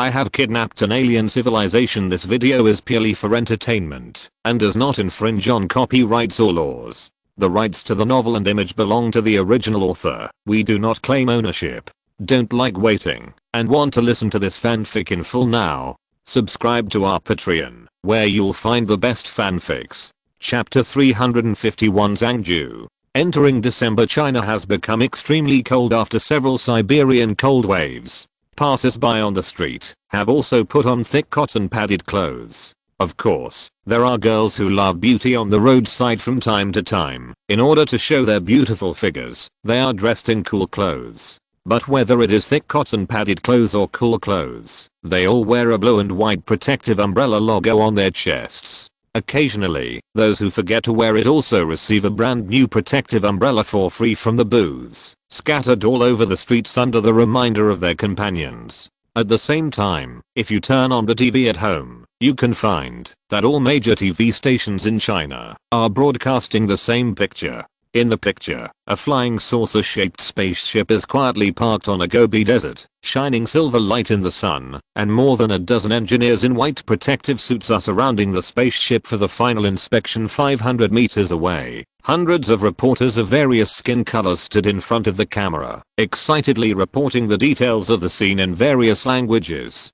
I have kidnapped an alien civilization. This video is purely for entertainment and does not infringe on copyrights or laws. The rights to the novel and image belong to the original author. We do not claim ownership. Don't like waiting and want to listen to this fanfic in full now? Subscribe to our Patreon, where you'll find the best fanfics. Chapter 351 Zhangju. Entering December, China has become extremely cold after several Siberian cold waves. Passers-by on the street have also put on thick cotton padded clothes. Of course, there are girls who love beauty on the roadside from time to time. In order to show their beautiful figures, they are dressed in cool clothes. But whether it is thick cotton padded clothes or cool clothes, they all wear a blue and white protective umbrella logo on their chests. Occasionally, those who forget to wear it also receive a brand new protective umbrella for free from the booths, scattered all over the streets under the reminder of their companions. At the same time, if you turn on the TV at home, you can find that all major TV stations in China are broadcasting the same picture. In the picture, a flying saucer-shaped spaceship is quietly parked on a Gobi desert, shining silver light in the sun, and more than a dozen engineers in white protective suits are surrounding the spaceship for the final inspection 500 meters away. Hundreds of reporters of various skin colors stood in front of the camera, excitedly reporting the details of the scene in various languages.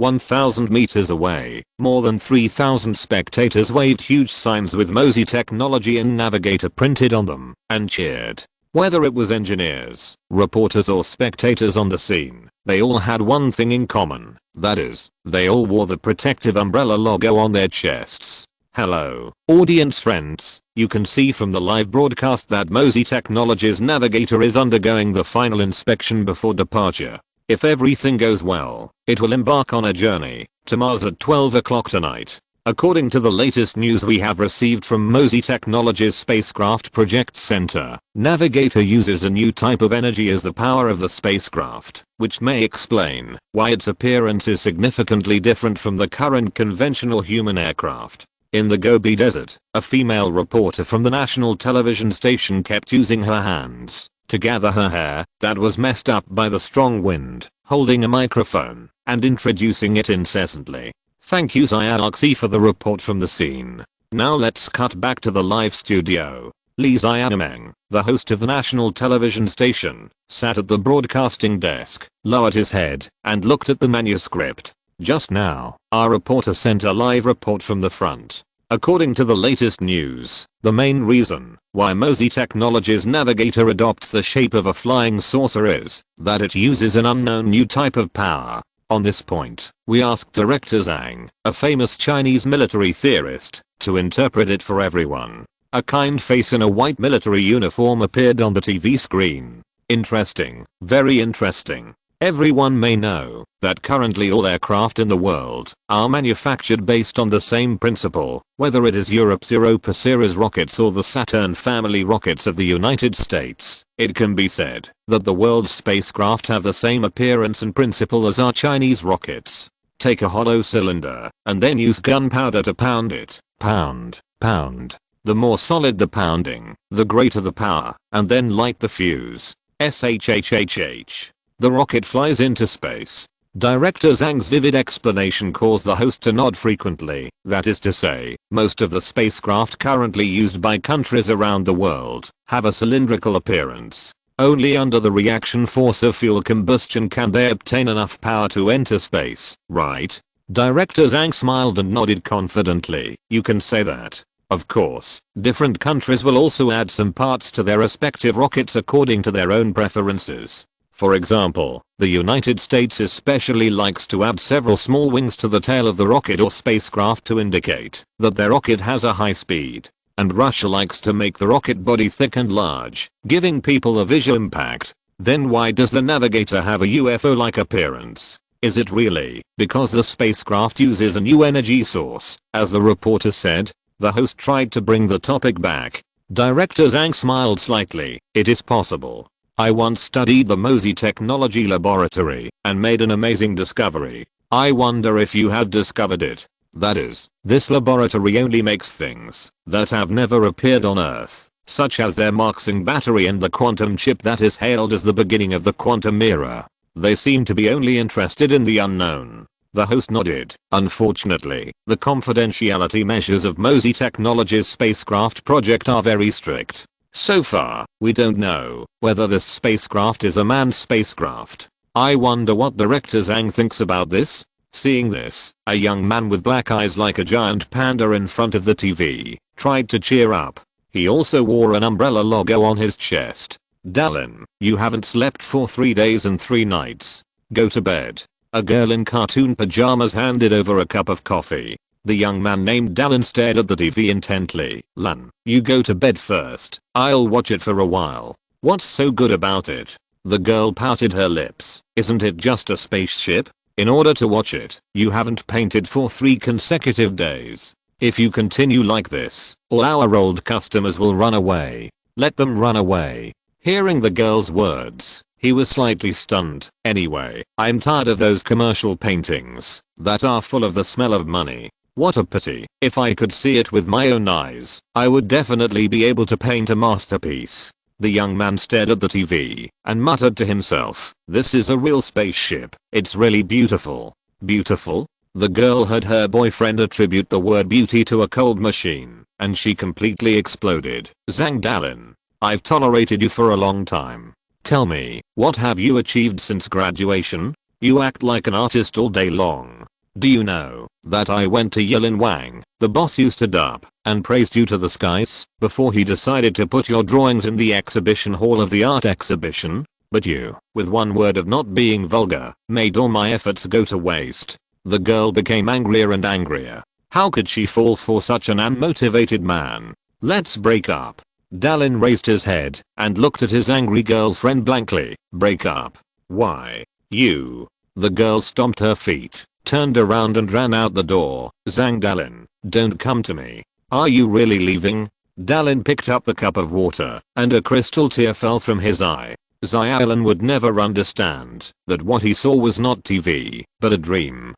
1,000 meters away, more than 3,000 spectators waved huge signs with Mosey Technology and Navigator printed on them, and cheered. Whether it was engineers, reporters or spectators on the scene, they all had one thing in common, that is, they all wore the protective umbrella logo on their chests. Hello, audience friends, you can see from the live broadcast that Mosey Technology's Navigator is undergoing the final inspection before departure. If everything goes well, it will embark on a journey to Mars at 12 o'clock tonight. According to the latest news we have received from Mosey Technology's Spacecraft Project Center, Navigator uses a new type of energy as the power of the spacecraft, which may explain why its appearance is significantly different from the current conventional human aircraft. In the Gobi Desert, a female reporter from the national television station kept using her hands to gather her hair that was messed up by the strong wind, holding a microphone and introducing it incessantly. Thank you Xiaoxi for the report from the scene. Now let's cut back to the live studio. Li Xiaomeng, the host of the national television station, sat at the broadcasting desk, lowered his head, and looked at the manuscript. Just now, our reporter sent a live report from the front. According to the latest news, the main reason why Mosey Technology's Navigator adopts the shape of a flying saucer is that it uses an unknown new type of power. On this point, we asked Director Zhang, a famous Chinese military theorist, to interpret it for everyone. A kind face in a white military uniform appeared on the TV screen. Interesting, very interesting. Everyone may know that currently all aircraft in the world are manufactured based on the same principle, whether it is Europe's Europa series rockets or the Saturn family rockets of the United States. It can be said that the world's spacecraft have the same appearance and principle as our Chinese rockets. Take a hollow cylinder and then use gunpowder to pound it. Pound, pound. The more solid the pounding, the greater the power, and then light the fuse. SHHHH. The rocket flies into space. Director Zhang's vivid explanation caused the host to nod frequently. That is to say, most of the spacecraft currently used by countries around the world have a cylindrical appearance. Only under the reaction force of fuel combustion can they obtain enough power to enter space, right? Director Zhang smiled and nodded confidently. You can say that. Of course, different countries will also add some parts to their respective rockets according to their own preferences. For example, the United States especially likes to add several small wings to the tail of the rocket or spacecraft to indicate that their rocket has a high speed. And Russia likes to make the rocket body thick and large, giving people a visual impact. Then why does the Navigator have a UFO-like appearance? Is it really because the spacecraft uses a new energy source, as the reporter said? The host tried to bring the topic back. Director Zhang smiled slightly. It is possible. I once studied the Mosey Technology Laboratory and made an amazing discovery. I wonder if you have discovered it. That is, this laboratory only makes things that have never appeared on Earth, such as their Marxing battery and the quantum chip that is hailed as the beginning of the quantum era. They seem to be only interested in the unknown. The host nodded. Unfortunately, the confidentiality measures of Mosey Technologies' spacecraft project are very strict. So far, we don't know whether this spacecraft is a manned spacecraft. I wonder what Director Zhang thinks about this. Seeing this, a young man with black eyes like a giant panda in front of the TV tried to cheer up. He also wore an umbrella logo on his chest. Dallin, you haven't slept for 3 days and 3 nights. Go to bed. A girl in cartoon pajamas handed over a cup of coffee. The young man named Dallin stared at the TV intently. Lan, you go to bed first. I'll watch it for a while. What's so good about it? The girl pouted her lips. Isn't it just a spaceship? In order to watch it, you haven't painted for 3 consecutive days. If you continue like this, all our old customers will run away. Let them run away. Hearing the girl's words, he was slightly stunned. Anyway, I'm tired of those commercial paintings that are full of the smell of money. What a pity. If I could see it with my own eyes, I would definitely be able to paint a masterpiece. The young man stared at the TV and muttered to himself, this is a real spaceship. It's really beautiful. Beautiful? The girl heard her boyfriend attribute the word beauty to a cold machine, and she completely exploded. Zhang Dallin, I've tolerated you for a long time. Tell me, what have you achieved since graduation? You act like an artist all day long. Do you know that I went to Yilin Wang, the boss used to dub, and praised you to the skies before he decided to put your drawings in the exhibition hall of the art exhibition? But you, with one word of not being vulgar, made all my efforts go to waste. The girl became angrier and angrier. How could she fall for such an unmotivated man? Let's break up. Dallin raised his head and looked at his angry girlfriend blankly. Break up? Why? You. The girl stomped her feet, turned around and ran out the door. Zhang Dallin, don't come to me. Are you really leaving? Dallin picked up the cup of water and a crystal tear fell from his eye. Xiaolin would never understand that what he saw was not TV, but a dream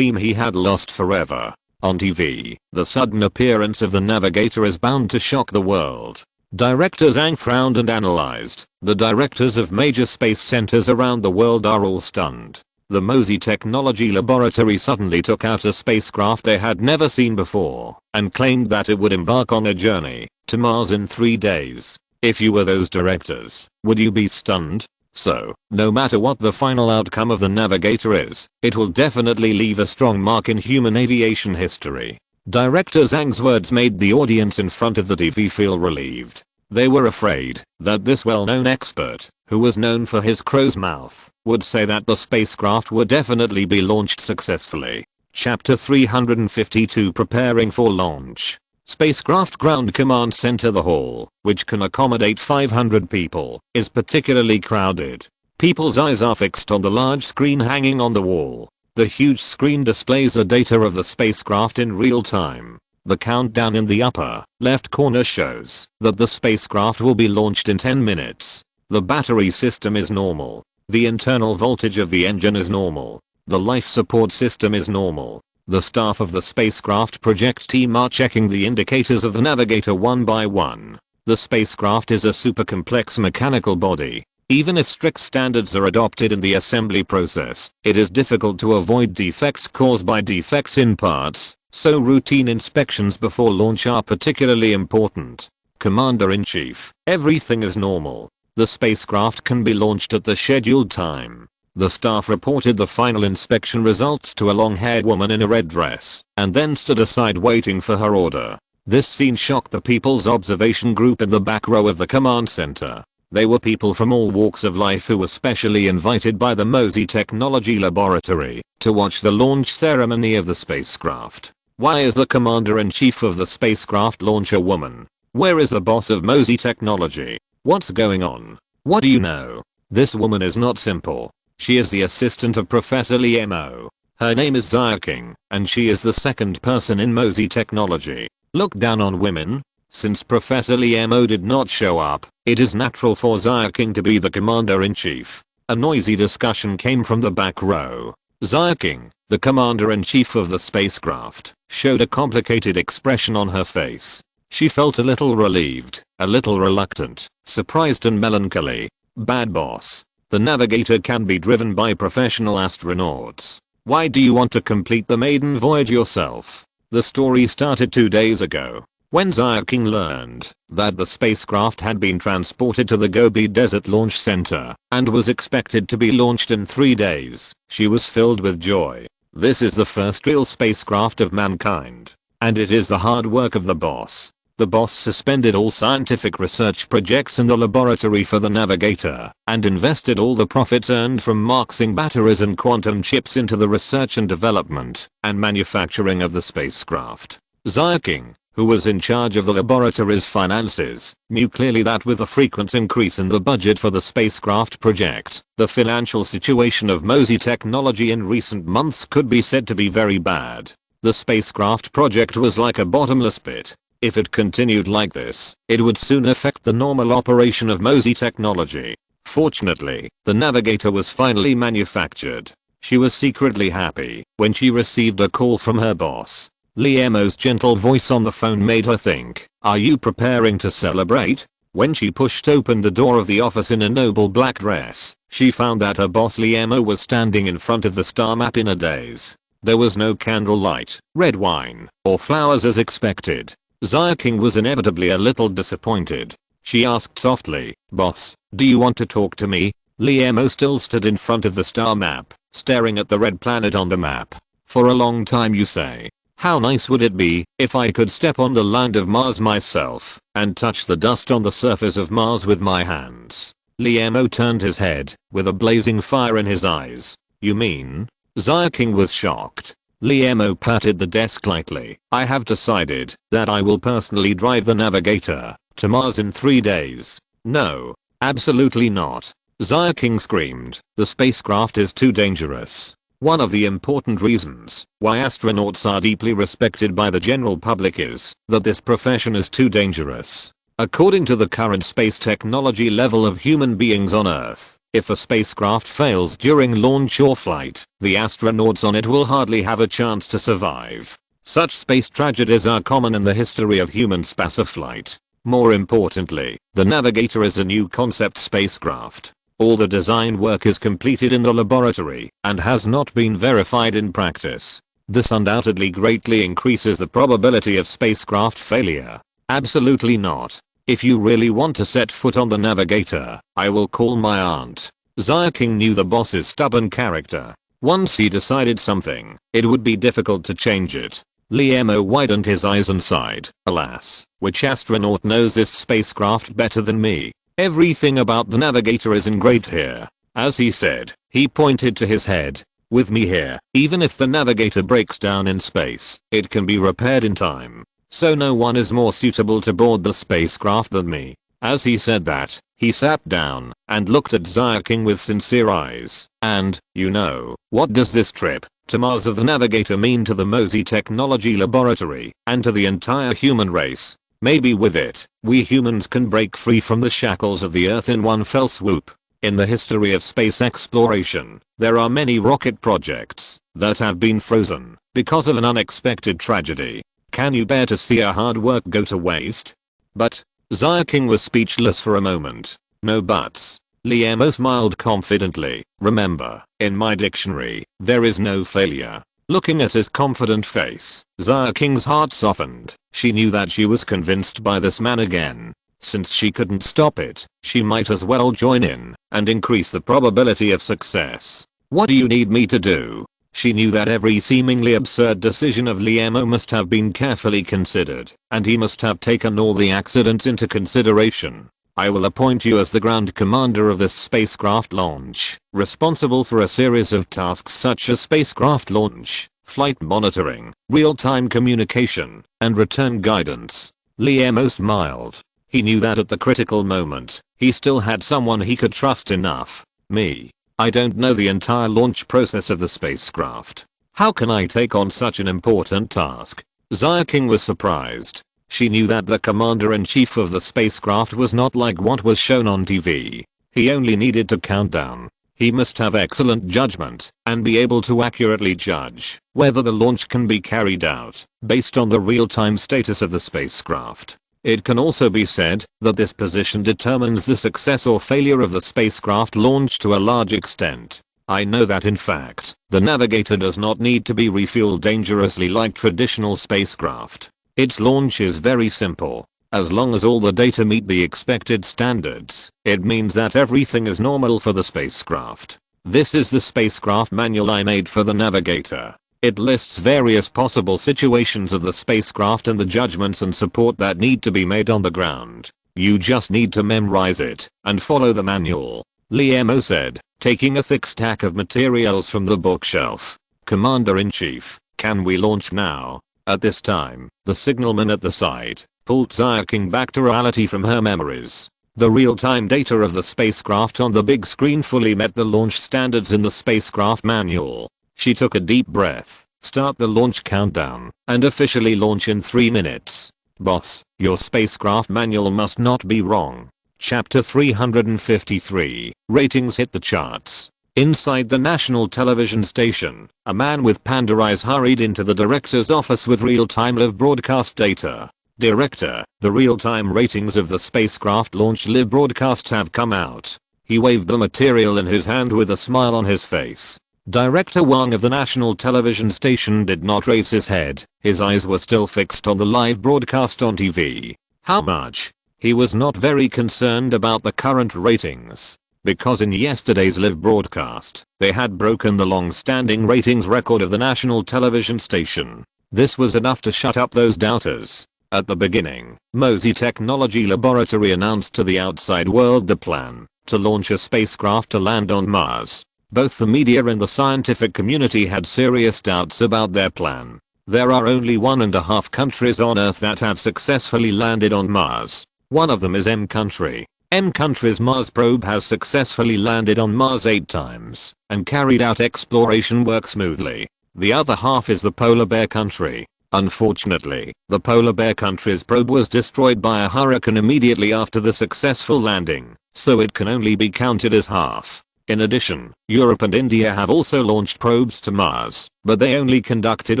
he had lost forever. On TV, the sudden appearance of the navigator is bound to shock the world. Director Zhang frowned and analyzed. The directors of major space centers around the world are all stunned. The Mosey Technology Laboratory suddenly took out a spacecraft they had never seen before and claimed that it would embark on a journey to Mars in 3 days. If you were those directors, would you be stunned? So, no matter what the final outcome of the navigator is, it will definitely leave a strong mark in human aviation history. Director Zhang's words made the audience in front of the TV feel relieved. They were afraid that this well-known expert, who was known for his crow's mouth, would say that the spacecraft would definitely be launched successfully. Chapter 352 Preparing for Launch. Spacecraft Ground Command Center. The hall, which can accommodate 500 people, is particularly crowded. People's eyes are fixed on the large screen hanging on the wall. The huge screen displays the data of the spacecraft in real time. The countdown in the upper left corner shows that the spacecraft will be launched in 10 minutes. The battery system is normal. The internal voltage of the engine is normal. The life support system is normal. The staff of the spacecraft project team are checking the indicators of the navigator one by one. The spacecraft is a super complex mechanical body. Even if strict standards are adopted in the assembly process, it is difficult to avoid defects caused by defects in parts, so routine inspections before launch are particularly important. Commander-in-Chief, everything is normal. The spacecraft can be launched at the scheduled time. The staff reported the final inspection results to a long-haired woman in a red dress, and then stood aside waiting for her order. This scene shocked the people's observation group in the back row of the command center. They were people from all walks of life who were specially invited by the Mosey Technology Laboratory to watch the launch ceremony of the spacecraft. Why is the commander-in-chief of the spacecraft launch a woman? Where is the boss of Mosey Technology? What's going on? What do you know? This woman is not simple. She is the assistant of Professor Liemo. Her name is Xiaoqing, and she is the second person in Mosey Technology. Look down on women? Since Professor Liemo did not show up, it is natural for Xiaoqing to be the commander-in-chief. A noisy discussion came from the back row. Xiaoqing, the commander-in-chief of the spacecraft, showed a complicated expression on her face. She felt a little relieved, a little reluctant, surprised and melancholy. Bad boss. The navigator can be driven by professional astronauts. Why do you want to complete the maiden voyage yourself? The story started 2 days ago, when Xiaoqing learned that the spacecraft had been transported to the Gobi Desert Launch Center and was expected to be launched in 3 days. She was filled with joy. This is the first real spacecraft of mankind, and it is the hard work of the boss. The boss suspended all scientific research projects in the laboratory for the navigator and invested all the profits earned from marking batteries and quantum chips into the research and development and manufacturing of the spacecraft. Xiaoqing, who was in charge of the laboratory's finances, knew clearly that with a frequent increase in the budget for the spacecraft project, the financial situation of MOSI Technology in recent months could be said to be very bad. The spacecraft project was like a bottomless pit. If it continued like this, it would soon affect the normal operation of MOSI Technology. Fortunately, the navigator was finally manufactured. She was secretly happy when she received a call from her boss. Liamo's gentle voice on the phone made her think, "Are you preparing to celebrate?" When she pushed open the door of the office in a noble black dress, she found that her boss Liamo was standing in front of the star map in a daze. There was no candlelight, red wine, or flowers as expected. Xiaoqing was inevitably a little disappointed. She asked softly, "Boss, do you want to talk to me?" Liamo still stood in front of the star map, staring at the red planet on the map. "For a long time, you say? How nice would it be if I could step on the land of Mars myself and touch the dust on the surface of Mars with my hands?" Liamo turned his head with a blazing fire in his eyes. "You mean?" Xiaoqing was shocked. Liamo patted the desk lightly. "I have decided that I will personally drive the navigator to Mars in 3 days." "No, absolutely not." Xiaoqing screamed. "The spacecraft is too dangerous." One of the important reasons why astronauts are deeply respected by the general public is that this profession is too dangerous. According to the current space technology level of human beings on Earth, if a spacecraft fails during launch or flight, the astronauts on it will hardly have a chance to survive. Such space tragedies are common in the history of human spaceflight. More importantly, the navigator is a new concept spacecraft. All the design work is completed in the laboratory and has not been verified in practice. This undoubtedly greatly increases the probability of spacecraft failure. Absolutely not. If you really want to set foot on the navigator, I will call my aunt. Xiaoqing knew the boss's stubborn character. Once he decided something, it would be difficult to change it. Liamo widened his eyes and sighed. "Alas, which astronaut knows this spacecraft better than me? Everything about the navigator is engraved here." As he said, he pointed to his head. "With me here, even if the navigator breaks down in space, it can be repaired in time. So no one is more suitable to board the spacecraft than me." As he said that, he sat down and looked at Xiaoqing with sincere eyes. "And, you know, what does this trip to Mars of the navigator mean to the MOSI Technology Laboratory and to the entire human race? Maybe with it, we humans can break free from the shackles of the Earth in one fell swoop." In the history of space exploration, there are many rocket projects that have been frozen because of an unexpected tragedy. Can you bear to see our hard work go to waste? But, Xiaoqing was speechless for a moment. "No buts." Liamo smiled confidently. "Remember, in my dictionary, there is no failure." Looking at his confident face, Xiaoqing's heart softened. She knew that she was convinced by this man again. Since she couldn't stop it, she might as well join in and increase the probability of success. "What do you need me to do?" She knew that every seemingly absurd decision of Liamo must have been carefully considered, and he must have taken all the accidents into consideration. "I will appoint you as the ground commander of this spacecraft launch, responsible for a series of tasks such as spacecraft launch, flight monitoring, real-time communication, and return guidance." Liamo smiled. He knew that at the critical moment, he still had someone he could trust enough. "Me. I don't know the entire launch process of the spacecraft. How can I take on such an important task?" Xiaoqing was surprised. She knew that the commander-in-chief of the spacecraft was not like what was shown on TV. He only needed to count down. He must have excellent judgment and be able to accurately judge whether the launch can be carried out based on the real-time status of the spacecraft. It can also be said that this position determines the success or failure of the spacecraft launch to a large extent. I know that in fact, the navigator does not need to be refueled dangerously like traditional spacecraft. Its launch is very simple. As long as all the data meet the expected standards, it means that everything is normal for the spacecraft. This is the spacecraft manual I made for the navigator. It lists various possible situations of the spacecraft and the judgments and support that need to be made on the ground. You just need to memorize it and follow the manual. Liemo said, taking a thick stack of materials from the bookshelf. Commander-in-Chief, can we launch now? At this time, the signalman at the site pulled King back to reality from her memories. The real-time data of the spacecraft on the big screen fully met the launch standards in the spacecraft manual. She took a deep breath, start the launch countdown, and officially launch in 3 minutes. Boss, your spacecraft manual must not be wrong. Chapter 353, ratings hit the charts. Inside the national television station, a man with panda eyes hurried into the director's office with real-time live broadcast data. Director, the real-time ratings of the spacecraft launch live broadcasts have come out. He waved the material in his hand with a smile on his face. Director Wang of the national television station did not raise his head. His eyes were still fixed on the live broadcast on TV. How much? He was not very concerned about the current ratings, because in yesterday's live broadcast, they had broken the long-standing ratings record of the national television station. This was enough to shut up those doubters. At the beginning, Mosey Technology Laboratory announced to the outside world the plan to launch a spacecraft to land on Mars. Both the media and the scientific community had serious doubts about their plan. There are only 1.5 countries on Earth that have successfully landed on Mars. One of them is M country. M country's Mars probe has successfully landed on Mars 8 times and carried out exploration work smoothly. The other half is the polar bear country. Unfortunately, the polar bear country's probe was destroyed by a hurricane immediately after the successful landing, so it can only be counted as half. In addition, Europe and India have also launched probes to Mars, but they only conducted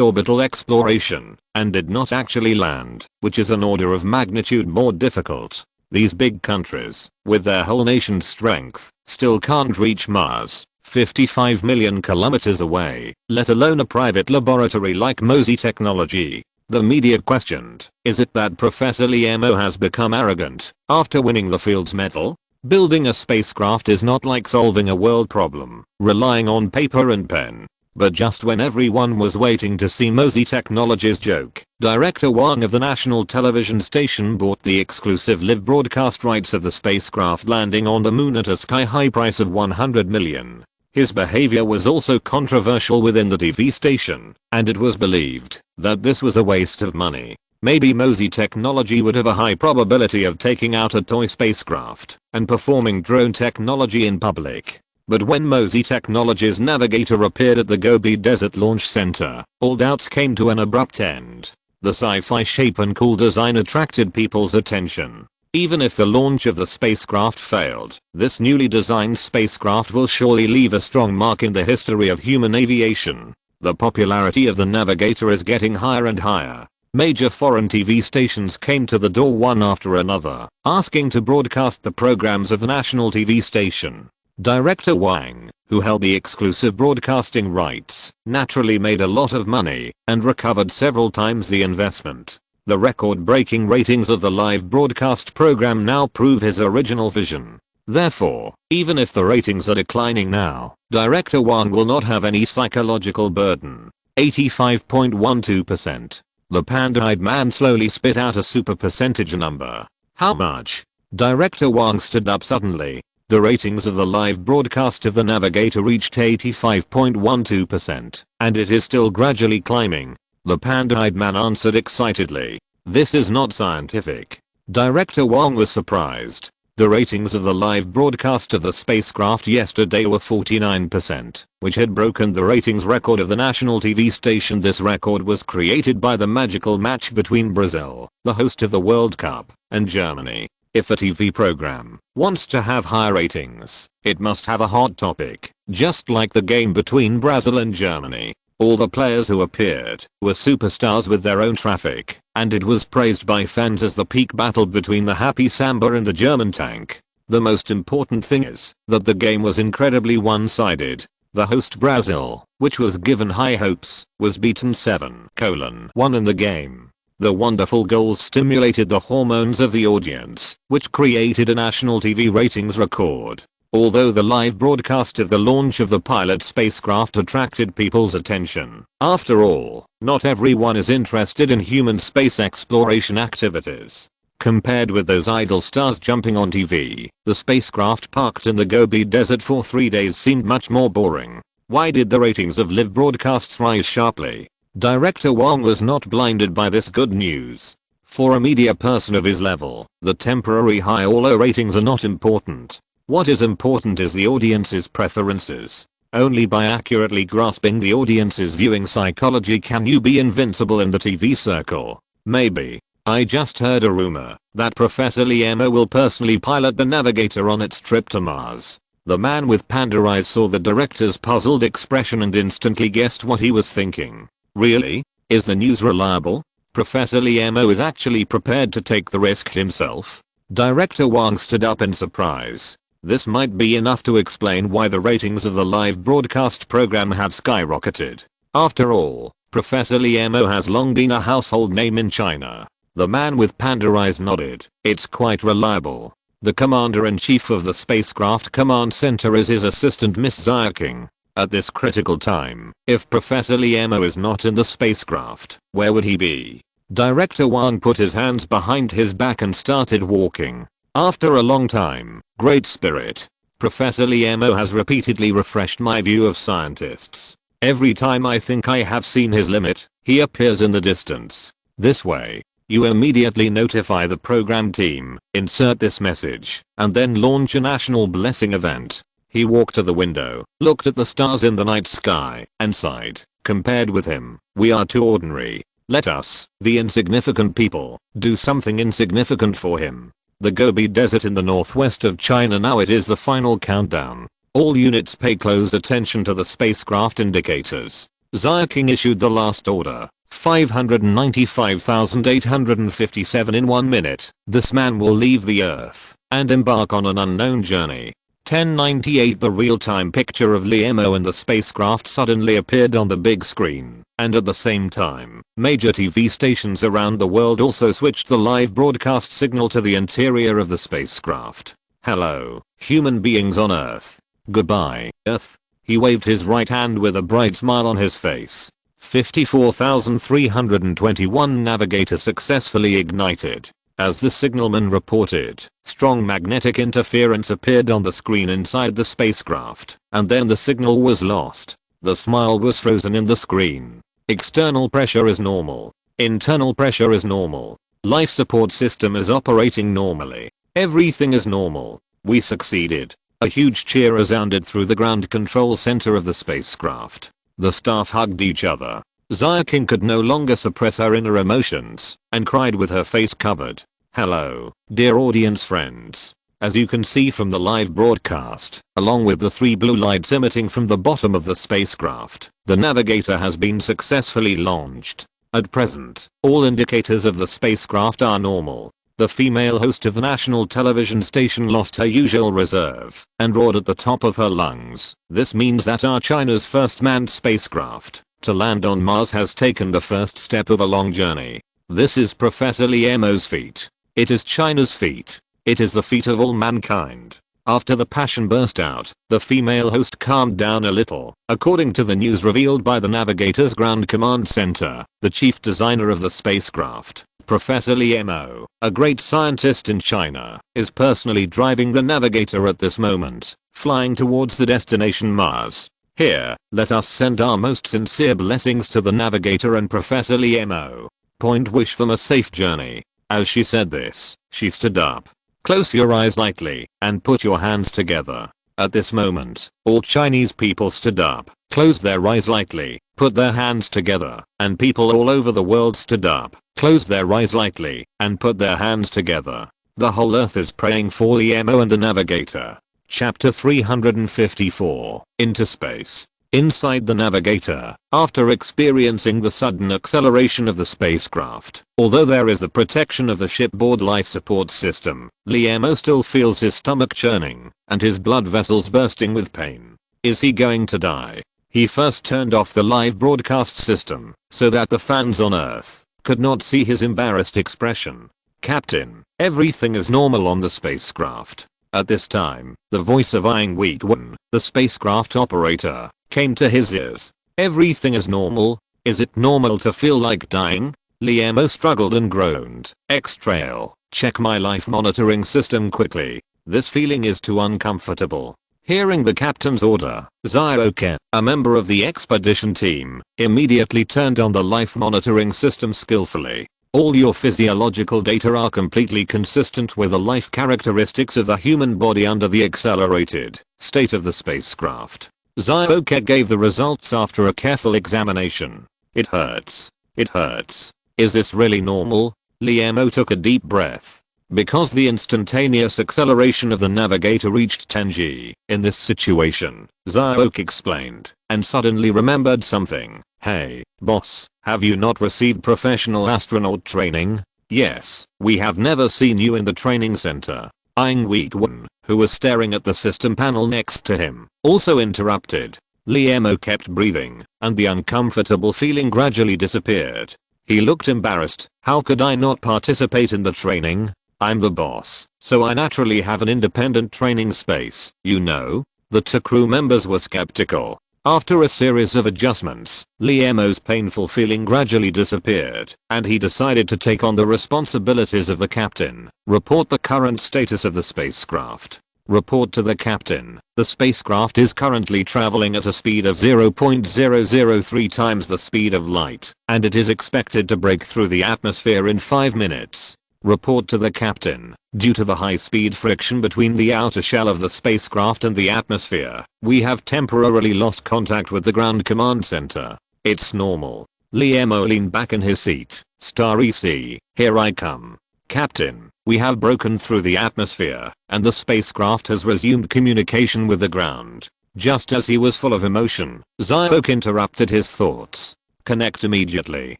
orbital exploration and did not actually land, which is an order of magnitude more difficult. These big countries, with their whole nation's strength, still can't reach Mars, 55 million kilometers away, let alone a private laboratory like Mosey Technology. The media questioned, is it that Professor Liemo has become arrogant after winning the Fields Medal? Building a spacecraft is not like solving a world problem, relying on paper and pen. But just when everyone was waiting to see Mosey Technology's joke, Director Wang of the national television station bought the exclusive live broadcast rights of the spacecraft landing on the moon at a sky-high price of 100 million. His behavior was also controversial within the TV station, and it was believed that this was a waste of money. Maybe Mosey Technology would have a high probability of taking out a toy spacecraft and performing drone technology in public. But when Mosey Technology's navigator appeared at the Gobi Desert Launch Center, all doubts came to an abrupt end. The sci-fi shape and cool design attracted people's attention. Even if the launch of the spacecraft failed, this newly designed spacecraft will surely leave a strong mark in the history of human aviation. The popularity of the navigator is getting higher and higher. Major foreign TV stations came to the door one after another, asking to broadcast the programs of the national TV station. Director Wang, who held the exclusive broadcasting rights, naturally made a lot of money and recovered several times the investment. The record-breaking ratings of the live broadcast program now prove his original vision. Therefore, even if the ratings are declining now, Director Wang will not have any psychological burden. 85.12%. The panda-eyed man slowly spit out a super percentage number. How much? Director Wang stood up suddenly. The ratings of the live broadcast of the navigator reached 85.12%, and it is still gradually climbing. The panda-eyed man answered excitedly. This is not scientific. Director Wang was surprised. The ratings of the live broadcast of the spacecraft yesterday were 49%, which had broken the ratings record of the national TV station. This record was created by the magical match between Brazil, the host of the World Cup, and Germany. If a TV program wants to have high ratings, it must have a hot topic, just like the game between Brazil and Germany. All the players who appeared were superstars with their own traffic. and it was praised by fans as the peak battle between the happy Samba and the German tank. The most important thing is that the game was incredibly one-sided. The host Brazil, which was given high hopes, was beaten 7-1 in the game. The wonderful goals stimulated the hormones of the audience, which created a national TV ratings record. Although the live broadcast of the launch of the pilot spacecraft attracted people's attention, after all, not everyone is interested in human space exploration activities. Compared with those idle stars jumping on TV, the spacecraft parked in the Gobi Desert for 3 days seemed much more boring. Why did the ratings of live broadcasts rise sharply? Director Wang was not blinded by this good news. For a media person of his level, the temporary high or low ratings are not important. What is important is the audience's preferences. Only by accurately grasping the audience's viewing psychology can you be invincible in the TV circle. Maybe. I just heard a rumor that Professor Liemo will personally pilot the Navigator on its trip to Mars. The man with panda eyes saw the director's puzzled expression and instantly guessed what he was thinking. Really? Is the news reliable? Professor Liemo is actually prepared to take the risk himself? Director Wang stood up in surprise. This might be enough to explain why the ratings of the live broadcast program have skyrocketed. After all, Professor Liemo has long been a household name in China. The man with panda eyes nodded. It's quite reliable. The commander-in-chief of the spacecraft command center is his assistant Miss Xiaoqing. At this critical time, if Professor Liemo is not in the spacecraft, where would he be? Director Wang put his hands behind his back and started walking. After a long time, Great Spirit, Professor Liemo has repeatedly refreshed my view of scientists. Every time I think I have seen his limit, he appears in the distance. This way, you immediately notify the program team, insert this message, and then launch a national blessing event. He walked to the window, looked at the stars in the night sky, and sighed. Compared with him, we are too ordinary. Let us, the insignificant people, do something insignificant for him. The Gobi Desert in the northwest of China. Now it is the final countdown. All units pay close attention to the spacecraft indicators. Xiaoqing issued the last order. 595,857 in 1 minute. This man will leave the Earth and embark on an unknown journey. 1098. The real-time picture of Liemo and the spacecraft suddenly appeared on the big screen, and at the same time, major TV stations around the world also switched the live broadcast signal to the interior of the spacecraft. Hello, human beings on Earth. Goodbye, Earth. He waved his right hand with a bright smile on his face. 54,321 Navigator successfully ignited. As the signalman reported, strong magnetic interference appeared on the screen inside the spacecraft, and then the signal was lost. The smile was frozen in the screen. External pressure is normal. Internal pressure is normal. Life support system is operating normally. Everything is normal. We succeeded. A huge cheer resounded through the ground control center of the spacecraft. The staff hugged each other. Xiaoqing could no longer suppress her inner emotions, and cried with her face covered. Hello, dear audience friends. As you can see from the live broadcast, along with the 3 blue lights emitting from the bottom of the spacecraft, the Navigator has been successfully launched. At present, all indicators of the spacecraft are normal. The female host of the national television station lost her usual reserve and roared at the top of her lungs. This means that our China's first manned spacecraft to land on Mars has taken the first step of a long journey. This is Professor Liemo's feat. It is China's feat. It is the feat of all mankind. After the passion burst out, the female host calmed down a little. According to the news revealed by the Navigator's Ground Command Center, the chief designer of the spacecraft, Professor Liemo, a great scientist in China, is personally driving the Navigator at this moment, flying towards the destination Mars. Here, let us send our most sincere blessings to the Navigator and Professor Liemo. Wish them a safe journey. As she said this, she stood up. Close your eyes lightly, and put your hands together. At this moment, all Chinese people stood up, closed their eyes lightly, put their hands together, and people all over the world stood up, closed their eyes lightly, and put their hands together. The whole earth is praying for Liemo and the Navigator. Chapter 354, Into Space. inside the navigator, after experiencing the sudden acceleration of the spacecraft. Although there is the protection of the shipboard life support system, Liam still feels his stomach churning and his blood vessels bursting with pain. Is he going to die? He first turned off the live broadcast system so that the fans on Earth could not see his embarrassed expression. "Captain, everything is normal on the spacecraft." At this time, the voice of Week-1, the spacecraft operator, came to his ears. "Everything is normal? Is it normal to feel like dying?" Liam struggled and groaned. "X-Trail, check my life monitoring system quickly. This feeling is too uncomfortable." Hearing the captain's order, Zioke, a member of the expedition team, immediately turned on the life monitoring system skillfully. "All your physiological data are completely consistent with the life characteristics of the human body under the accelerated state of the spacecraft." Zioke gave the results after a careful examination. "It hurts. It hurts. Is this really normal?" Liam took a deep breath. Because the instantaneous acceleration of the navigator reached 10G in this situation, Zioke explained, and suddenly remembered something. "Hey, boss, have you not received professional astronaut training?" "Yes, we have never seen you in the training center." Week-1, who was staring at the system panel next to him, also interrupted. Liam kept breathing, and the uncomfortable feeling gradually disappeared. He looked embarrassed. "How could I not participate in the training? I'm the boss, so I naturally have an independent training space, you know." The two crew members were skeptical. After a series of adjustments, Liam's painful feeling gradually disappeared, and he decided to take on the responsibilities of the captain. "Report the current status of the spacecraft." "Report to the captain. The spacecraft is currently traveling at a speed of 0.003 times the speed of light, and it is expected to break through the atmosphere in 5 minutes. Report to the captain. Due to the high-speed friction between the outer shell of the spacecraft and the atmosphere, we have temporarily lost contact with the ground command center. It's normal." Liam leaned back in his seat. "Star EC, here I come. Captain, we have broken through the atmosphere, and the spacecraft has resumed communication with the ground." Just as he was full of emotion, Zioke interrupted his thoughts. "Connect immediately."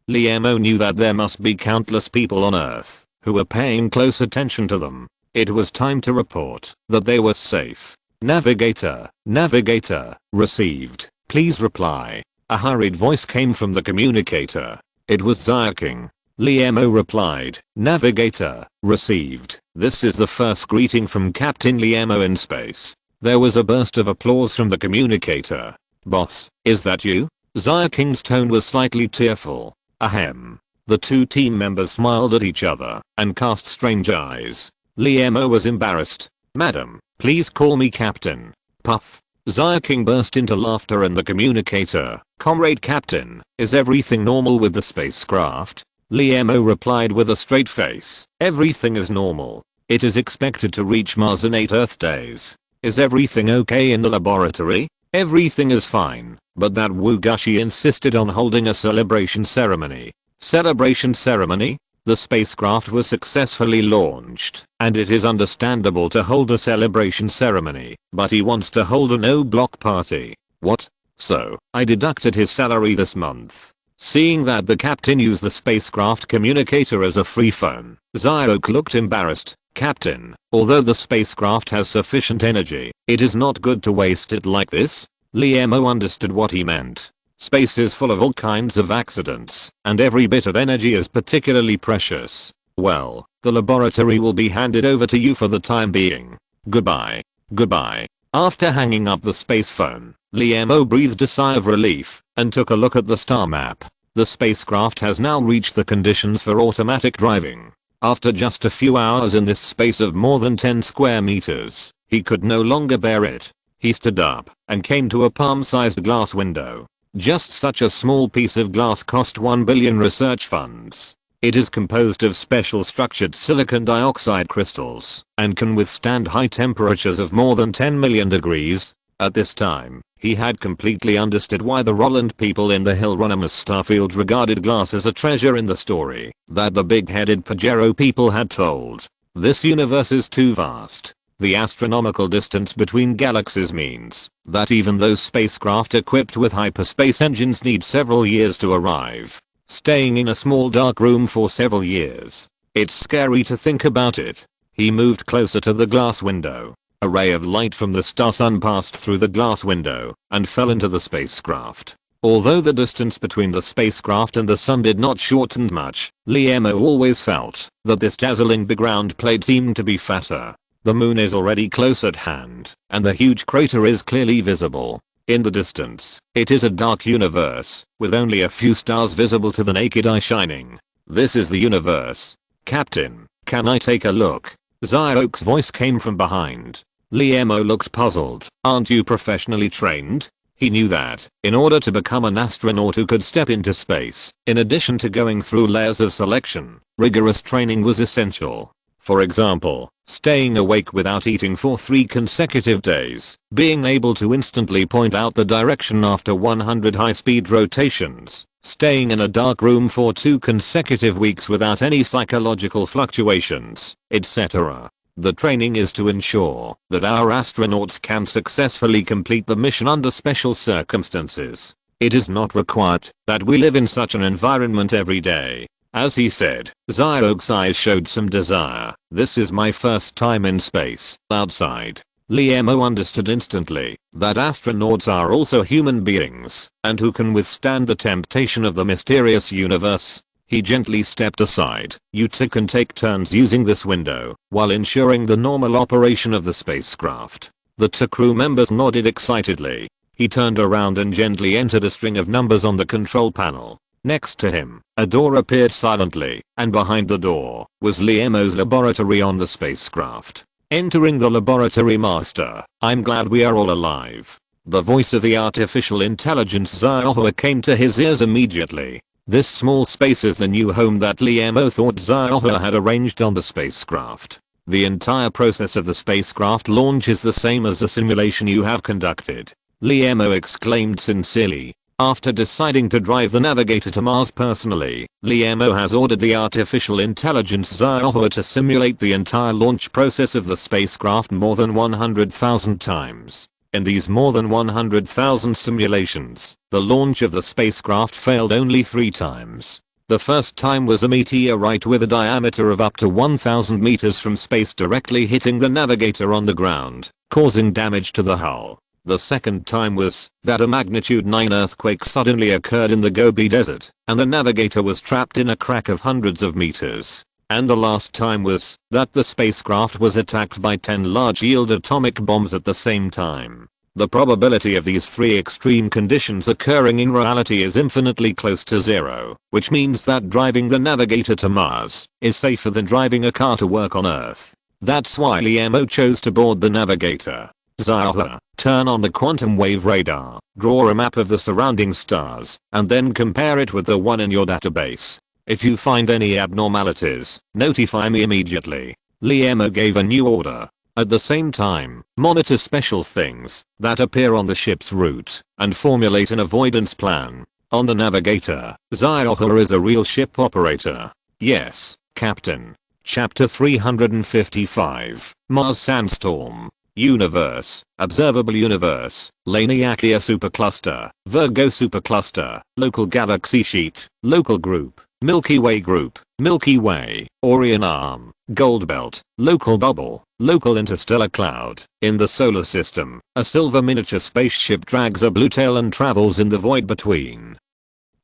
Liam knew that there must be countless people on Earth who were paying close attention to them. It was time to report that they were safe. "Navigator, navigator, received. Please reply." A hurried voice came from the communicator. It was Zioke. Liam replied, "Navigator, received. This is the first greeting from Captain Liam in space." There was a burst of applause from the communicator. "Boss, is that you?" Zioke's tone was slightly tearful. "Ahem." The two team members smiled at each other and cast strange eyes. Liam was embarrassed. "Madam, please call me Captain." Puff. Zioke burst into laughter and the communicator. "Comrade Captain, is everything normal with the spacecraft?" Liam replied with a straight face. "Everything is normal. It is expected to reach Mars in 8 Earth days." "Is everything okay in the laboratory?" "Everything is fine, but that Wugashi insisted on holding a celebration ceremony." "Celebration ceremony?" "The spacecraft was successfully launched, and it is understandable to hold a celebration ceremony, but he wants to hold a no-block party." "What?" "So, I deducted his salary this month." Seeing that the captain used the spacecraft communicator as a free phone, Zioke looked embarrassed. "Captain, although the spacecraft has sufficient energy, it is not good to waste it like this." Liam understood what he meant. Space is full of all kinds of accidents, and every bit of energy is particularly precious. "Well, the laboratory will be handed over to you for the time being. Goodbye." "Goodbye." After hanging up the space phone, Liam breathed a sigh of relief and took a look at the star map. The spacecraft has now reached the conditions for automatic driving. After just a few hours in this space of more than 10 square meters, he could no longer bear it. He stood up and came to a palm-sized glass window. Just such a small piece of glass cost 1 billion research funds. It is composed of special structured silicon dioxide crystals and can withstand high temperatures of more than 10 million degrees. At this time, he had completely understood why the Roland people in the Hieronymus starfield regarded glass as a treasure in the story that the big-headed Pajero people had told. This universe is too vast. The astronomical distance between galaxies means that even those spacecraft equipped with hyperspace engines need several years to arrive. Staying in a small dark room for several years. It's scary to think about it. He moved closer to the glass window. A ray of light from the star sun passed through the glass window and fell into the spacecraft. Although the distance between the spacecraft and the sun did not shorten much, Liemo always felt that this dazzling background plate seemed to be fatter. The moon is already close at hand, and the huge crater is clearly visible. In the distance, it is a dark universe, with only a few stars visible to the naked eye shining. This is the universe. Captain, can I take a look? Zyok's voice came from behind. Liemo looked puzzled. Aren't you professionally trained? He knew that, in order to become an astronaut who could step into space, in addition to going through layers of selection, rigorous training was essential. For example, staying awake without eating for 3 consecutive days, being able to instantly point out the direction after 100 high-speed rotations, staying in a dark room for 2 consecutive weeks without any psychological fluctuations, etc. The training is to ensure that our astronauts can successfully complete the mission under special circumstances. It is not required that we live in such an environment every day. As he said, Zyok's eyes showed some desire. This is my first time in space, outside. Liemo understood instantly that astronauts are also human beings and who can withstand the temptation of the mysterious universe. He gently stepped aside. You two can take turns using this window while ensuring the normal operation of the spacecraft. The 2 crew members nodded excitedly. He turned around and gently entered a string of numbers on the control panel. Next to him, a door appeared silently, and behind the door was Liemo's laboratory on the spacecraft. Entering the laboratory, Master, I'm glad we are all alive. The voice of the artificial intelligence Zyoko came to his ears immediately. This small space is the new home that Liemo thought Zyoko had arranged on the spacecraft. The entire process of the spacecraft launch is the same as the simulation you have conducted. Liemo exclaimed sincerely. After deciding to drive the navigator to Mars personally, Liemo has ordered the artificial intelligence Zyoko to simulate the entire launch process of the spacecraft more than 100,000 times. In these more than 100,000 simulations, the launch of the spacecraft failed only 3 times. The first time was a meteorite with a diameter of up to 1,000 meters from space directly hitting the navigator on the ground, causing damage to the hull. The second time was that a magnitude 9 earthquake suddenly occurred in the Gobi Desert, and the navigator was trapped in a crack of hundreds of meters. And the last time was that the spacecraft was attacked by 10 large-yield atomic bombs at the same time. The probability of these 3 extreme conditions occurring in reality is infinitely close to 0, which means that driving the navigator to Mars is safer than driving a car to work on Earth. That's why Liemo chose to board the navigator. Zyoko, turn on the quantum wave radar, draw a map of the surrounding stars, and then compare it with the one in your database. If you find any abnormalities, notify me immediately. Liemo gave a new order. At the same time, monitor special things that appear on the ship's route and formulate an avoidance plan. On the navigator, Zyoko is a real ship operator. Yes, Captain. Chapter 355, Mars Sandstorm. Universe, Observable Universe, Laniakea Supercluster, Virgo Supercluster, Local Galaxy Sheet, Local Group, Milky Way Group, Milky Way, Orion Arm, Gold Belt, Local Bubble, Local Interstellar Cloud. In the solar system, a silver miniature spaceship drags a blue tail and travels in the void between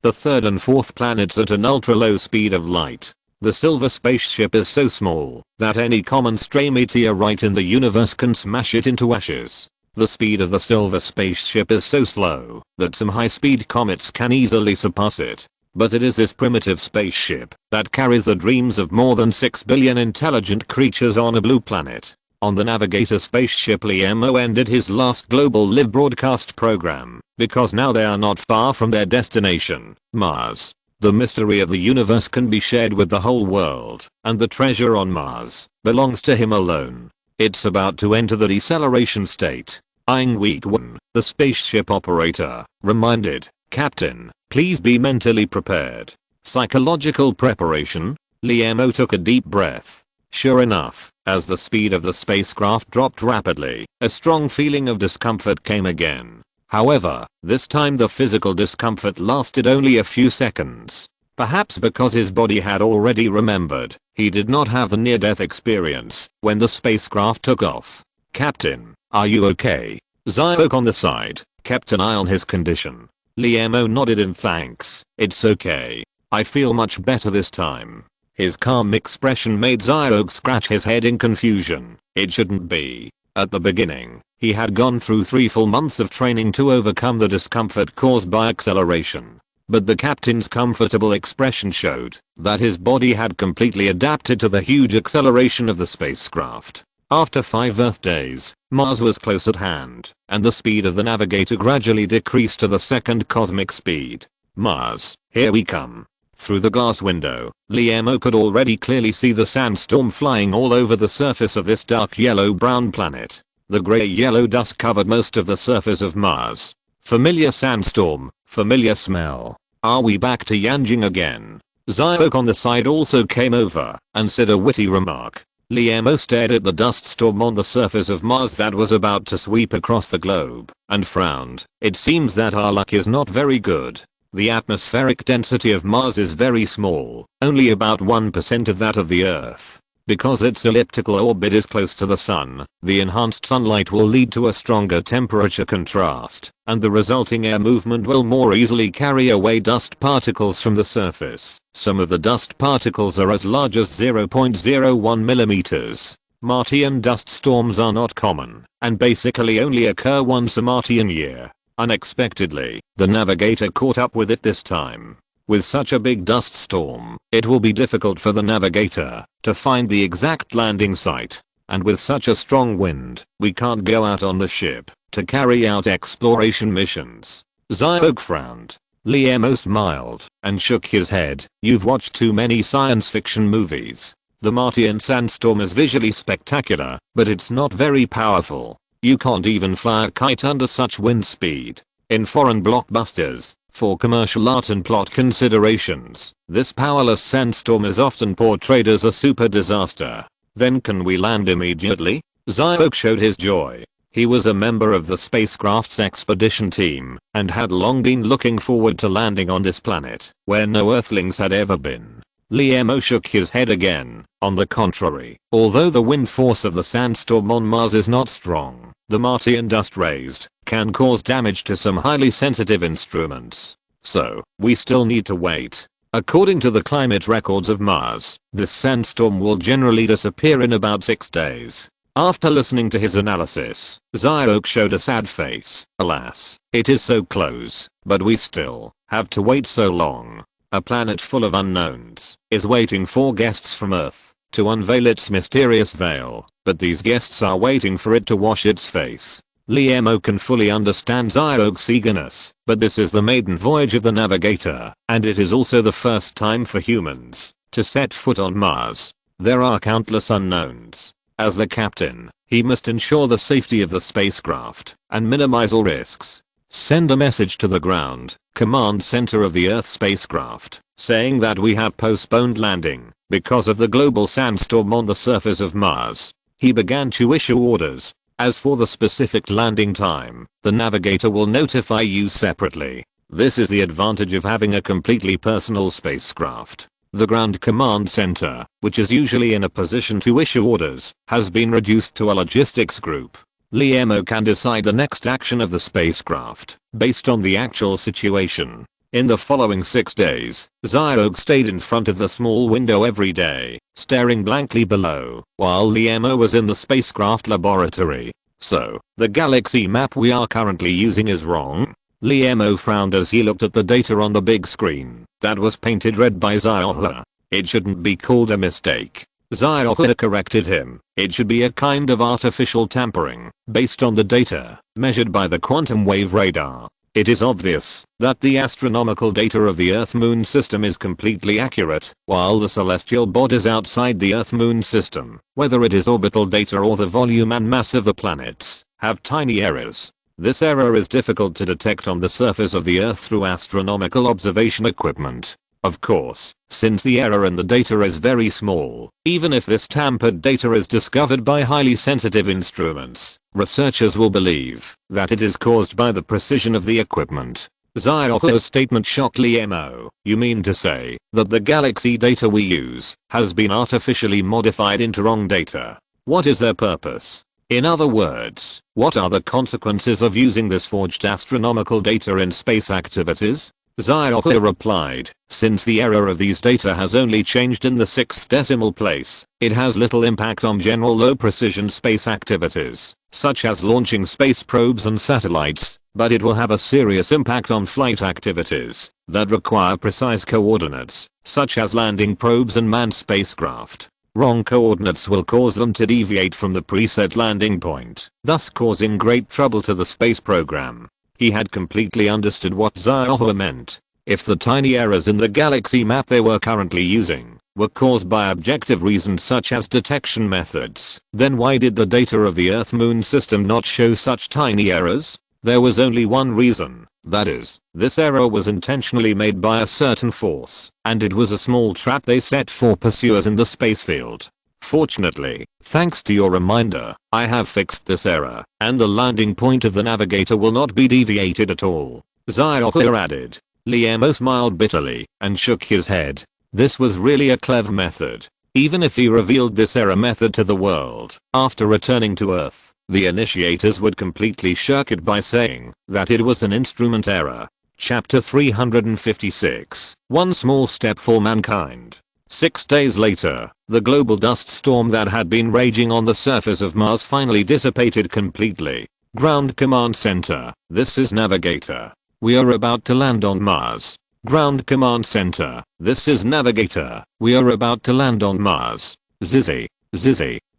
the 3rd and 4th planets at an ultra-low speed of light. The silver spaceship is so small that any common stray meteorite in the universe can smash it into ashes. The speed of the silver spaceship is so slow that some high-speed comets can easily surpass it. But it is this primitive spaceship that carries the dreams of more than 6 billion intelligent creatures on a blue planet. On the Navigator spaceship, Liemo ended his last global live broadcast program because now they are not far from their destination, Mars. The mystery of the universe can be shared with the whole world, and the treasure on Mars belongs to him alone. It's about to enter the deceleration state. Week 1, the spaceship operator, reminded, Captain, please be mentally prepared. Psychological preparation? Liemo took a deep breath. Sure enough, as the speed of the spacecraft dropped rapidly, a strong feeling of discomfort came again. However, this time the physical discomfort lasted only a few seconds. Perhaps because his body had already remembered, he did not have the near-death experience when the spacecraft took off. "Captain, are you okay?" Zyok on the side kept an eye on his condition. Liemo nodded in thanks. "It's okay. I feel much better this time." His calm expression made Zyok scratch his head in confusion. It shouldn't be. At the beginning, he had gone through 3 full months of training to overcome the discomfort caused by acceleration. But the captain's comfortable expression showed that his body had completely adapted to the huge acceleration of the spacecraft. After 5 Earth days, Mars was close at hand, and the speed of the navigator gradually decreased to the second cosmic speed. "Mars, here we come." Through the glass window, Liemo could already clearly see the sandstorm flying all over the surface of this dark yellow-brown planet. The gray-yellow dust covered most of the surface of Mars. Familiar sandstorm, familiar smell. Are we back to Yanjing again? Zyok on the side also came over and said a witty remark. Liemo stared at the dust storm on the surface of Mars that was about to sweep across the globe and frowned. "It seems that our luck is not very good. The atmospheric density of Mars is very small, only about 1% of that of the Earth. Because its elliptical orbit is close to the sun, the enhanced sunlight will lead to a stronger temperature contrast, and the resulting air movement will more easily carry away dust particles from the surface. Some of the dust particles are as large as 0.01 millimeters. Martian dust storms are not common, and basically only occur once a Martian year. Unexpectedly, the navigator caught up with it this time. With such a big dust storm, it will be difficult for the navigator to find the exact landing site. And with such a strong wind, we can't go out on the ship to carry out exploration missions. Zyok frowned. Liemo smiled and shook his head. "You've watched too many science fiction movies. The Martian sandstorm is visually spectacular, but it's not very powerful. You can't even fly a kite under such wind speed." In foreign blockbusters, for commercial art and plot considerations, this powerless sandstorm is often portrayed as a super disaster. "Then can we land immediately?" Zyok showed his joy. He was a member of the spacecraft's expedition team and had long been looking forward to landing on this planet where no Earthlings had ever been. Liemo shook his head again. On the contrary, although the wind force of the sandstorm on Mars is not strong, the Martian dust raised can cause damage to some highly sensitive instruments. So, we still need to wait. According to the climate records of Mars, this sandstorm will generally disappear in about 6 days. After listening to his analysis, Zyok showed a sad face. "Alas, it is so close, but we still have to wait so long. A planet full of unknowns is waiting for guests from Earth to unveil its mysterious veil, but these guests are waiting for it to wash its face." Liemo can fully understand Zyok's eagerness, but this is the maiden voyage of the navigator, and it is also the first time for humans to set foot on Mars. There are countless unknowns. As the captain, he must ensure the safety of the spacecraft and minimize all risks. Send a message to the ground command center of the Earth spacecraft saying that we have postponed landing because of the global sandstorm on the surface of Mars. He began to issue orders. As for the specific landing time, the navigator will notify you separately. This is the advantage of having a completely personal spacecraft. The ground command center, which is usually in a position to issue orders, has been reduced to a logistics group. Liemo can decide the next action of the spacecraft based on the actual situation. In the following 6 days, Zyok stayed in front of the small window every day, staring blankly below, while Liemo was in the spacecraft laboratory. "So, the galaxy map we are currently using is wrong?" Liemo frowned as he looked at the data on the big screen that was painted red by Zyok. "It shouldn't be called a mistake." Zyok corrected him. "It should be a kind of artificial tampering, based on the data measured by the quantum wave radar. It is obvious that the astronomical data of the Earth-Moon system is completely accurate, while the celestial bodies outside the Earth-Moon system, whether it is orbital data or the volume and mass of the planets, have tiny errors. This error is difficult to detect on the surface of the Earth through astronomical observation equipment. Of course, since the error in the data is very small, even if this tampered data is discovered by highly sensitive instruments, researchers will believe that it is caused by the precision of the equipment. Xiaohu's statement shocked Liemo. You mean to say that the galaxy data we use has been artificially modified into wrong data? What is their purpose? In other words, what are the consequences of using this forged astronomical data in space activities? Xiaohu replied, since the error of these data has only changed in the 6th decimal place, it has little impact on general low precision space activities, such as launching space probes and satellites, but it will have a serious impact on flight activities that require precise coordinates, such as landing probes and manned spacecraft. Wrong coordinates will cause them to deviate from the preset landing point, thus causing great trouble to the space program. He had completely understood what Xiaohu meant. If the tiny errors in the galaxy map they were currently using were caused by objective reasons such as detection methods, then why did the data of the Earth-Moon system not show such tiny errors? There was only one reason, that is, this error was intentionally made by a certain force, and it was a small trap they set for pursuers in the space field. Fortunately, thanks to your reminder, I have fixed this error, and the landing point of the navigator will not be deviated at all. Xiaohu added. Liemo smiled bitterly and shook his head. This was really a clever method. Even if he revealed this error method to the world after returning to Earth, the initiators would completely shirk it by saying that it was an instrument error. Chapter 356. One small step for mankind. 6 days later, the global dust storm that had been raging on the surface of Mars finally dissipated completely. Ground Command Center, this is Navigator. We are about to land on Mars. Ground Command Center, this is Navigator. We are about to land on Mars. Zizzy,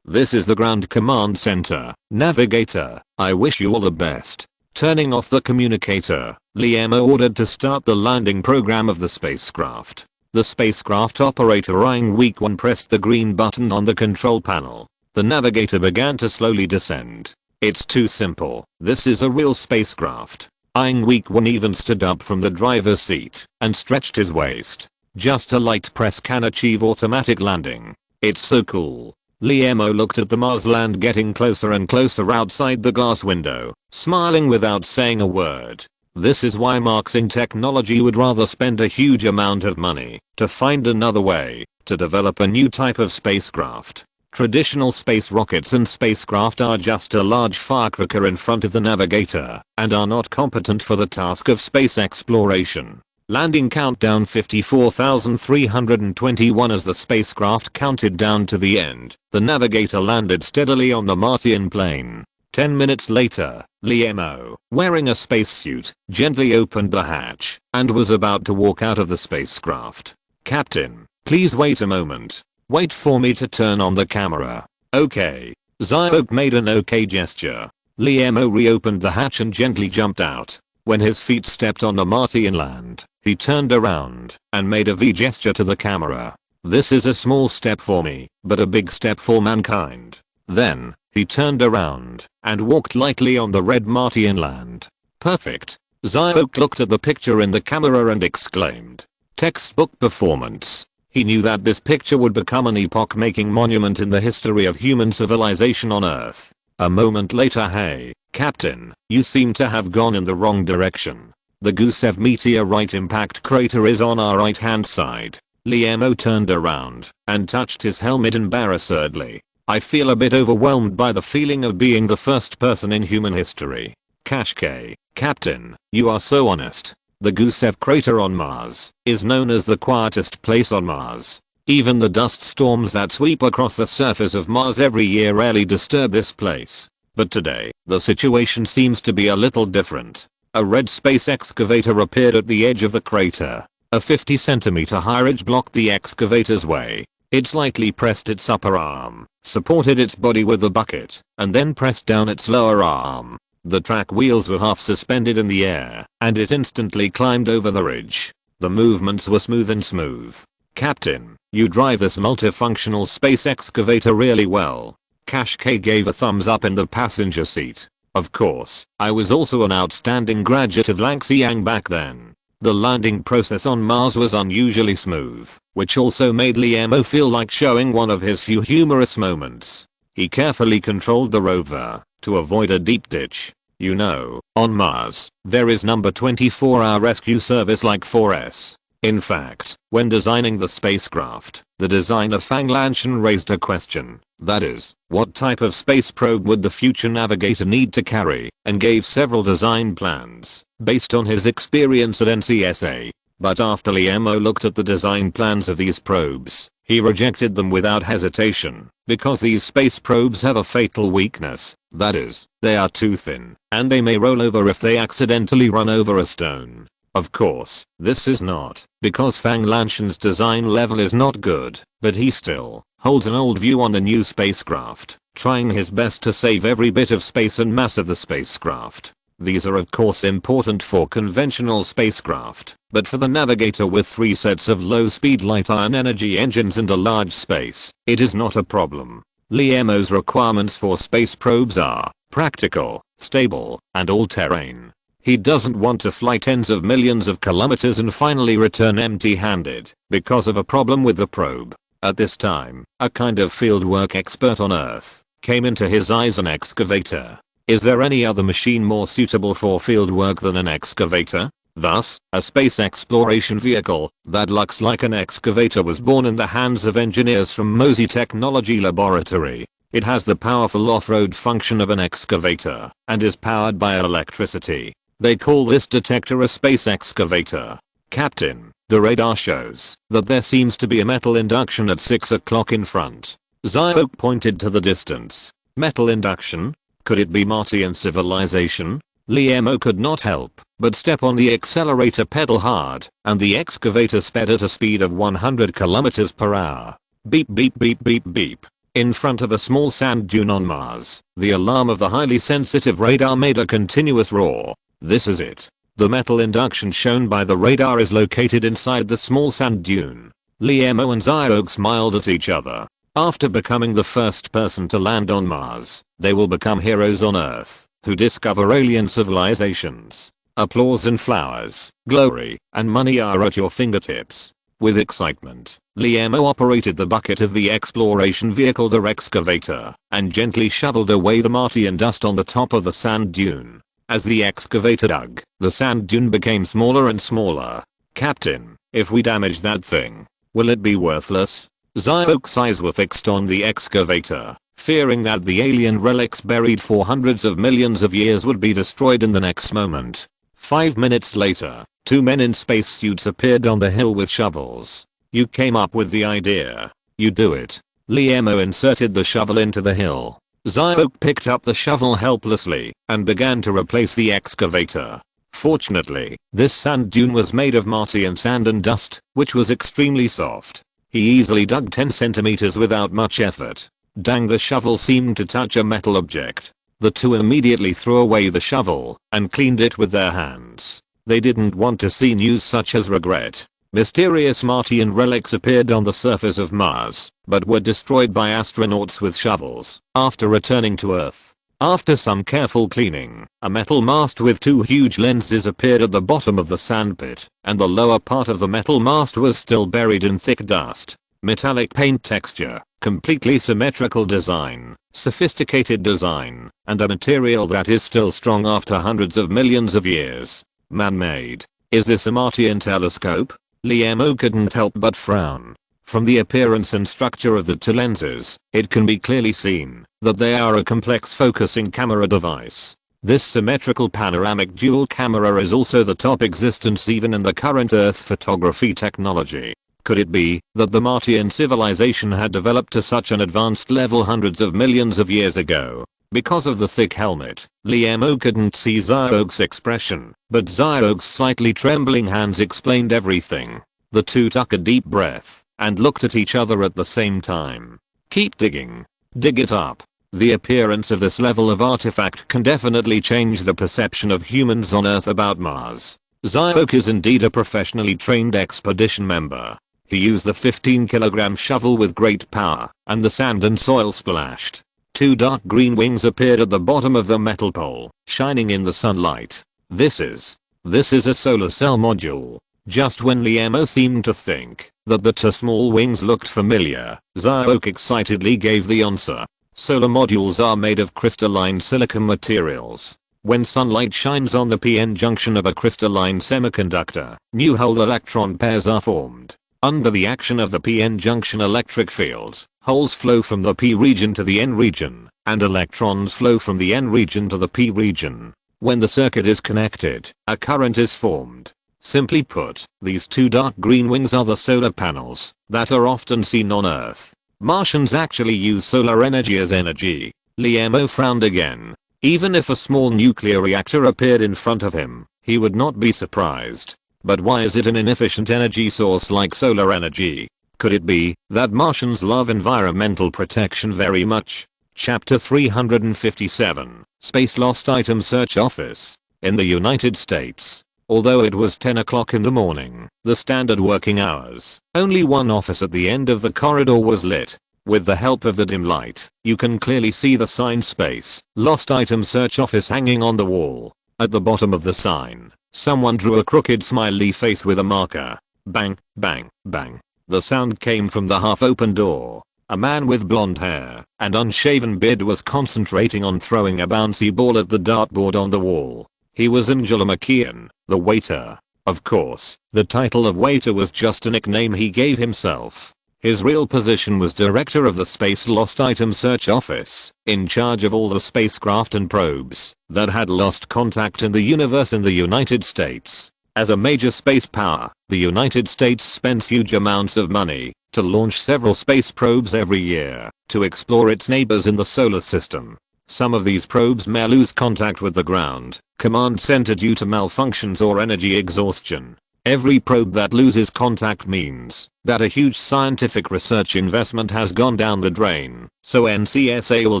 this is the Ground Command Center. Navigator, I wish you all the best. Turning off the communicator, Liemo ordered to start the landing program of the spacecraft. The spacecraft operator eyeing weak 1 pressed the green button on the control panel. The navigator began to slowly descend. It's too simple. This is a real spacecraft. Eyeing weak 1 even stood up from the driver's seat and stretched his waist. Just a light press can achieve automatic landing. It's so cool. Liemo looked at the Mars land getting closer and closer outside the glass window, smiling without saying a word. This is why Marx in technology would rather spend a huge amount of money to find another way to develop a new type of spacecraft. Traditional space rockets and spacecraft are just a large firecracker in front of the navigator and are not competent for the task of space exploration. Landing countdown 54,321. As the spacecraft counted down to the end, the navigator landed steadily on the Martian plane. 10 minutes later, Liemo, wearing a spacesuit, gently opened the hatch and was about to walk out of the spacecraft. Captain, please wait a moment. Wait for me to turn on the camera. Okay. Xiaohu made an okay gesture. Liemo reopened the hatch and gently jumped out. When his feet stepped on the Martian land, he turned around and made a V gesture to the camera. This is a small step for me, but a big step for mankind. Then, he turned around and walked lightly on the red Martian land. Perfect. Xiaohu looked at the picture in the camera and exclaimed. Textbook performance. He knew that this picture would become an epoch-making monument in the history of human civilization on Earth. A moment later. Hey, Captain, you seem to have gone in the wrong direction. The Gusev meteorite impact crater is on our right hand side. Liemo turned around and touched his helmet embarrassedly. I feel a bit overwhelmed by the feeling of being the first person in human history. Kashke, Captain, you are so honest. The Gusev crater on Mars is known as the quietest place on Mars. Even the dust storms that sweep across the surface of Mars every year rarely disturb this place. But today, the situation seems to be a little different. A red space excavator appeared at the edge of the crater. A 50 centimeter high ridge blocked the excavator's way. It slightly pressed its upper arm, supported its body with a bucket, and then pressed down its lower arm. The track wheels were half suspended in the air, and it instantly climbed over the ridge. The movements were smooth. Captain, you drive this multifunctional space excavator really well. Kashke gave a thumbs up in the passenger seat. Of course, I was also an outstanding graduate of Langxiang back then. The landing process on Mars was unusually smooth, which also made Liam feel like showing one of his few humorous moments. He carefully controlled the rover to avoid a deep ditch. You know, on Mars, there is number 24-hour rescue service like 4S. In fact, when designing the spacecraft, the designer Fang Lanchen raised a question. That is, what type of space probe would the future navigator need to carry, and gave several design plans, based on his experience at NCSA. But after Liam looked at the design plans of these probes, he rejected them without hesitation, because these space probes have a fatal weakness. That is, they are too thin, and they may roll over if they accidentally run over a stone. Of course, this is not because Fang Lanchen's design level is not good, but he still holds an old view on the new spacecraft, trying his best to save every bit of space and mass of the spacecraft. These are of course important for conventional spacecraft, but for the navigator with 3 sets of low-speed light-ion energy engines and a large space, it is not a problem. Liam's requirements for space probes are practical, stable, and all-terrain. He doesn't want to fly tens of millions of kilometers and finally return empty-handed because of a problem with the probe. At this time, a kind of fieldwork expert on Earth came into his eyes: an excavator. Is there any other machine more suitable for fieldwork than an excavator? Thus, a space exploration vehicle that looks like an excavator was born in the hands of engineers from Mosey Technology Laboratory. It has the powerful off-road function of an excavator and is powered by electricity. They call this detector a space excavator. Captain, the radar shows that there seems to be a metal induction at 6 o'clock in front. Zyok pointed to the distance. Metal induction? Could it be Martian civilization? Liam could not help but step on the accelerator pedal hard, and the excavator sped at a speed of 100 km per hour. Beep beep beep beep beep. In front of a small sand dune on Mars, the alarm of the highly sensitive radar made a continuous roar. This is it. The metal induction shown by the radar is located inside the small sand dune. Liam and Zyok smiled at each other. After becoming the first person to land on Mars, they will become heroes on Earth who discover alien civilizations. Applause and flowers, glory, and money are at your fingertips. With excitement, Liam operated the bucket of the exploration vehicle, the excavator, and gently shoveled away the Martian dust on the top of the sand dune. As the excavator dug, the sand dune became smaller and smaller. Captain, if we damage that thing, will it be worthless? Zyok's eyes were fixed on the excavator, fearing that the alien relics buried for hundreds of millions of years would be destroyed in the next moment. 5 minutes later, 2 men in spacesuits appeared on the hill with shovels. You came up with the idea. You do it. Liam inserted the shovel into the hill. Zyok picked up the shovel helplessly and began to replace the excavator. Fortunately, this sand dune was made of Martian sand and dust, which was extremely soft. He easily dug 10 centimeters without much effort. Dang, the shovel seemed to touch a metal object. The two immediately threw away the shovel and cleaned it with their hands. They didn't want to see news such as regret. Mysterious Martian relics appeared on the surface of Mars, but were destroyed by astronauts with shovels after returning to Earth. After some careful cleaning, a metal mast with 2 huge lenses appeared at the bottom of the sandpit, and the lower part of the metal mast was still buried in thick dust. Metallic paint texture, completely symmetrical design, sophisticated design, and a material that is still strong after hundreds of millions of years. Man-made. Is this a Martian telescope? Liam couldn't help but frown. From the appearance and structure of the 2 lenses, it can be clearly seen that they are a complex focusing camera device. This symmetrical panoramic dual camera is also the top existence even in the current Earth photography technology. Could it be that the Martian civilization had developed to such an advanced level hundreds of millions of years ago? Because of the thick helmet, Liam couldn't see Zyok's expression, but Zyok's slightly trembling hands explained everything. The two took a deep breath and looked at each other at the same time. Keep digging. Dig it up. The appearance of this level of artifact can definitely change the perception of humans on Earth about Mars. Zyok is indeed a professionally trained expedition member. He used the 15-kilogram shovel with great power, and the sand and soil splashed. 2 dark green wings appeared at the bottom of the metal pole, shining in the sunlight. This is This is a solar cell module. Just when Liemo seemed to think that the two small wings looked familiar, Xiaoke excitedly gave the answer. Solar modules are made of crystalline silicon materials. When sunlight shines on the p-n junction of a crystalline semiconductor, new hole electron pairs are formed. Under the action of the p-n junction electric field, holes flow from the p region to the n region, and electrons flow from the n region to the p region. When the circuit is connected, a current is formed. Simply put, these two dark green wings are the solar panels that are often seen on Earth. Martians actually use solar energy as energy. Liemo frowned again. Even if a small nuclear reactor appeared in front of him, he would not be surprised. But why is it an inefficient energy source like solar energy? Could it be that Martians love environmental protection very much? Chapter 357, Space Lost Item Search Office. In the United States, although it was 10 o'clock in the morning, the standard working hours, only one office at the end of the corridor was lit. With the help of the dim light, you can clearly see the sign Space Lost Item Search Office hanging on the wall. At the bottom of the sign, someone drew a crooked smiley face with a marker. Bang, bang, bang. The sound came from the half-open door. A man with blonde hair and unshaven beard was concentrating on throwing a bouncy ball at the dartboard on the wall. He was Angela McKeon, the waiter. Of course, the title of waiter was just a nickname he gave himself. His real position was director of the Space Lost Item Search Office, in charge of all the spacecraft and probes that had lost contact in the universe in the United States. As a major space power, the United States spends huge amounts of money to launch several space probes every year to explore its neighbors in the solar system. Some of these probes may lose contact with the ground command center due to malfunctions or energy exhaustion. Every probe that loses contact means that a huge scientific research investment has gone down the drain, so NCSA will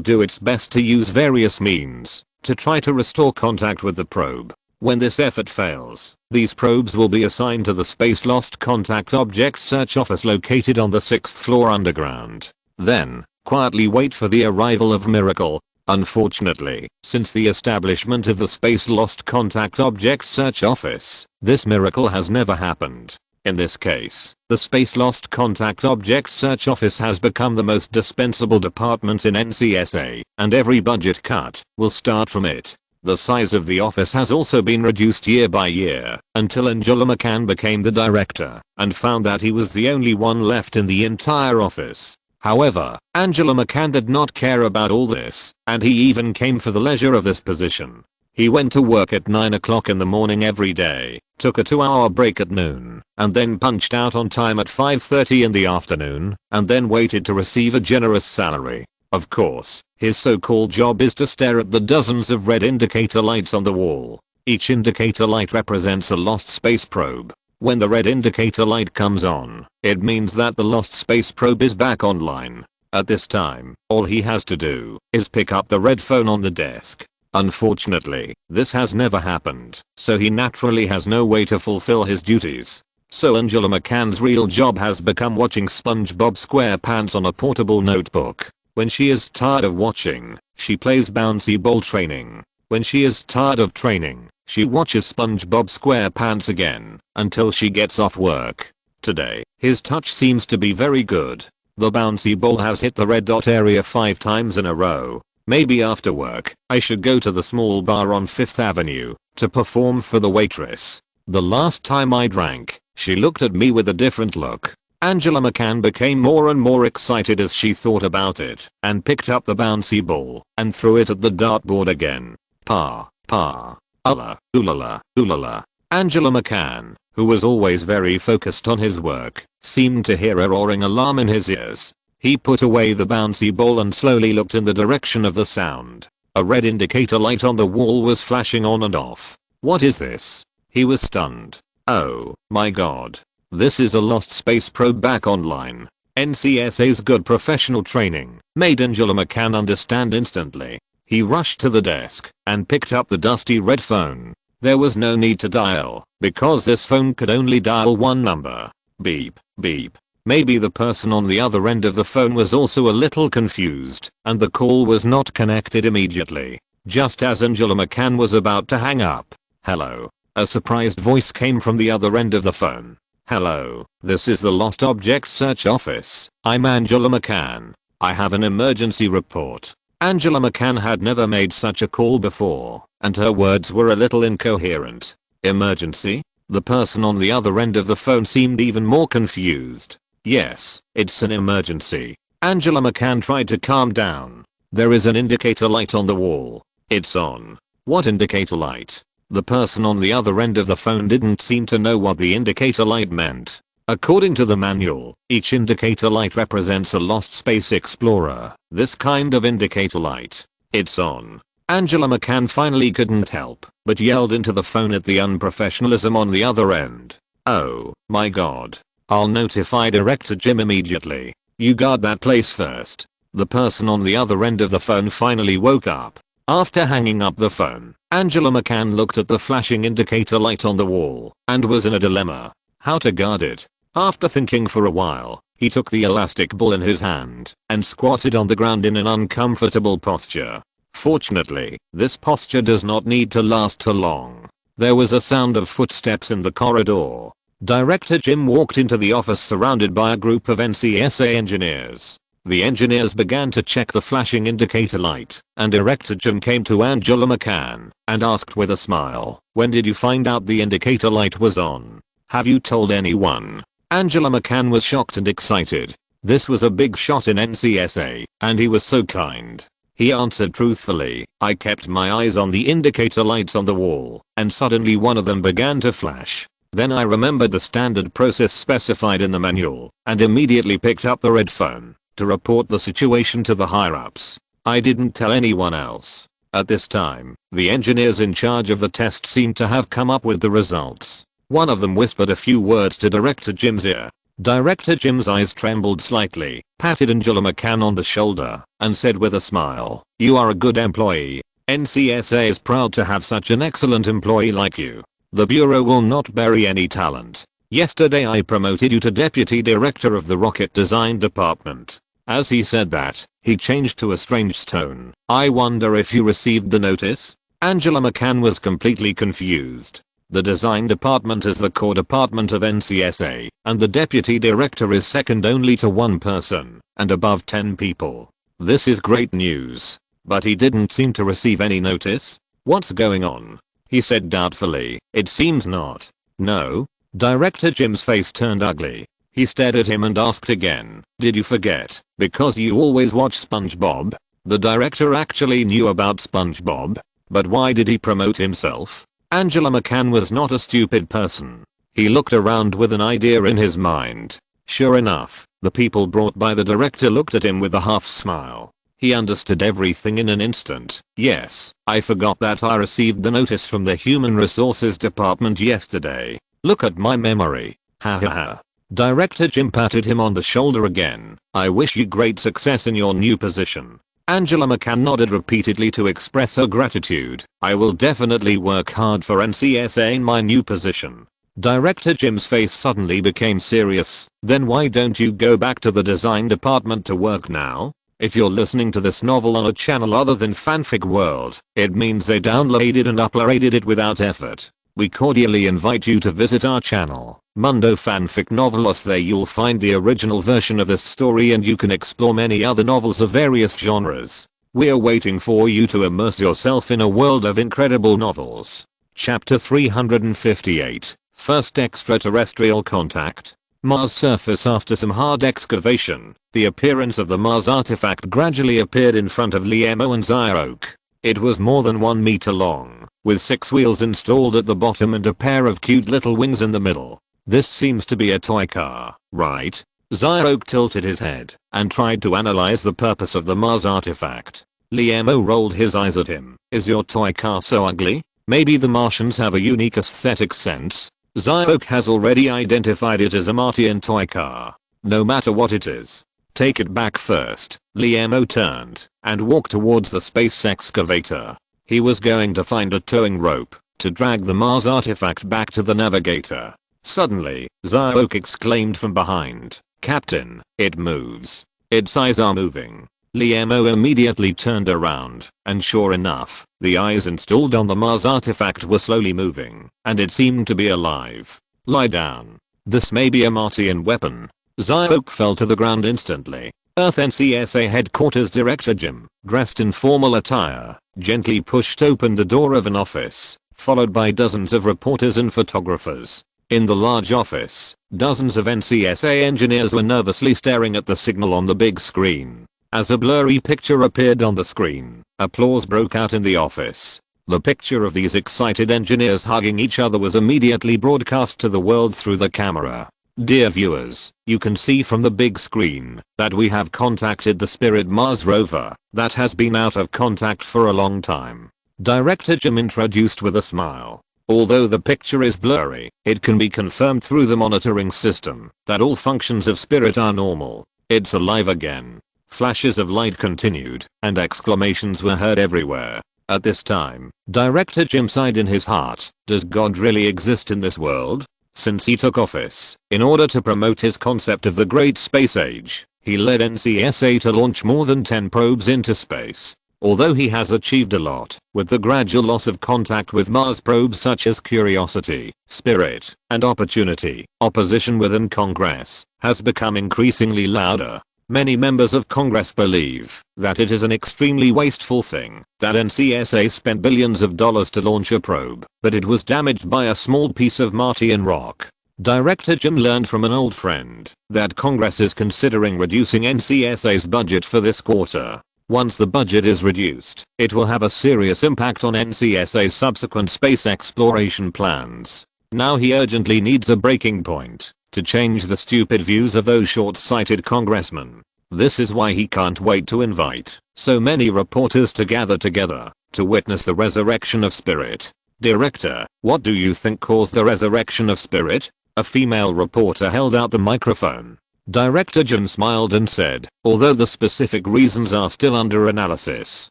do its best to use various means to try to restore contact with the probe. When this effort fails, these probes will be assigned to the Space Lost Contact Object Search Office located on the 6th floor underground. Then, quietly wait for the arrival of miracle. Unfortunately, since the establishment of the Space Lost Contact Object Search Office, this miracle has never happened. In this case, the Space Lost Contact Object Search Office has become the most dispensable department in NCSA, and every budget cut will start from it. The size of the office has also been reduced year by year, until Angela McCann became the director, and found that he was the only one left in the entire office. However, Angela McCann did not care about all this, and he even came for the leisure of this position. He went to work at 9 o'clock in the morning every day, took a 2-hour break at noon, and then punched out on time at 5:30 in the afternoon, and then waited to receive a generous salary. Of course, his so-called job is to stare at the dozens of red indicator lights on the wall. Each indicator light represents a lost space probe. When the red indicator light comes on, it means that the lost space probe is back online. At this time, all he has to do is pick up the red phone on the desk. Unfortunately, this has never happened, so he naturally has no way to fulfill his duties. So Angela McCann's real job has become watching SpongeBob SquarePants on a portable notebook. When she is tired of watching, she plays bouncy ball training. When she is tired of training, she watches SpongeBob SquarePants again, until she gets off work. Today, his touch seems to be very good. The bouncy ball has hit the red dot area 5 times in a row. Maybe after work, I should go to the small bar on 5th Avenue to perform for the waitress. The last time I drank, she looked at me with a different look. Angela McCann became more and more excited as she thought about it, and picked up the bouncy ball and threw it at the dartboard again. Pa, pa, ulla, oolala, oolala. Angela McCann, who was always very focused on his work, seemed to hear a roaring alarm in his ears. He put away the bouncy ball and slowly looked in the direction of the sound. A red indicator light on the wall was flashing on and off. What is this? He was stunned. Oh my god. This is a lost space probe back online. NCSA's good professional training made Angela McCann understand instantly. He rushed to the desk and picked up the dusty red phone. There was no need to dial, because this phone could only dial one number. Beep, beep. Maybe the person on the other end of the phone was also a little confused, and the call was not connected immediately. Just as Angela McCann was about to hang up. Hello. A surprised voice came from the other end of the phone. "Hello, this is the Lost Object Search Office. I'm Angela McCann. I have an emergency report." Angela McCann had never made such a call before, and her words were a little incoherent. "Emergency?" The person on the other end of the phone seemed even more confused. "Yes, it's an emergency." Angela McCann tried to calm down. "There is an indicator light on the wall. It's on." "What indicator light?" The person on the other end of the phone didn't seem to know what the indicator light meant. According to the manual, each indicator light represents a lost space explorer. This kind of indicator light. "It's on." Angela McCann finally couldn't help but yelled into the phone at the unprofessionalism on the other end. "Oh my god. I'll notify Director Jim immediately. You guard that place first." The person on the other end of the phone finally woke up. After hanging up the phone, Angela McCann looked at the flashing indicator light on the wall and was in a dilemma. How to guard it? After thinking for a while, he took the elastic ball in his hand and squatted on the ground in an uncomfortable posture. Fortunately, this posture does not need to last too long. There was a sound of footsteps in the corridor. Director Jim walked into the office surrounded by a group of NCSA engineers. The engineers began to check the flashing indicator light, and Director Jim came to Angela McCann and asked with a smile, "When did you find out the indicator light was on? Have you told anyone?" Angela McCann was shocked and excited. This was a big shot in NCSA, and he was so kind. He answered truthfully, "I kept my eyes on the indicator lights on the wall, and suddenly one of them began to flash. Then I remembered the standard process specified in the manual, and immediately picked up the red phone to report the situation to the higher-ups. I didn't tell anyone else." At this time, the engineers in charge of the test seemed to have come up with the results. One of them whispered a few words to Director Jim's ear. Director Jim's eyes trembled slightly, patted Angela McCann on the shoulder, and said with a smile, "You are a good employee. NCSA is proud to have such an excellent employee like you. The Bureau will not bury any talent. Yesterday I promoted you to Deputy Director of the Rocket Design Department." As he said that, he changed to a strange tone. "I wonder if you received the notice?" Angela McCann was completely confused. The design department is the core department of NCSA, and the deputy director is second only to one person, and above 10 people. This is great news. But he didn't seem to receive any notice. "What's going on?" he said doubtfully. "It seems not." "No?" Director Jim's face turned ugly. He stared at him and asked again, "Did you forget, because you always watch SpongeBob?" The director actually knew about SpongeBob. But why did he promote himself? Angela McCann was not a stupid person. He looked around with an idea in his mind. Sure enough, the people brought by the director looked at him with a half smile. He understood everything in an instant. "Yes, I forgot that I received the notice from the Human Resources Department yesterday. Look at my memory. Ha ha ha." Director Jim patted him on the shoulder again. "I wish you great success in your new position." Angela McCann nodded repeatedly to express her gratitude. "I will definitely work hard for NCSA in my new position." Director Jim's face suddenly became serious. "Then why don't you go back to the design department to work now? If you're listening to this novel on a channel other than Fanfic World, it means they downloaded and uploaded it without effort. We cordially invite you to visit our channel, Mundo Fanfic Novelos. There you'll find the original version of this story and you can explore many other novels of various genres. We're waiting for you to immerse yourself in a world of incredible novels. Chapter 358, First Extraterrestrial Contact. Mars surface. After some hard excavation, the appearance of the Mars artifact gradually appeared in front of Liemo and Zyroke. It was more than 1 meter long, with 6 wheels installed at the bottom and a pair of cute little wings in the middle. "This seems to be a toy car, right?" Zyroke tilted his head and tried to analyze the purpose of the Mars artifact. Liemo rolled his eyes at him. "Is your toy car so ugly? Maybe the Martians have a unique aesthetic sense." Zyroke has already identified it as a Martian toy car. "No matter what it is, take it back first." Liemo turned and walked towards the space excavator. He was going to find a towing rope to drag the Mars artifact back to the navigator. Suddenly, Zyroke exclaimed from behind, "Captain, it moves. Its eyes are moving." Liamo immediately turned around, and sure enough, the eyes installed on the Mars artifact were slowly moving, and it seemed to be alive. Lie down. This may be a Martian weapon. Zyok fell to the ground instantly. Earth NCSA headquarters director Jim, dressed in formal attire, gently pushed open the door of an office, followed by dozens of reporters and photographers. In the large office, dozens of NCSA engineers were nervously staring at the signal on the big screen. As a blurry picture appeared on the screen, applause broke out in the office. The picture of these excited engineers hugging each other was immediately broadcast to the world through the camera. Dear viewers, you can see from the big screen that we have contacted the Spirit Mars rover that has been out of contact for a long time. Director Jim introduced with a smile. Although the picture is blurry, it can be confirmed through the monitoring system that all functions of Spirit are normal. It's alive again. Flashes of light continued, and exclamations were heard everywhere. At this time, Director Jim sighed in his heart. Does God really exist in this world? Since he took office, in order to promote his concept of the Great Space Age, he led NCSA to launch more than 10 probes into space. Although he has achieved a lot, with the gradual loss of contact with Mars probes such as Curiosity, Spirit, and Opportunity, opposition within Congress has become increasingly louder. Many members of Congress believe that it is an extremely wasteful thing that NCSA spent billions of dollars to launch a probe, that it was damaged by a small piece of Martian rock. Director Jim learned from an old friend that Congress is considering reducing NCSA's budget for this quarter. Once the budget is reduced, it will have a serious impact on NCSA's subsequent space exploration plans. Now he urgently needs a breaking point to change the stupid views of those short-sighted congressmen. This is why he can't wait to invite so many reporters to gather together to witness the resurrection of Spirit. Director, what do you think caused the resurrection of Spirit? A female reporter held out the microphone. Director Jim smiled and said, although the specific reasons are still under analysis,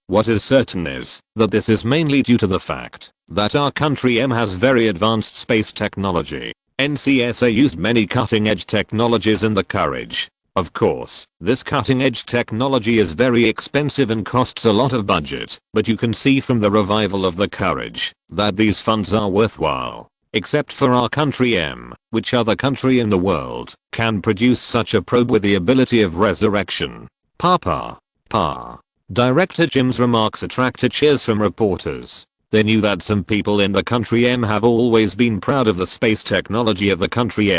what is certain is that this is mainly due to the fact that our country has very advanced space technology. NCSA used many cutting-edge technologies in the Courage. Of course, this cutting-edge technology is very expensive and costs a lot of budget, but you can see from the revival of the Courage that these funds are worthwhile. Except for our country which other country in the world can produce such a probe with the ability of resurrection? Pa. Director Jim's remarks attracted cheers from reporters. They knew that some people in the country have always been proud of the space technology of the country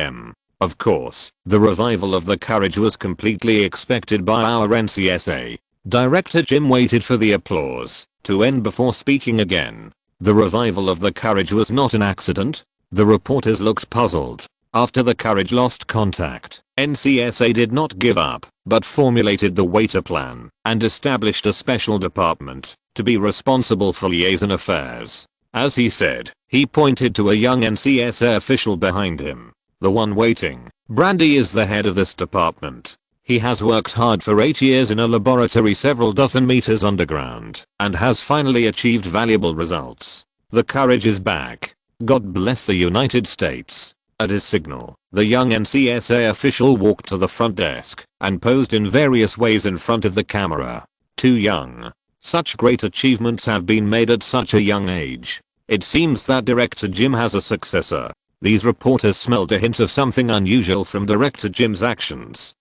Of course, the revival of the Courage was completely expected by our NCSA. Director Jim waited for the applause to end before speaking again. The revival of the Courage was not an accident. The reporters looked puzzled. After the Courage lost contact, NCSA did not give up, but formulated the Waiter Plan and established a special department to be responsible for liaison affairs. As he said, he pointed to a young NCSA official behind him. The one waiting. Brandy is the head of this department. He has worked hard for 8 years in a laboratory several dozen meters underground and has finally achieved valuable results. The Courage is back. God bless the United States. At his signal, the young NCSA official walked to the front desk and posed in various ways in front of the camera. Too young. Such great achievements have been made at such a young age. It seems that Director Jim has a successor. These reporters smelled a hint of something unusual from Director Jim's actions.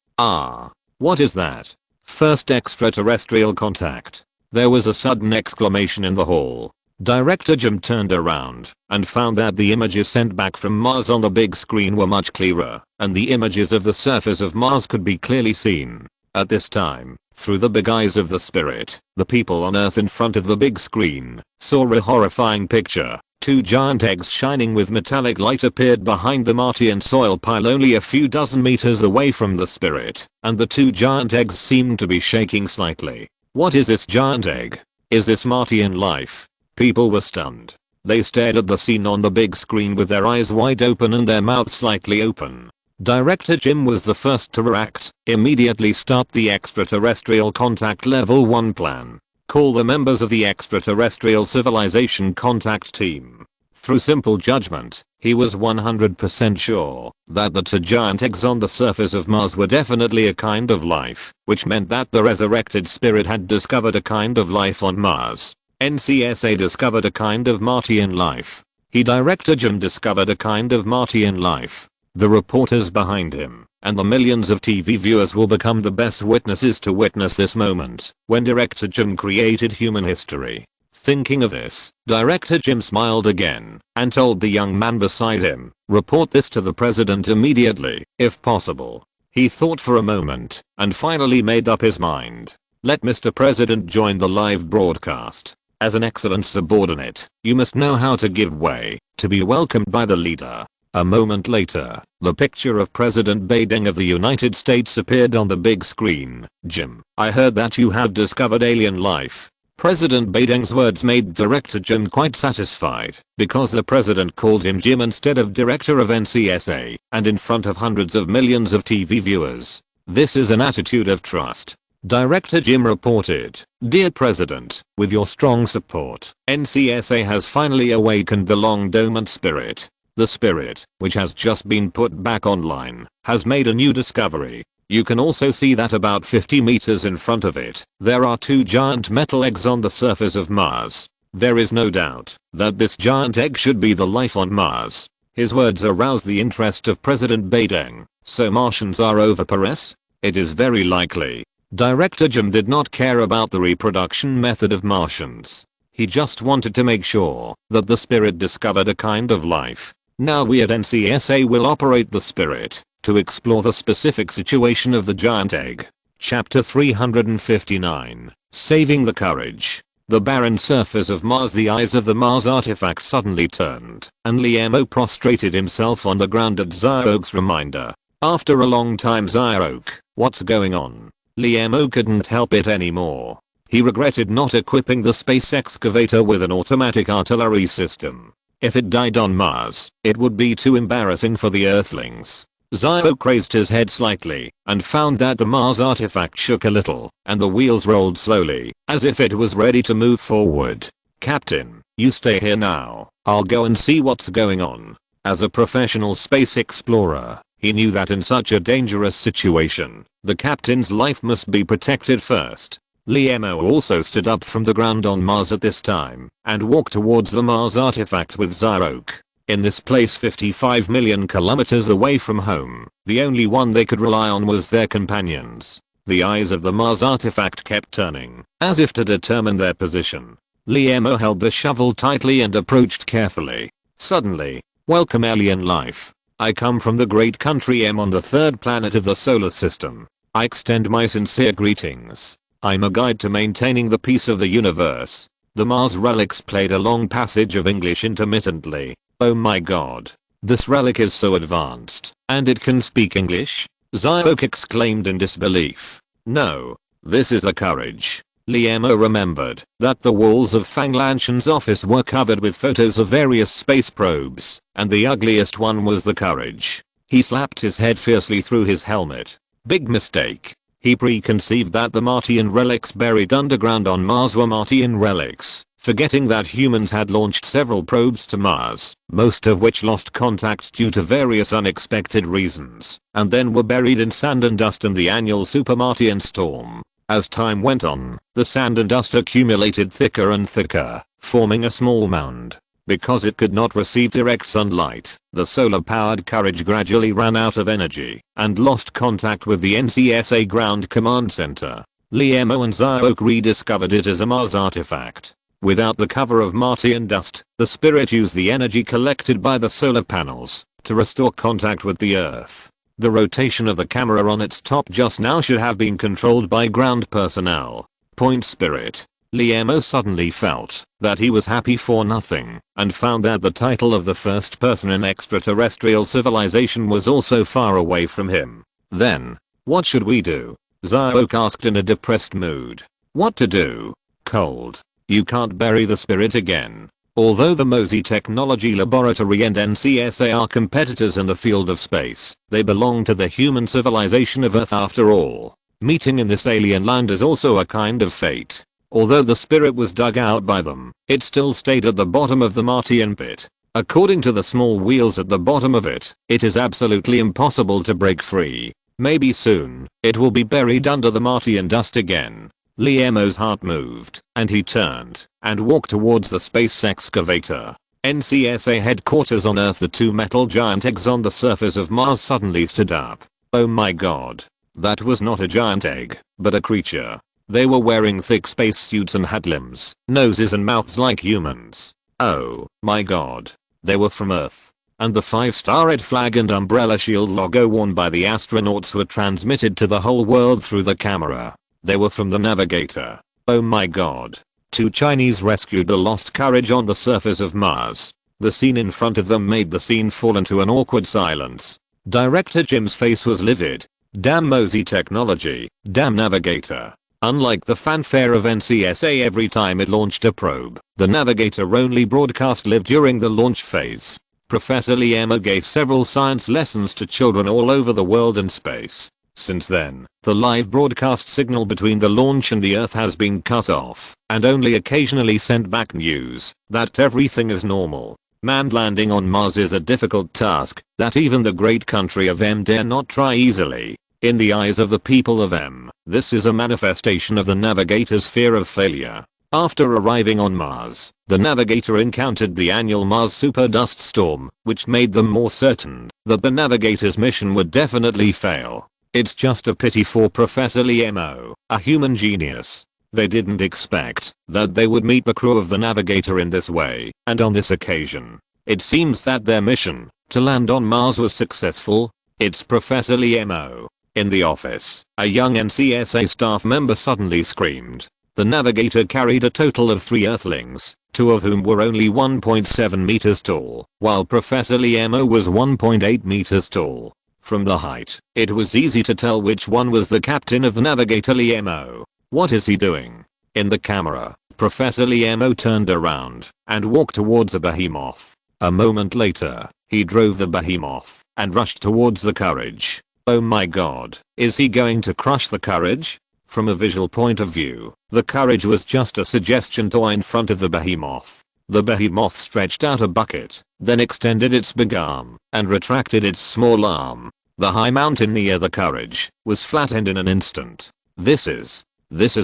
What is that? First extraterrestrial contact. There was a sudden exclamation in the hall. Director Jim turned around and found that the images sent back from Mars on the big screen were much clearer, and the images of the surface of Mars could be clearly seen. At this time, through the big eyes of the Spirit, the people on Earth in front of the big screen saw a horrifying picture. 2 giant eggs shining with metallic light appeared behind the Martian soil pile only a few dozen meters away from the Spirit, and the 2 giant eggs seemed to be shaking slightly. What is this giant egg? Is this Martian life? People were stunned. They stared at the scene on the big screen with their eyes wide open and their mouths slightly open. Director Jim was the first to react. Immediately start the extraterrestrial contact level 1 plan. Call the members of the extraterrestrial civilization contact team. Through simple judgment, he was 100% sure that the two giant eggs on the surface of Mars were definitely a kind of life, which meant that the resurrected spirit had discovered a kind of life on Mars. NCSA discovered a kind of Martian life. Director Jim discovered a kind of Martian life. The reporters behind him and the millions of TV viewers will become the best witnesses to witness this moment when Director Jim created human history. Thinking of this, Director Jim smiled again and told the young man beside him, "Report this to the president immediately, if possible." He thought for a moment and finally made up his mind. "Let Mr. President join the live broadcast. As an excellent subordinate, you must know how to give way, to be welcomed by the leader." A moment later, the picture of President Biden of the United States appeared on the big screen. "Jim, I heard that you have discovered alien life." President Biden's words made Director Jim quite satisfied, because the president called him Jim instead of director of NCSA, and in front of hundreds of millions of TV viewers. This is an attitude of trust. Director Jim reported, "Dear President, with your strong support, NCSA has finally awakened the long-dormant spirit. The spirit, which has just been put back online, has made a new discovery. You can also see that about 50 meters in front of it, there are two giant metal eggs on the surface of Mars. There is no doubt that this giant egg should be the life on Mars." His words aroused the interest of President Biden. "So Martians are over Paris?" "It is very likely." Director Jim did not care about the reproduction method of Martians. He just wanted to make sure that the spirit discovered a kind of life. Now we at NCSA will operate the spirit to explore the specific situation of the giant egg. Chapter 359. Saving the Courage. The barren surface of Mars. The eyes of the Mars artifact suddenly turned, and Liam prostrated himself on the ground at Zyok's reminder. After a long time. "Zyok, what's going on?" Liam couldn't help it anymore. He regretted not equipping the space excavator with an automatic artillery system. If it died on Mars, it would be too embarrassing for the Earthlings. Zyok raised his head slightly and found that the Mars artifact shook a little and the wheels rolled slowly, as if it was ready to move forward. "Captain, you stay here now. I'll go and see what's going on." As a professional space explorer, he knew that in such a dangerous situation, the captain's life must be protected first. Liam also stood up from the ground on Mars at this time and walked towards the Mars artifact with Zyok. In this place 55 million kilometers away from home, the only one they could rely on was their companions. The eyes of the Mars artifact kept turning, as if to determine their position. Liam held the shovel tightly and approached carefully. Suddenly, "Welcome alien life. I come from the great country M on the third planet of the solar system. I extend my sincere greetings. I'm a guide to maintaining the peace of the universe." The Mars relics played a long passage of English intermittently. "Oh my god. This relic is so advanced, and it can speak English?" Zyok exclaimed in disbelief. "No. This is a Courage." Liam remembered that the walls of Fang Lanshan's office were covered with photos of various space probes, and the ugliest one was the Courage. He slapped his head fiercely through his helmet. Big mistake. He preconceived that the Martian relics buried underground on Mars were Martian relics, forgetting that humans had launched several probes to Mars, most of which lost contact due to various unexpected reasons, and then were buried in sand and dust in the annual Super Martian storm. As time went on, the sand and dust accumulated thicker and thicker, forming a small mound. Because it could not receive direct sunlight, the solar-powered Courage gradually ran out of energy and lost contact with the NCSA Ground Command Center. Liam and Zyok rediscovered it as a Mars artifact. Without the cover of Martian dust, the spirit used the energy collected by the solar panels to restore contact with the Earth. The rotation of the camera on its top just now should have been controlled by ground personnel. Point spirit. Liam suddenly felt that he was happy for nothing and found that the title of the first person in extraterrestrial civilization was also far away from him. Then, what should we do? Zyok asked in a depressed mood. What to do? Cold. You can't bury the spirit again. Although the Mosey Technology Laboratory and NCSA are competitors in the field of space, they belong to the human civilization of Earth after all. Meeting in this alien land is also a kind of fate. Although the spirit was dug out by them, it still stayed at the bottom of the Martian pit. According to the small wheels at the bottom of it, it is absolutely impossible to break free. Maybe soon, it will be buried under the Martian dust again. Liamo's heart moved, and he turned and walked towards the space excavator. NCSA headquarters on Earth. The two metal giant eggs on the surface of Mars suddenly stood up. Oh my god. That was not a giant egg, but a creature. They were wearing thick spacesuits and had limbs, noses and mouths like humans. Oh my god. They were from Earth. And the 5-star red flag and umbrella shield logo worn by the astronauts were transmitted to the whole world through the camera. They were from the Navigator. Oh my god. Two Chinese rescued the lost Courage on the surface of Mars. The scene in front of them made the scene fall into an awkward silence. Director Jim's face was livid. Damn Mosey technology. Damn Navigator. Unlike the fanfare of NCSA every time it launched a probe, the Navigator only broadcast live during the launch phase. Professor Liamo gave several science lessons to children all over the world and space. Since then, the live broadcast signal between the launch and the Earth has been cut off, and only occasionally sent back news that everything is normal. Manned landing on Mars is a difficult task that even the great country of M dare not try easily. In the eyes of the people of M, this is a manifestation of the Navigator's fear of failure. After arriving on Mars, the Navigator encountered the annual Mars super dust storm, which made them more certain that the Navigator's mission would definitely fail. It's just a pity for Professor Liamo, a human genius. They didn't expect that they would meet the crew of the Navigator in this way, and on this occasion, it seems that their mission to land on Mars was successful. It's Professor Liamo. In the office, a young NCSA staff member suddenly screamed. The Navigator carried a total of 3 Earthlings, 2 of whom were only 1.7 meters tall, while Professor Liamo was 1.8 meters tall. From the height, it was easy to tell which one was the captain of the Navigator. Liamo. What is he doing? In the camera, Professor Liamo turned around and walked towards a behemoth. A moment later, he drove the behemoth and rushed towards the Courage. Oh my god, is he going to crush the Courage? From a visual point of view, the Courage was just a suggestion toy in front of the behemoth. The behemoth stretched out a bucket, then extended its big arm and retracted its small arm. The high mountain near the Courage was flattened in an instant. This is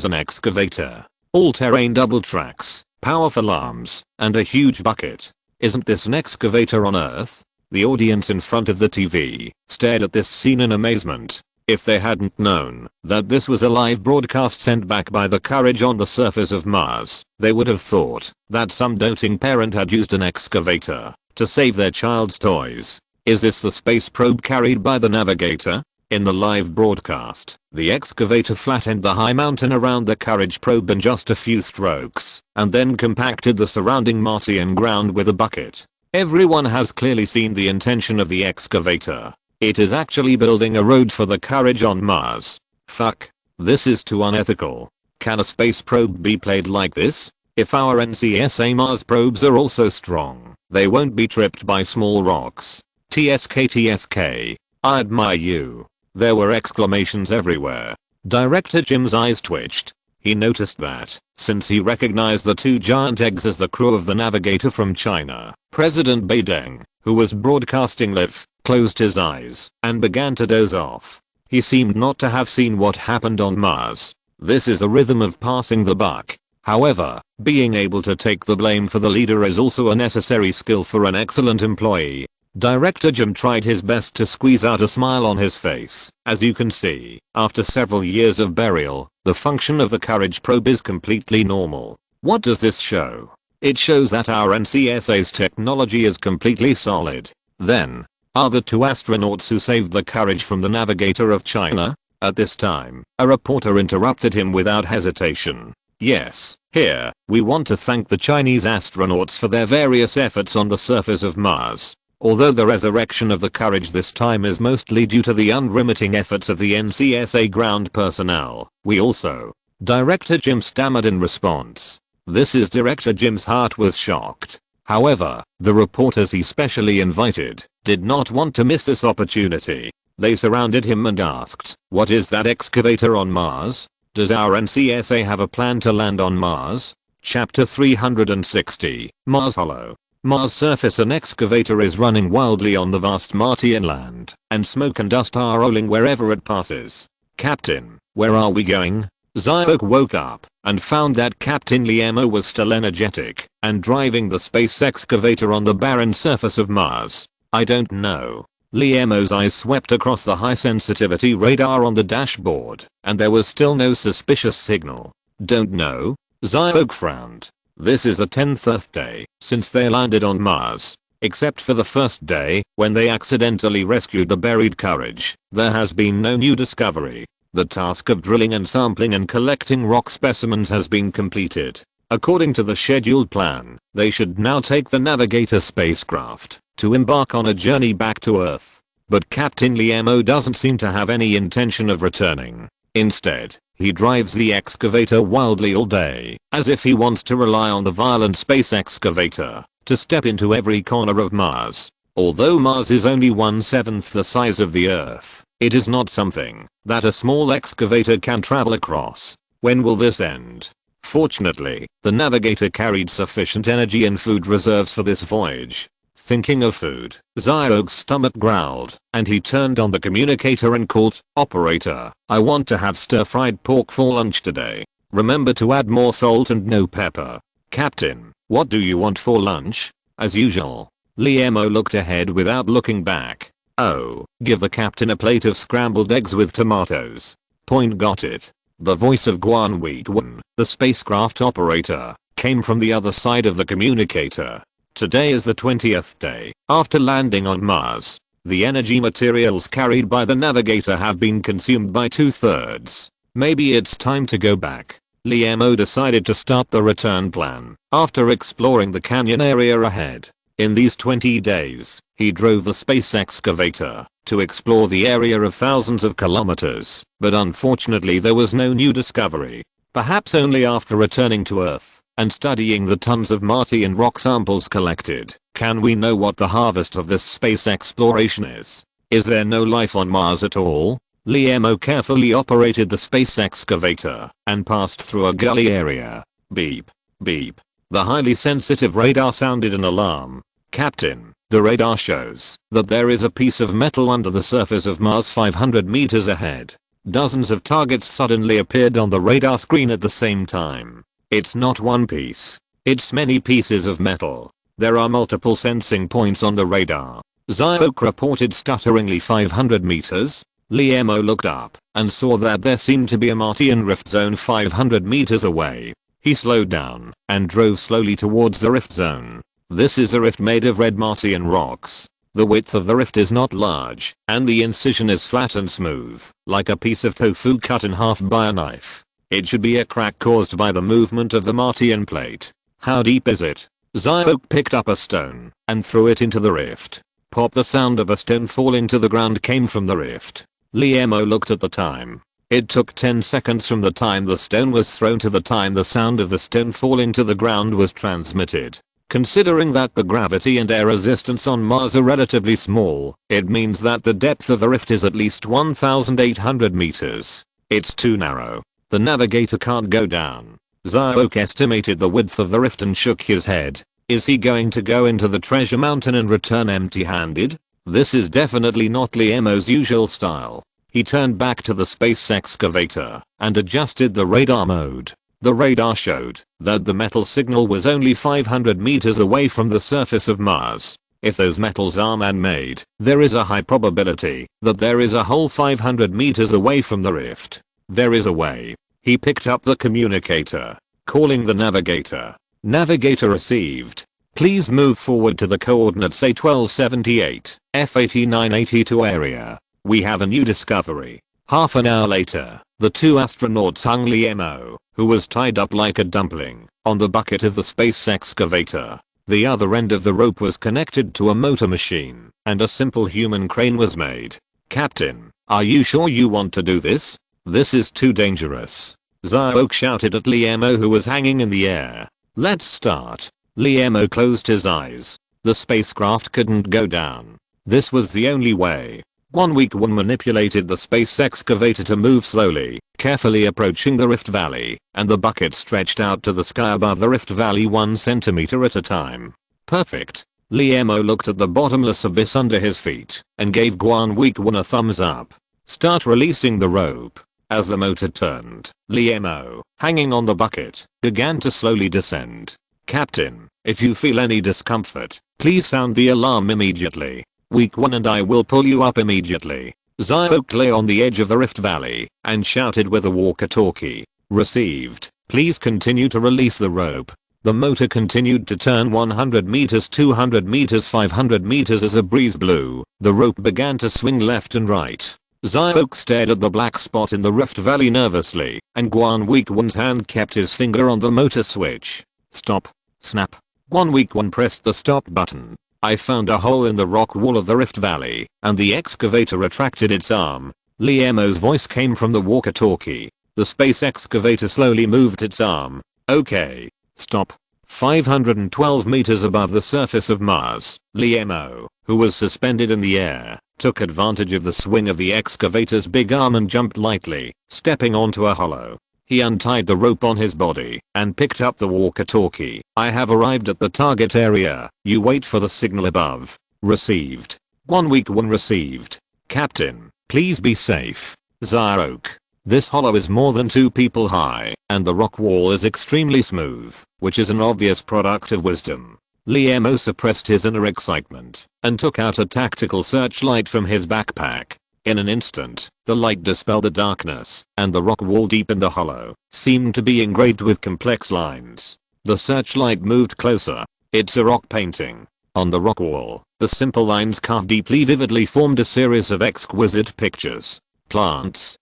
an excavator. All-terrain double tracks, powerful arms, and a huge bucket. Isn't this an excavator on Earth? The audience in front of the TV stared at this scene in amazement. If they hadn't known that this was a live broadcast sent back by the Courage on the surface of Mars, they would have thought that some doting parent had used an excavator to save their child's toys. Is this the space probe carried by the Navigator? In the live broadcast, the excavator flattened the high mountain around the Courage probe in just a few strokes, and then compacted the surrounding Martian ground with a bucket. Everyone has clearly seen the intention of the excavator. It is actually building a road for the Courage on Mars. Fuck. This is too unethical. Can a space probe be played like this? If our NCSA Mars probes are also strong, they won't be tripped by small rocks. TSK. I admire you. There were exclamations everywhere. Director Jim's eyes twitched. He noticed that, since he recognized the 2 giant eggs as the crew of the Navigator from China, President Beideng, who was broadcasting live, closed his eyes and began to doze off. He seemed not to have seen what happened on Mars. This is a rhythm of passing the buck. However, being able to take the blame for the leader is also a necessary skill for an excellent employee. Director Jim tried his best to squeeze out a smile on his face. As you can see, after several years of burial, the function of the Courage probe is completely normal. What does this show? It shows that our NCSA's technology is completely solid. Then, are the 2 astronauts who saved the Courage from the Navigator of China? At this time, a reporter interrupted him without hesitation. Yes, here, we want to thank the Chinese astronauts for their various efforts on the surface of Mars. Although the resurrection of the Courage this time is mostly due to the unremitting efforts of the NCSA ground personnel, we also. Director Jim stammered in response. This is Director Jim's heart was shocked. However, the reporters he specially invited did not want to miss this opportunity. They surrounded him and asked, what is that excavator on Mars? Does our NCSA have a plan to land on Mars? Chapter 360, Mars Hollow. Mars surface. An excavator is running wildly on the vast Martian land, and smoke and dust are rolling wherever it passes. Captain, where are we going? Zyok woke up and found that Captain Liemo was still energetic and driving the space excavator on the barren surface of Mars. I don't know. Liemo's eyes swept across the high sensitivity radar on the dashboard, and there was still no suspicious signal. Don't know? Zyok frowned. This is the 10th Earth day since they landed on Mars. Except for the first day, when they accidentally rescued the buried Courage, there has been no new discovery. The task of drilling and sampling and collecting rock specimens has been completed. According to the scheduled plan, they should now take the Navigator spacecraft to embark on a journey back to Earth. But Captain Liemo doesn't seem to have any intention of returning. Instead, he drives the excavator wildly all day, as if he wants to rely on the violent space excavator to step into every corner of Mars. Although Mars is only 1/7 the size of the Earth, it is not something that a small excavator can travel across. When will this end? Fortunately, the Navigator carried sufficient energy and food reserves for this voyage. Thinking of food, Zyok's stomach growled, and he turned on the communicator and called, "Operator, I want to have stir-fried pork for lunch today. Remember to add more salt and no pepper." "Captain, what do you want for lunch?" "As usual." Liemo looked ahead without looking back. "Oh, give the captain a plate of scrambled eggs with tomatoes." Point got it. The voice of Guan Weiguan, the spacecraft operator, came from the other side of the communicator. Today is the 20th day after landing on Mars. The energy materials carried by the Navigator have been consumed by 2/3. Maybe it's time to go back. Liemo decided to start the return plan after exploring the canyon area ahead. In these 20 days, he drove the space excavator to explore the area of thousands of kilometers, but unfortunately there was no new discovery. Perhaps only after returning to Earth and studying the tons of Martian rock samples collected, can we know what the harvest of this space exploration is. Is there no life on Mars at all? Liemo carefully operated the space excavator and passed through a gully area. Beep. Beep. The highly sensitive radar sounded an alarm. "Captain, the radar shows that there is a piece of metal under the surface of Mars 500 meters ahead." Dozens of targets suddenly appeared on the radar screen at the same time. It's not one piece. It's many pieces of metal. There are multiple sensing points on the radar. Zyok reported stutteringly 500 meters. Liemo looked up and saw that there seemed to be a Martian rift zone 500 meters away. He slowed down and drove slowly towards the rift zone. This is a rift made of red Martian rocks. The width of the rift is not large, and the incision is flat and smooth, like a piece of tofu cut in half by a knife. It should be a crack caused by the movement of the Martian plate. How deep is it? Zyok picked up a stone and threw it into the rift. Pop! The sound of a stone falling to the ground came from the rift. Liemo looked at the time. It took 10 seconds from the time the stone was thrown to the time the sound of the stone falling to the ground was transmitted. Considering that the gravity and air resistance on Mars are relatively small, it means that the depth of the rift is at least 1,800 meters. It's too narrow. The Navigator can't go down. Zyok estimated the width of the rift and shook his head. Is he going to go into the treasure mountain and return empty-handed? This is definitely not Liemo's usual style. He turned back to the space excavator and adjusted the radar mode. The radar showed that the metal signal was only 500 meters away from the surface of Mars. If those metals are man-made, there is a high probability that there is a hole 500 meters away from the rift. There is a way. He picked up the communicator, calling the Navigator. Navigator received. Please move forward to the coordinates A1278, F8982 area. We have a new discovery. Half an hour later, the two astronauts hung Liemo, who was tied up like a dumpling, on the bucket of the space excavator. The other end of the rope was connected to a motor machine, and a simple human crane was made. Captain, are you sure you want to do this? This is too dangerous. Zyok shouted at Liemo, who was hanging in the air. Let's start. Liemo closed his eyes. The spacecraft couldn't go down. This was the only way. One manipulated the space excavator to move slowly, carefully approaching the rift valley, and the bucket stretched out to the sky above the rift valley 1 centimeter at a time. Perfect. Liemo looked at the bottomless abyss under his feet and gave Guan Weekwon a thumbs up. Start releasing the rope. As the motor turned, Liemo, hanging on the bucket, began to slowly descend. Captain, if you feel any discomfort, please sound the alarm immediately. Weekwon and I will pull you up immediately. Zyok lay on the edge of the rift valley and shouted with a walkie-talkie. Received. Please continue to release the rope. The motor continued to turn 100 meters, 200 meters, 500 meters as a breeze blew. The rope began to swing left and right. Zyok stared at the black spot in the rift valley nervously, and Guan Weekwon's hand kept his finger on the motor switch. Stop. Snap. Guan Weekwon pressed the stop button. I found a hole in the rock wall of the rift valley, and the excavator retracted its arm. Liemo's voice came from the walkie-talkie. The space excavator slowly moved its arm. Okay. Stop. 512 meters above the surface of Mars, Liemo, who was suspended in the air, took advantage of the swing of the excavator's big arm and jumped lightly, stepping onto a hollow. He untied the rope on his body and picked up the walkie-talkie. I have arrived at the target area. You wait for the signal above. Received. 1 week 1 received. Captain, please be safe. Zyok. This hollow is more than 2 people high, and the rock wall is extremely smooth, which is an obvious product of wisdom. Liemo suppressed his inner excitement and took out a tactical searchlight from his backpack. In an instant, the light dispelled the darkness, and the rock wall deep in the hollow seemed to be engraved with complex lines. The searchlight moved closer. It's a rock painting. On the rock wall, the simple lines carved deeply vividly formed a series of exquisite pictures. Plants,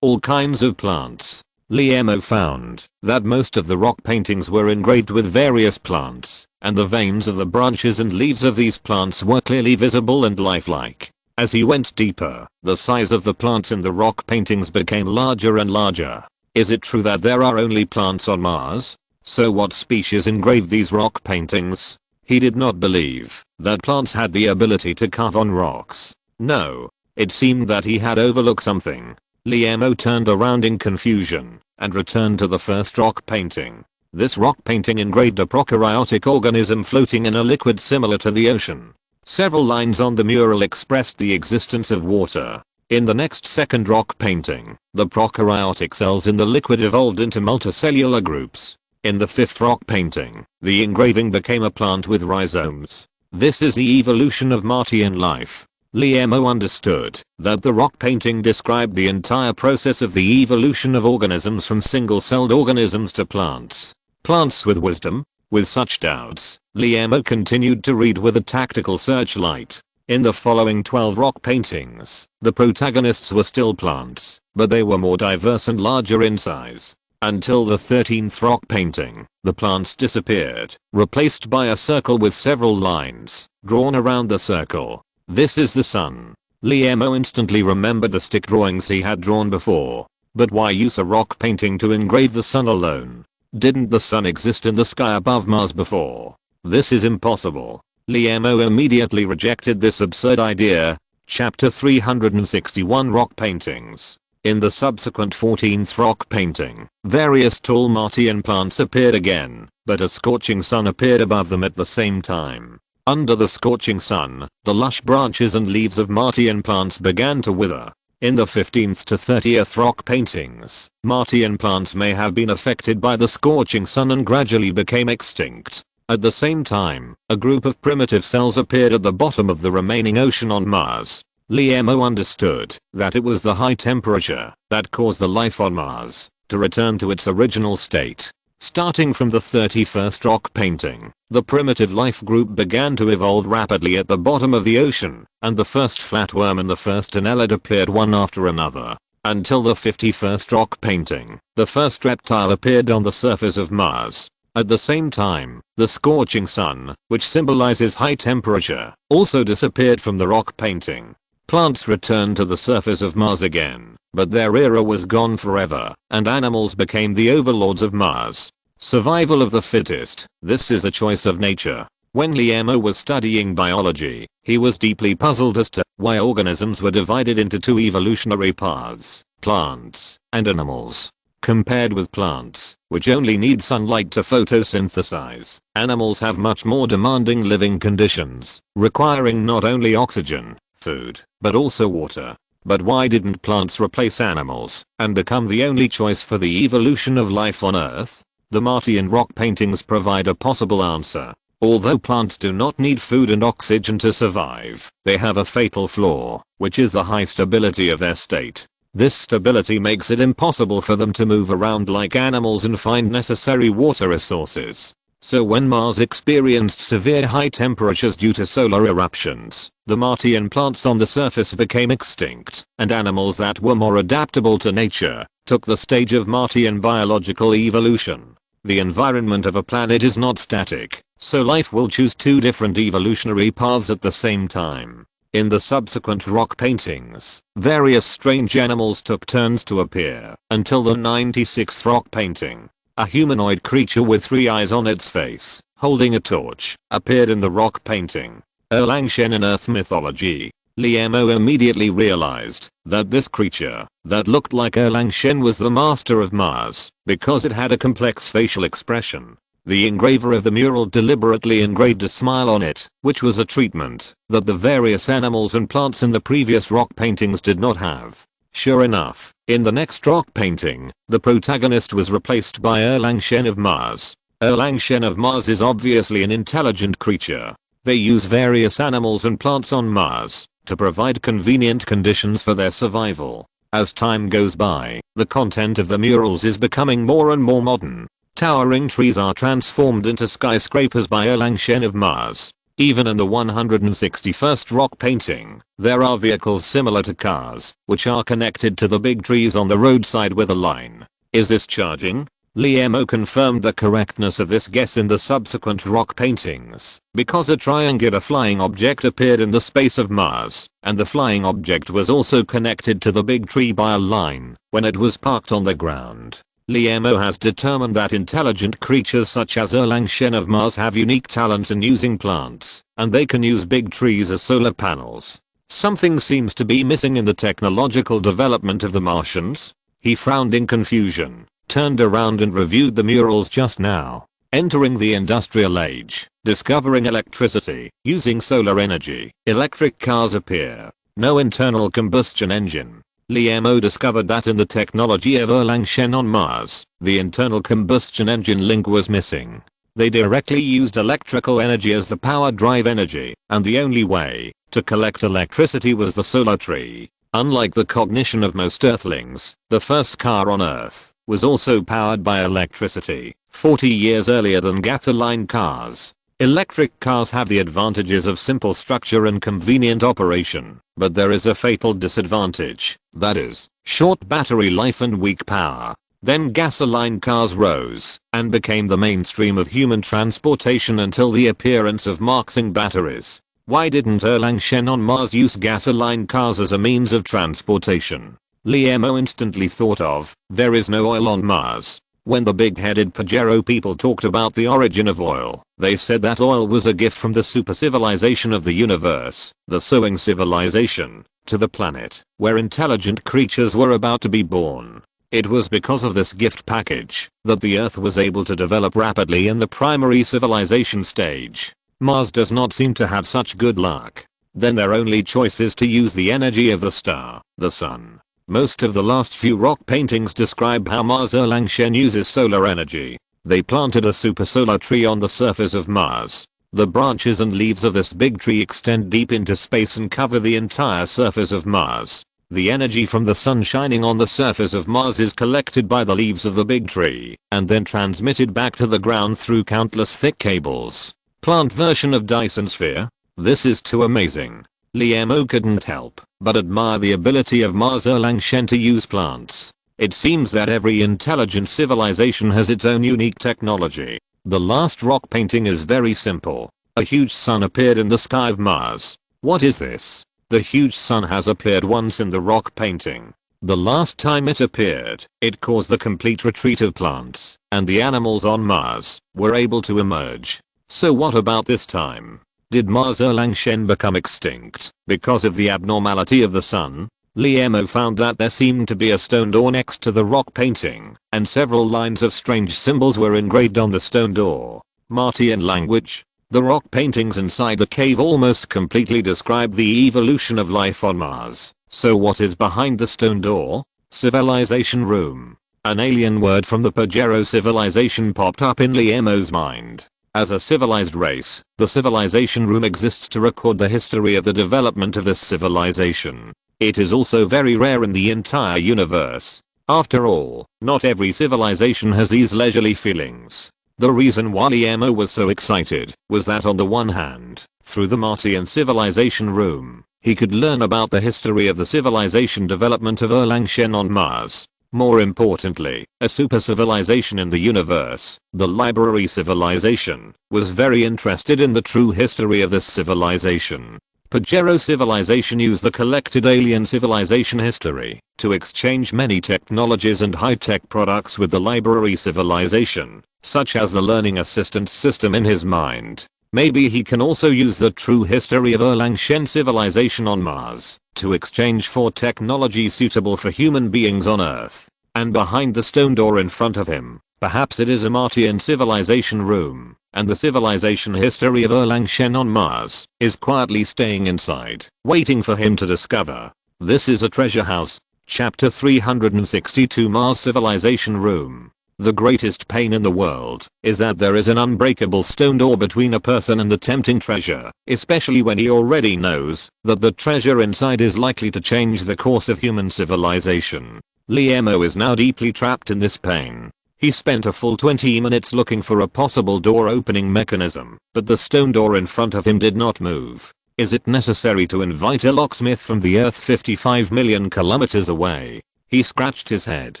all kinds of plants. Liemo found that most of the rock paintings were engraved with various plants, and the veins of the branches and leaves of these plants were clearly visible and lifelike. As he went deeper, the size of the plants in the rock paintings became larger and larger. Is it true that there are only plants on Mars? So what species engraved these rock paintings? He did not believe that plants had the ability to carve on rocks. No. It seemed that he had overlooked something. Liemo turned around in confusion and returned to the first rock painting. This rock painting engraved a prokaryotic organism floating in a liquid similar to the ocean. Several lines on the mural expressed the existence of water. In the next second rock painting, the prokaryotic cells in the liquid evolved into multicellular groups. In the fifth rock painting, the engraving became a plant with rhizomes. This is the evolution of Martian life. Liemo understood that the rock painting described the entire process of the evolution of organisms from single-celled organisms to plants. Plants with wisdom? With such doubts, Liemo continued to read with a tactical searchlight. In the following 12 rock paintings, the protagonists were still plants, but they were more diverse and larger in size. Until the 13th rock painting, the plants disappeared, replaced by a circle with several lines drawn around the circle. This is the sun. Liemo instantly remembered the stick drawings he had drawn before. But why use a rock painting to engrave the sun alone? Didn't the sun exist in the sky above Mars before? This is impossible. Liemo immediately rejected this absurd idea. Chapter 361 Rock Paintings. In the subsequent 14th rock painting, various tall Martian plants appeared again, but a scorching sun appeared above them at the same time. Under the scorching sun, the lush branches and leaves of Martian plants began to wither. In the 15th to 30th rock paintings, Martian plants may have been affected by the scorching sun and gradually became extinct. At the same time, a group of primitive cells appeared at the bottom of the remaining ocean on Mars. Liemo understood that it was the high temperature that caused the life on Mars to return to its original state. Starting from the 31st rock painting, the primitive life group began to evolve rapidly at the bottom of the ocean, and the first flatworm and the first annelid appeared one after another. Until the 51st rock painting, the first reptile appeared on the surface of Mars. At the same time, the scorching sun, which symbolizes high temperature, also disappeared from the rock painting. Plants returned to the surface of Mars again, but their era was gone forever, and animals became the overlords of Mars. Survival of the fittest. This is a choice of nature. When Liemo was studying biology, he was deeply puzzled as to why organisms were divided into 2 evolutionary paths, plants and animals. Compared with plants, which only need sunlight to photosynthesize, animals have much more demanding living conditions, requiring not only oxygen, food, but also water. But why didn't plants replace animals and become the only choice for the evolution of life on Earth? The Martian rock paintings provide a possible answer. Although plants do not need food and oxygen to survive, they have a fatal flaw, which is the high stability of their state. This stability makes it impossible for them to move around like animals and find necessary water resources. So when Mars experienced severe high temperatures due to solar eruptions, the Martian plants on the surface became extinct, and animals that were more adaptable to nature took the stage of Martian biological evolution. The environment of a planet is not static, so life will choose two different evolutionary paths at the same time. In the subsequent rock paintings, various strange animals took turns to appear, until the 96th rock painting. A humanoid creature with 3 eyes on its face, holding a torch, appeared in the rock painting. Erlangchen in Earth mythology. Liemo immediately realized that this creature that looked like Erlangchen was the master of Mars, because it had a complex facial expression. The engraver of the mural deliberately engraved a smile on it, which was a treatment that the various animals and plants in the previous rock paintings did not have. Sure enough, in the next rock painting, the protagonist was replaced by Erlangchen of Mars. Erlangchen of Mars is obviously an intelligent creature. They use various animals and plants on Mars to provide convenient conditions for their survival. As time goes by, the content of the murals is becoming more and more modern. Towering trees are transformed into skyscrapers by Erlangchen of Mars. Even in the 161st rock painting, there are vehicles similar to cars, which are connected to the big trees on the roadside with a line. Is this charging? Liemo confirmed the correctness of this guess in the subsequent rock paintings, because a triangular flying object appeared in the space of Mars, and the flying object was also connected to the big tree by a line when it was parked on the ground. Liemo has determined that intelligent creatures such as Erlangchen of Mars have unique talents in using plants, and they can use big trees as solar panels. Something seems to be missing in the technological development of the Martians. He frowned in confusion, turned around and reviewed the murals just now. Entering the industrial age, discovering electricity, using solar energy, electric cars appear. No internal combustion engine. Liemo discovered that in the technology of Erlangchen on Mars, the internal combustion engine link was missing. They directly used electrical energy as the power drive energy, and the only way to collect electricity was the solar tree. Unlike the cognition of most Earthlings, the first car on Earth was also powered by electricity, 40 years earlier than gasoline cars. Electric cars have the advantages of simple structure and convenient operation, but there is a fatal disadvantage, that is, short battery life and weak power. Then gasoline cars rose and became the mainstream of human transportation until the appearance of Marxing batteries. Why didn't Erlangchen on Mars use gasoline cars as a means of transportation? Liemo instantly thought of, there is no oil on Mars. When the big-headed Pajero people talked about the origin of oil, they said that oil was a gift from the super civilization of the universe, the sowing civilization, to the planet, where intelligent creatures were about to be born. It was because of this gift package that the Earth was able to develop rapidly in the primary civilization stage. Mars does not seem to have such good luck. Then their only choice is to use the energy of the star, the sun. Most of the last few rock paintings describe how Mars Erlangchen uses solar energy. They planted a super solar tree on the surface of Mars. The branches and leaves of this big tree extend deep into space and cover the entire surface of Mars. The energy from the sun shining on the surface of Mars is collected by the leaves of the big tree, and then transmitted back to the ground through countless thick cables. Plant version of Dyson sphere? This is too amazing. Liemo couldn't help but admire the ability of Mars Erlangchen to use plants. It seems that every intelligent civilization has its own unique technology. The last rock painting is very simple. A huge sun appeared in the sky of Mars. What is this? The huge sun has appeared once in the rock painting. The last time it appeared, it caused the complete retreat of plants, and the animals on Mars were able to emerge. So what about this time? Did Mars Erlangchen become extinct because of the abnormality of the sun? Liemo found that there seemed to be a stone door next to the rock painting, and several lines of strange symbols were engraved on the stone door. Martian language. The rock paintings inside the cave almost completely describe the evolution of life on Mars. So what is behind the stone door? Civilization room. An alien word from the Pajero civilization popped up in Liemo's mind. As a civilized race, the civilization room exists to record the history of the development of this civilization. It is also very rare in the entire universe. After all, not every civilization has these leisurely feelings. The reason why Liemo was so excited was that on the one hand, through the Martian civilization room, he could learn about the history of the civilization development of Erlangen on Mars. More importantly, a super civilization in the universe, the Rivalry civilization, was very interested in the true history of this civilization. Pajero civilization used the collected alien civilization history to exchange many technologies and high-tech products with the Rivalry civilization, such as the learning assistance system in his mind. Maybe he can also use the true history of Erlangen civilization on Mars to exchange for technology suitable for human beings on Earth. And behind the stone door in front of him, perhaps it is a Martian civilization room, and the civilization history of Erlangen on Mars is quietly staying inside, waiting for him to discover. This is a treasure house. Chapter 362 Mars Civilization Room. The greatest pain in the world is that there is an unbreakable stone door between a person and the tempting treasure, especially when he already knows that the treasure inside is likely to change the course of human civilization. Liemo is now deeply trapped in this pain. He spent a full 20 minutes looking for a possible door opening mechanism, but the stone door in front of him did not move. Is it necessary to invite a locksmith from the Earth 55 million kilometers away? He scratched his head.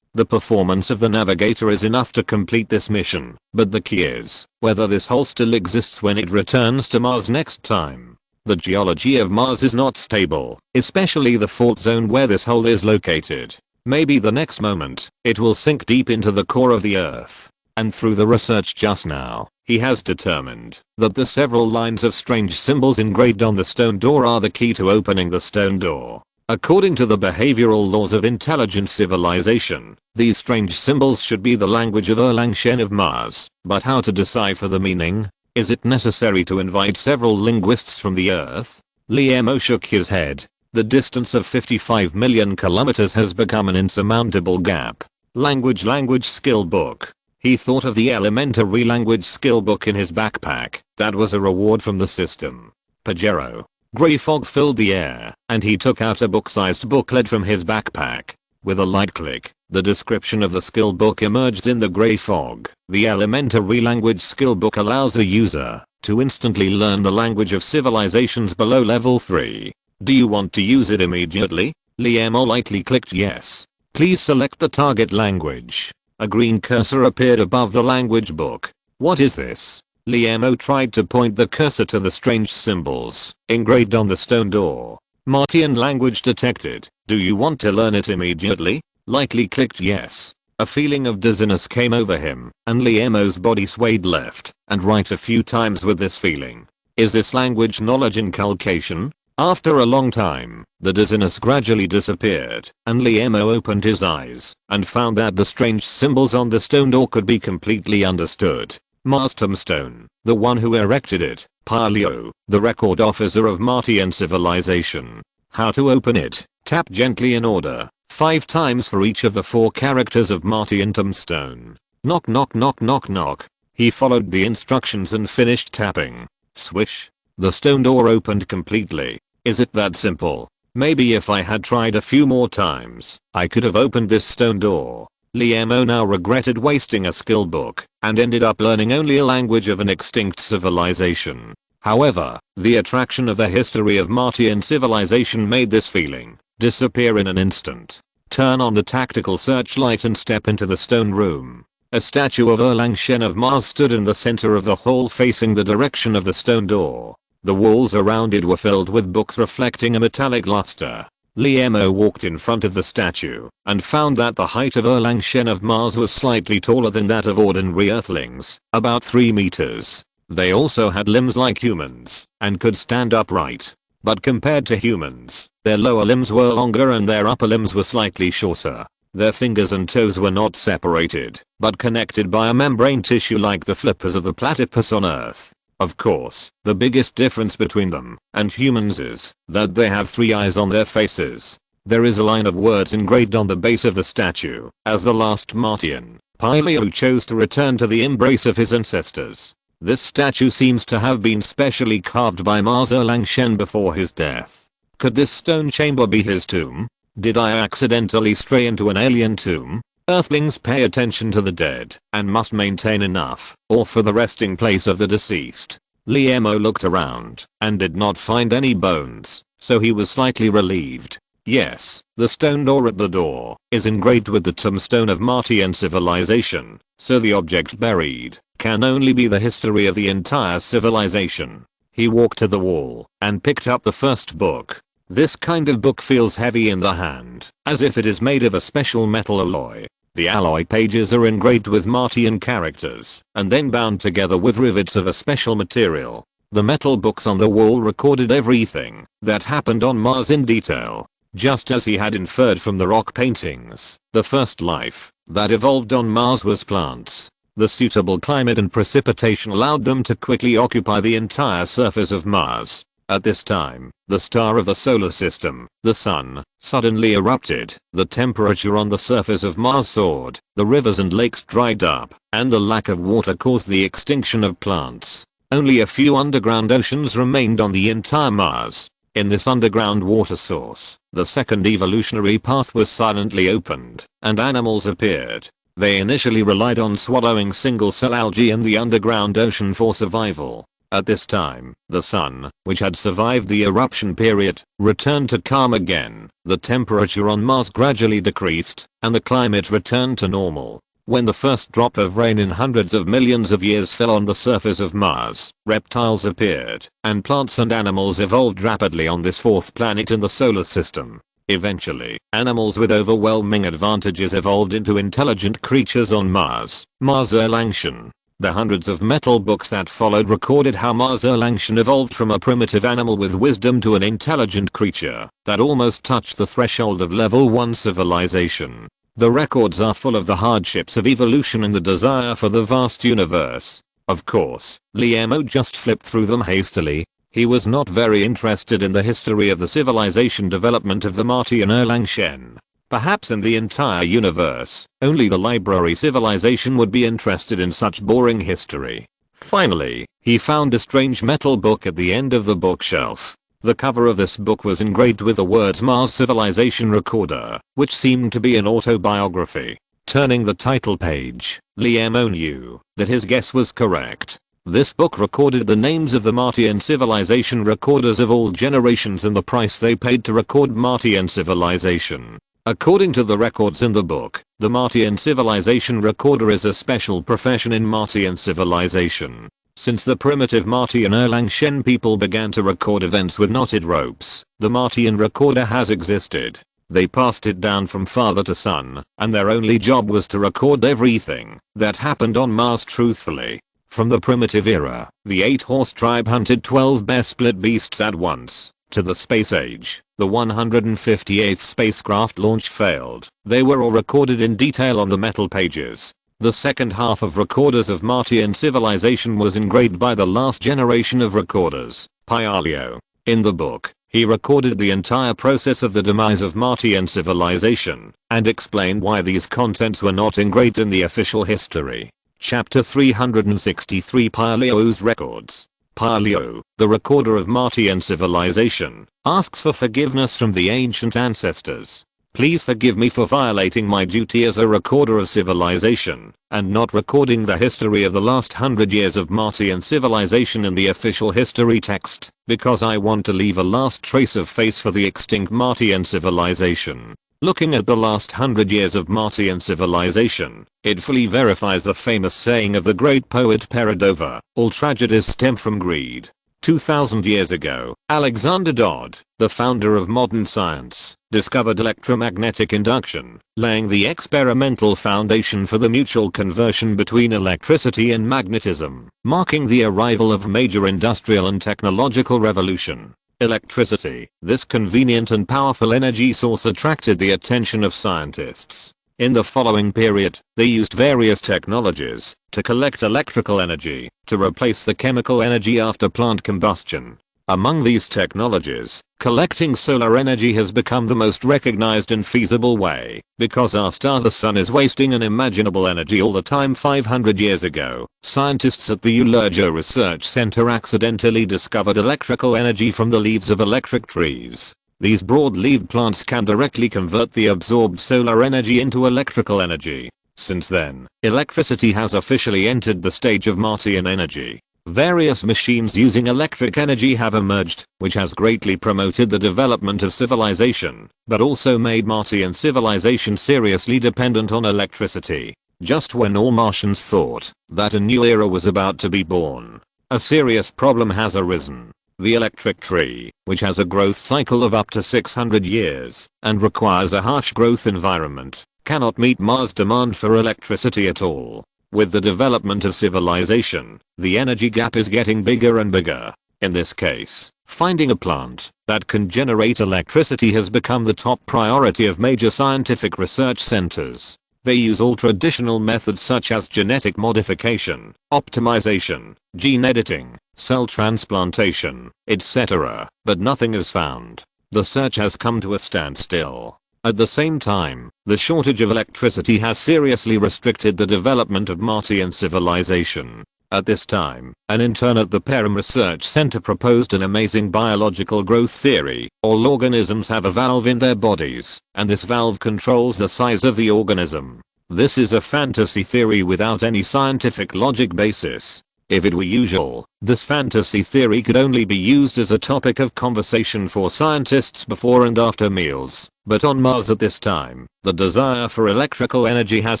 The performance of the navigator is enough to complete this mission, but the key is whether this hole still exists when it returns to Mars next time. The geology of Mars is not stable, especially the fault zone where this hole is located. Maybe the next moment, it will sink deep into the core of the Earth. And through the research just now, he has determined that the several lines of strange symbols engraved on the stone door are the key to opening the stone door. According to the behavioral laws of intelligent civilization, these strange symbols should be the language of Erlangen of Mars, but how to decipher the meaning? Is it necessary to invite several linguists from the Earth? Liemo shook his head. The distance of 55 million kilometers has become an insurmountable gap. Language skill book. He thought of the elementary language skill book in his backpack. That was a reward from the system. Pajero. Grey fog filled the air, and he took out a book-sized booklet from his backpack. With a light click, the description of the skill book emerged in the grey fog. The elementary language skill book allows a user to instantly learn the language of civilizations below level 3. Do you want to use it immediately? Liemo lightly clicked yes. Please select the target language. A green cursor appeared above the language book. What is this? Liemo tried to point the cursor to the strange symbols engraved on the stone door. Martian language detected. Do you want to learn it immediately? Lightly clicked yes. A feeling of dizziness came over him, and Liemo's body swayed left and right a few times with this feeling. Is this language knowledge inculcation? After a long time, the dizziness gradually disappeared, and Liemo opened his eyes and found that the strange symbols on the stone door could be completely understood. Mars Tombstone, the one who erected it, Paleo, the record officer of Martian civilization. How to open it? Tap gently in order, 5 times for each of the 4 characters of Martian Tombstone. Knock knock knock knock knock. He followed the instructions and finished tapping. Swish. The stone door opened completely. Is it that simple? Maybe if I had tried a few more times, I could have opened this stone door. Liemo now regretted wasting a skill book and ended up learning only a language of an extinct civilization. However, the attraction of the history of Martian civilization made this feeling disappear in an instant. Turn on the tactical searchlight and step into the stone room. A statue of Erlangen of Mars stood in the center of the hall facing the direction of the stone door. The walls around it were filled with books reflecting a metallic luster. Liemo walked in front of the statue and found that the height of Erlangen of Mars was slightly taller than that of ordinary Earthlings, about 3 meters. They also had limbs like humans and could stand upright. but compared to humans, their lower limbs were longer and their upper limbs were slightly shorter. Their fingers and toes were not separated, but connected by a membrane tissue like the flippers of the platypus on Earth. Of course, the biggest difference between them and humans is that they have 3 eyes on their faces. There is a line of words engraved on the base of the statue, as the last Martian, Pyleo, chose to return to the embrace of his ancestors. This statue seems to have been specially carved by Mars Erlang before his death. Could this stone chamber be his tomb? Did I accidentally stray into an alien tomb? Earthlings pay attention to the dead and must maintain enough ore for the resting place of the deceased. Liemo looked around and did not find any bones, so he was slightly relieved. Yes, the stone door at the door is engraved with the tombstone of Martian civilization, so the object buried can only be the history of the entire civilization. He walked to the wall and picked up the first book. This kind of book feels heavy in the hand, as if it is made of a special metal alloy. The alloy pages are engraved with Martian characters, and then bound together with rivets of a special material. The metal books on the wall recorded everything that happened on Mars in detail, just as he had inferred from the rock paintings. The first life that evolved on Mars was plants. The suitable climate and precipitation allowed them to quickly occupy the entire surface of Mars. At this time, the star of the solar system, the sun, suddenly erupted. The temperature on the surface of Mars soared, the rivers and lakes dried up, and the lack of water caused the extinction of plants. Only a few underground oceans remained on the entire Mars. In this underground water source, the second evolutionary path was silently opened, and animals appeared. They initially relied on swallowing single-cell algae in the underground ocean for survival. At this time, the sun, which had survived the eruption period, returned to calm again. The temperature on Mars gradually decreased, and the climate returned to normal. When the first drop of rain in hundreds of millions of years fell on the surface of Mars, reptiles appeared, and plants and animals evolved rapidly on this fourth planet in the solar system. Eventually, animals with overwhelming advantages evolved into intelligent creatures on Mars. Mars Erlang. The hundreds of metal books that followed recorded how Mars Erlang evolved from a primitive animal with wisdom to an intelligent creature that almost touched the threshold of level 1 civilization. The records are full of the hardships of evolution and the desire for the vast universe. Of course, Liemo just flipped through them hastily. He was not very interested in the history of the civilization development of the Martian Erlang. Perhaps in the entire universe, only the library civilization would be interested in such boring history. Finally, he found a strange metal book at the end of the bookshelf. The cover of this book was engraved with the words Mars Civilization Recorder, which seemed to be an autobiography. Turning the title page, Liemo knew that his guess was correct. This book recorded the names of the Martian civilization recorders of all generations and the price they paid to record Martian civilization. According to the records in the book, the Martian civilization recorder is a special profession in Martian civilization. Since the primitive Martian Erlang people began to record events with knotted ropes, the Martian recorder has existed. They passed it down from father to son, and their only job was to record everything that happened on Mars truthfully. From the primitive era, the 8-horse tribe hunted 12 bear split beasts at once. To the space age, the 158th spacecraft launch failed. They were all recorded in detail on the metal pages. The second half of Recorders of Martian Civilization was engraved by the last generation of recorders, Pyleo. In the book, he recorded the entire process of the demise of Martian civilization, and explained why these contents were not engraved in the official history. Chapter 363 Pyleo's Records. Pyleo, the recorder of Martian civilization, asks for forgiveness from the ancient ancestors. Please forgive me for violating my duty as a recorder of civilization, and not recording the history of the last 100 years of Martian civilization in the official history text, because I want to leave a last trace of face for the extinct Martian civilization. Looking at the last 100 years of Martian civilization, it fully verifies the famous saying of the great poet Peredova, all tragedies stem from greed. 2000 years ago, Alexander Dodd, the founder of modern science, discovered electromagnetic induction, laying the experimental foundation for the mutual conversion between electricity and magnetism, marking the arrival of major industrial and technological revolution. Electricity, this convenient and powerful energy source, attracted the attention of scientists. In the following period, they used various technologies to collect electrical energy to replace the chemical energy after plant combustion. Among these technologies, collecting solar energy has become the most recognized and feasible way, because our star the sun is wasting unimaginable energy all the time. 500 years ago, scientists at the Ulerja Research Center accidentally discovered electrical energy from the leaves of electric trees. These broad-leaved plants can directly convert the absorbed solar energy into electrical energy. Since then, electricity has officially entered the stage of Martian energy. Various machines using electric energy have emerged, which has greatly promoted the development of civilization, but also made Martian civilization seriously dependent on electricity. Just when all Martians thought that a new era was about to be born, a serious problem has arisen. The electric tree, which has a growth cycle of up to 600 years and requires a harsh growth environment, cannot meet Mars' demand for electricity at all. With the development of civilization, the energy gap is getting bigger and bigger. In this case, finding a plant that can generate electricity has become the top priority of major scientific research centers. They use all traditional methods such as genetic modification, optimization, gene editing, cell transplantation, etc., but nothing is found. The search has come to a standstill. At the same time, the shortage of electricity has seriously restricted the development of Martian civilization. At this time, an intern at the Perham Research Center proposed an amazing biological growth theory. All organisms have a valve in their bodies, and this valve controls the size of the organism. This is a fantasy theory without any scientific logic basis. If it were usual, this fantasy theory could only be used as a topic of conversation for scientists before and after meals. But on Mars at this time, the desire for electrical energy has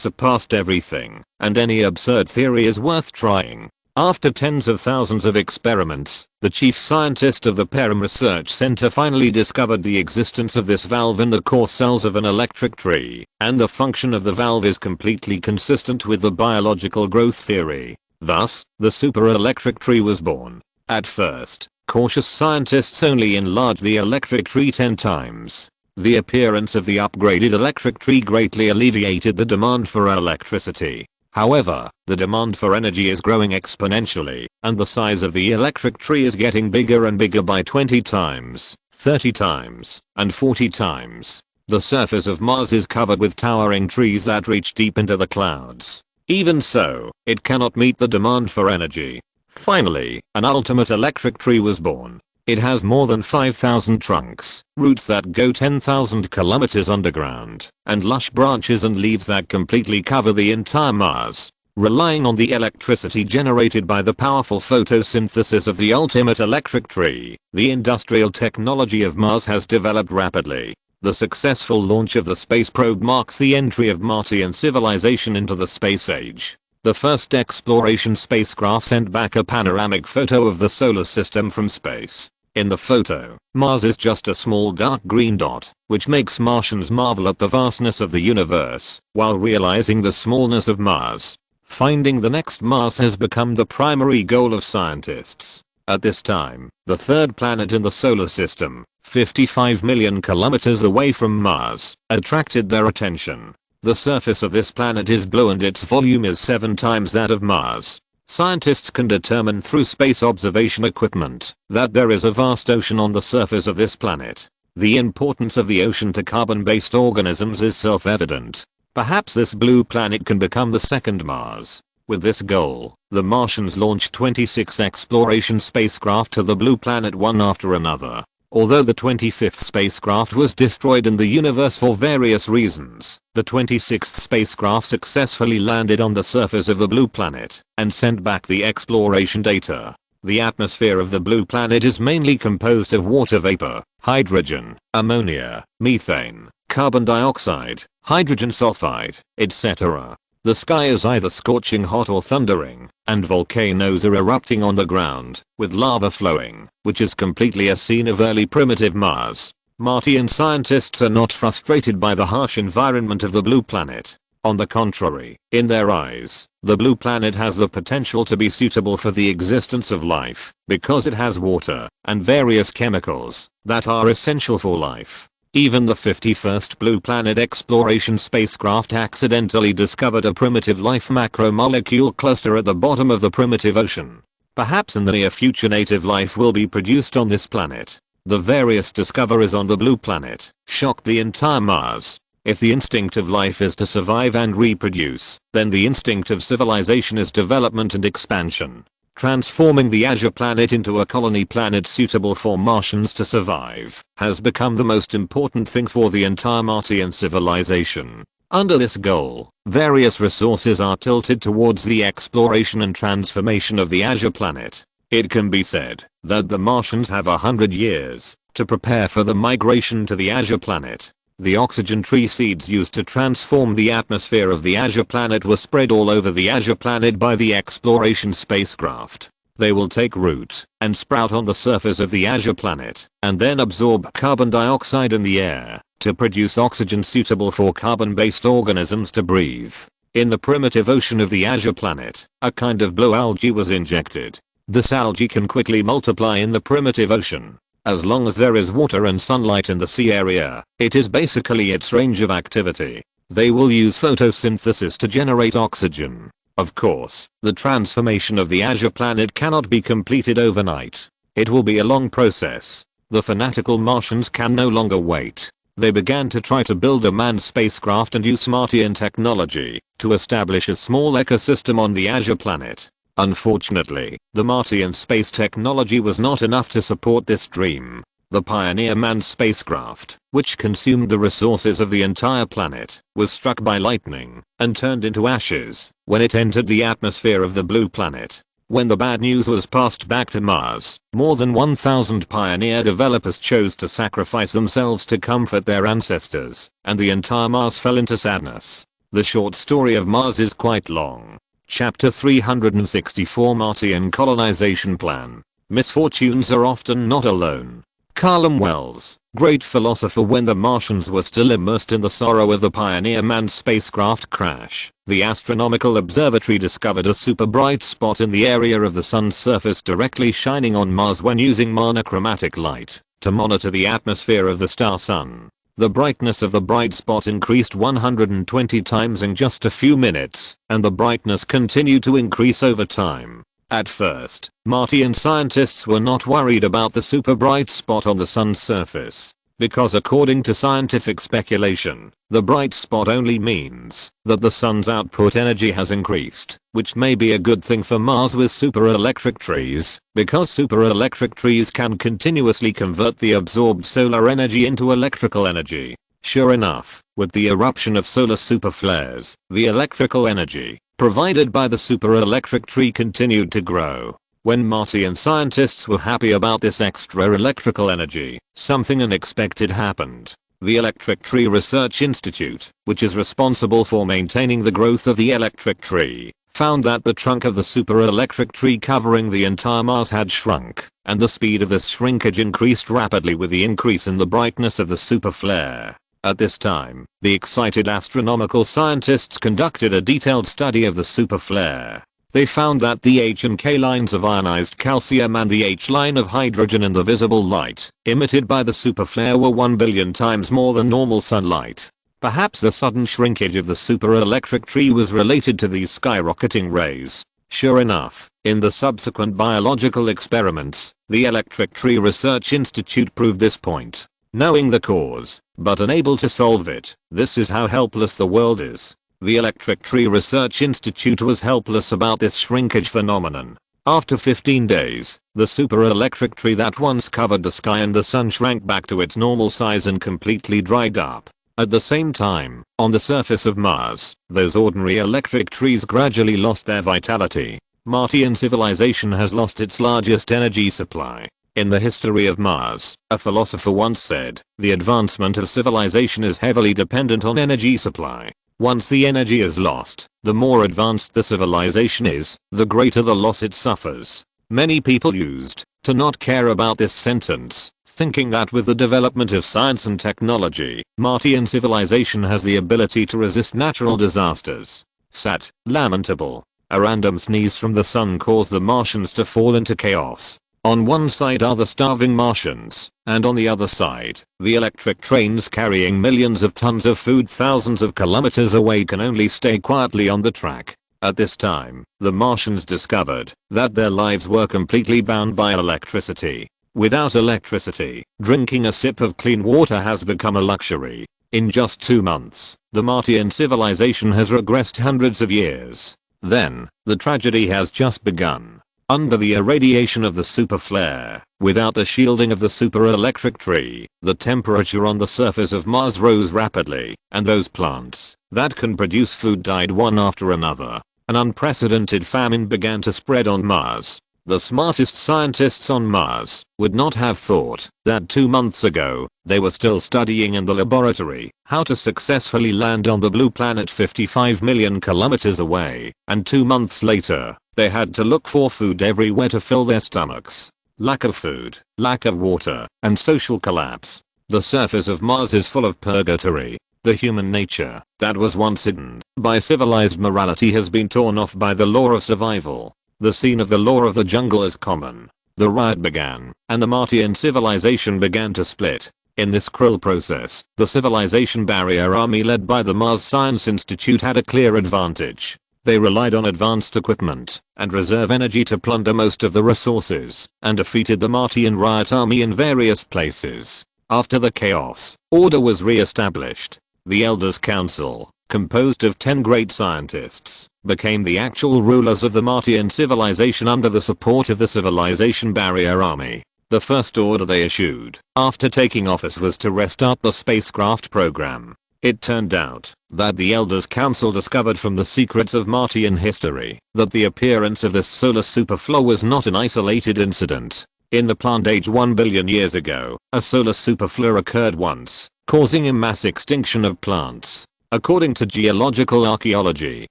surpassed everything, and any absurd theory is worth trying. After tens of thousands of experiments, the chief scientist of the Perham Research Center finally discovered the existence of this valve in the core cells of an electric tree, and the function of the valve is completely consistent with the biological growth theory. Thus, the super-electric tree was born. At first, cautious scientists only enlarged the electric tree 10 times. The appearance of the upgraded electric tree greatly alleviated the demand for electricity. However, the demand for energy is growing exponentially, and the size of the electric tree is getting bigger and bigger by 20 times, 30 times, and 40 times. The surface of Mars is covered with towering trees that reach deep into the clouds. Even so, it cannot meet the demand for energy. Finally, an ultimate electric tree was born. It has more than 5,000 trunks, roots that go 10,000 kilometers underground, and lush branches and leaves that completely cover the entire Mars. Relying on the electricity generated by the powerful photosynthesis of the ultimate electric tree, the industrial technology of Mars has developed rapidly. The successful launch of the space probe marks the entry of Martian civilization into the space age. The first exploration spacecraft sent back a panoramic photo of the solar system from space. In the photo, Mars is just a small dark green dot, which makes Martians marvel at the vastness of the universe, while realizing the smallness of Mars. Finding the next Mars has become the primary goal of scientists. At this time, the third planet in the solar system, 55 million kilometers away from Mars, attracted their attention. The surface of this planet is blue and its volume is 7 times that of Mars. Scientists can determine through space observation equipment that there is a vast ocean on the surface of this planet. The importance of the ocean to carbon-based organisms is self-evident. Perhaps this blue planet can become the second Mars. With this goal, the Martians launched 26 exploration spacecraft to the blue planet one after another. Although the 25th spacecraft was destroyed in the universe for various reasons, the 26th spacecraft successfully landed on the surface of the blue planet and sent back the exploration data. The atmosphere of the blue planet is mainly composed of water vapor, hydrogen, ammonia, methane, carbon dioxide, hydrogen sulfide, etc. The sky is either scorching hot or thundering, and volcanoes are erupting on the ground, with lava flowing, which is completely a scene of early primitive Mars. Martian scientists are not frustrated by the harsh environment of the blue planet. On the contrary, in their eyes, the blue planet has the potential to be suitable for the existence of life because it has water and various chemicals that are essential for life. Even the 51st Blue Planet exploration spacecraft accidentally discovered a primitive life macromolecule cluster at the bottom of the primitive ocean. Perhaps in the near future native life will be produced on this planet. The various discoveries on the blue planet shocked the entire Mars. If the instinct of life is to survive and reproduce, then the instinct of civilization is development and expansion. Transforming the Azure planet into a colony planet suitable for Martians to survive has become the most important thing for the entire Martian civilization. Under this goal, various resources are tilted towards the exploration and transformation of the Azure planet. It can be said that the Martians have 100 years to prepare for the migration to the Azure planet. The oxygen tree seeds used to transform the atmosphere of the Azure planet were spread all over the Azure planet by the exploration spacecraft. They will take root and sprout on the surface of the Azure planet and then absorb carbon dioxide in the air to produce oxygen suitable for carbon-based organisms to breathe. In the primitive ocean of the Azure planet, a kind of blue algae was injected. This algae can quickly multiply in the primitive ocean. As long as there is water and sunlight in the sea area, it is basically its range of activity. They will use photosynthesis to generate oxygen. Of course, the transformation of the Azure planet cannot be completed overnight. It will be a long process. The fanatical Martians can no longer wait. They began to try to build a manned spacecraft and use Martian technology to establish a small ecosystem on the Azure planet. Unfortunately, the Martian space technology was not enough to support this dream. The Pioneer manned spacecraft, which consumed the resources of the entire planet, was struck by lightning and turned into ashes when it entered the atmosphere of the blue planet. When the bad news was passed back to Mars, more than 1,000 Pioneer developers chose to sacrifice themselves to comfort their ancestors, and the entire Mars fell into sadness. The short story of Mars is quite long. Chapter 364 Martian Colonization Plan. Misfortunes are often not alone. Carlem Wells, great philosopher. When the Martians were still immersed in the sorrow of the Pioneer manned spacecraft crash, the Astronomical Observatory discovered a super bright spot in the area of the sun's surface directly shining on Mars when using monochromatic light to monitor the atmosphere of the star sun. The brightness of the bright spot increased 120 times in just a few minutes, and the brightness continued to increase over time. At first, Martian scientists were not worried about the super bright spot on the sun's surface, because according to scientific speculation, the bright spot only means that the sun's output energy has increased, which may be a good thing for Mars with superelectric trees, because superelectric trees can continuously convert the absorbed solar energy into electrical energy. Sure enough, with the eruption of solar superflares, the electrical energy provided by the superelectric tree continued to grow. When Martian scientists were happy about this extra electrical energy, something unexpected happened. The Electric Tree Research Institute, which is responsible for maintaining the growth of the electric tree, found that the trunk of the superelectric tree covering the entire Mars had shrunk, and the speed of this shrinkage increased rapidly with the increase in the brightness of the superflare. At this time, the excited astronomical scientists conducted a detailed study of the superflare. They found that the H and K lines of ionized calcium and the H line of hydrogen in the visible light emitted by the superflare were 1 billion times more than normal sunlight. Perhaps the sudden shrinkage of the superelectric tree was related to these skyrocketing rays. Sure enough, in the subsequent biological experiments, the Electric Tree Research Institute proved this point. Knowing the cause, but unable to solve it, this is how helpless the world is. The Electric Tree Research Institute was helpless about this shrinkage phenomenon. After 15 days, the superelectric tree that once covered the sky and the sun shrank back to its normal size and completely dried up. At the same time, on the surface of Mars, those ordinary electric trees gradually lost their vitality. Martian civilization has lost its largest energy supply. In the history of Mars, a philosopher once said, the advancement of civilization is heavily dependent on energy supply. Once the energy is lost, the more advanced the civilization is, the greater the loss it suffers. Many people used to not care about this sentence, thinking that with the development of science and technology, Martian civilization has the ability to resist natural disasters. Sad, lamentable. A random sneeze from the sun caused the Martians to fall into chaos. On one side are the starving Martians, and on the other side, the electric trains carrying millions of tons of food thousands of kilometers away can only stay quietly on the track. At this time, the Martians discovered that their lives were completely bound by electricity. Without electricity, drinking a sip of clean water has become a luxury. In just 2 months, the Martian civilization has regressed hundreds of years. Then, the tragedy has just begun. Under the irradiation of the super flare, without the shielding of the super electric tree, the temperature on the surface of Mars rose rapidly, and those plants that can produce food died one after another. An unprecedented famine began to spread on Mars. The smartest scientists on Mars would not have thought that 2 months ago, they were still studying in the laboratory how to successfully land on the blue planet 55 million kilometers away, and 2 months later, they had to look for food everywhere to fill their stomachs. Lack of food, lack of water, and social collapse. The surface of Mars is full of purgatory. The human nature that was once hidden by civilized morality has been torn off by the law of survival. The scene of the law of the jungle is common. The riot began, and the Martian civilization began to split. In this cruel process, the civilization barrier army led by the Mars Science Institute had a clear advantage. They relied on advanced equipment and reserve energy to plunder most of the resources, and defeated the Martian riot army in various places. After the chaos, order was re-established. The Elders Council, composed of 10 great scientists, became the actual rulers of the Martian civilization under the support of the civilization barrier army. The first order they issued after taking office was to restart the spacecraft program. It turned out that the Elders Council discovered from the secrets of Martian history that the appearance of this solar superflow was not an isolated incident. In the plant age 1 billion years ago, a solar superflow occurred once, causing a mass extinction of plants. According to geological archaeology,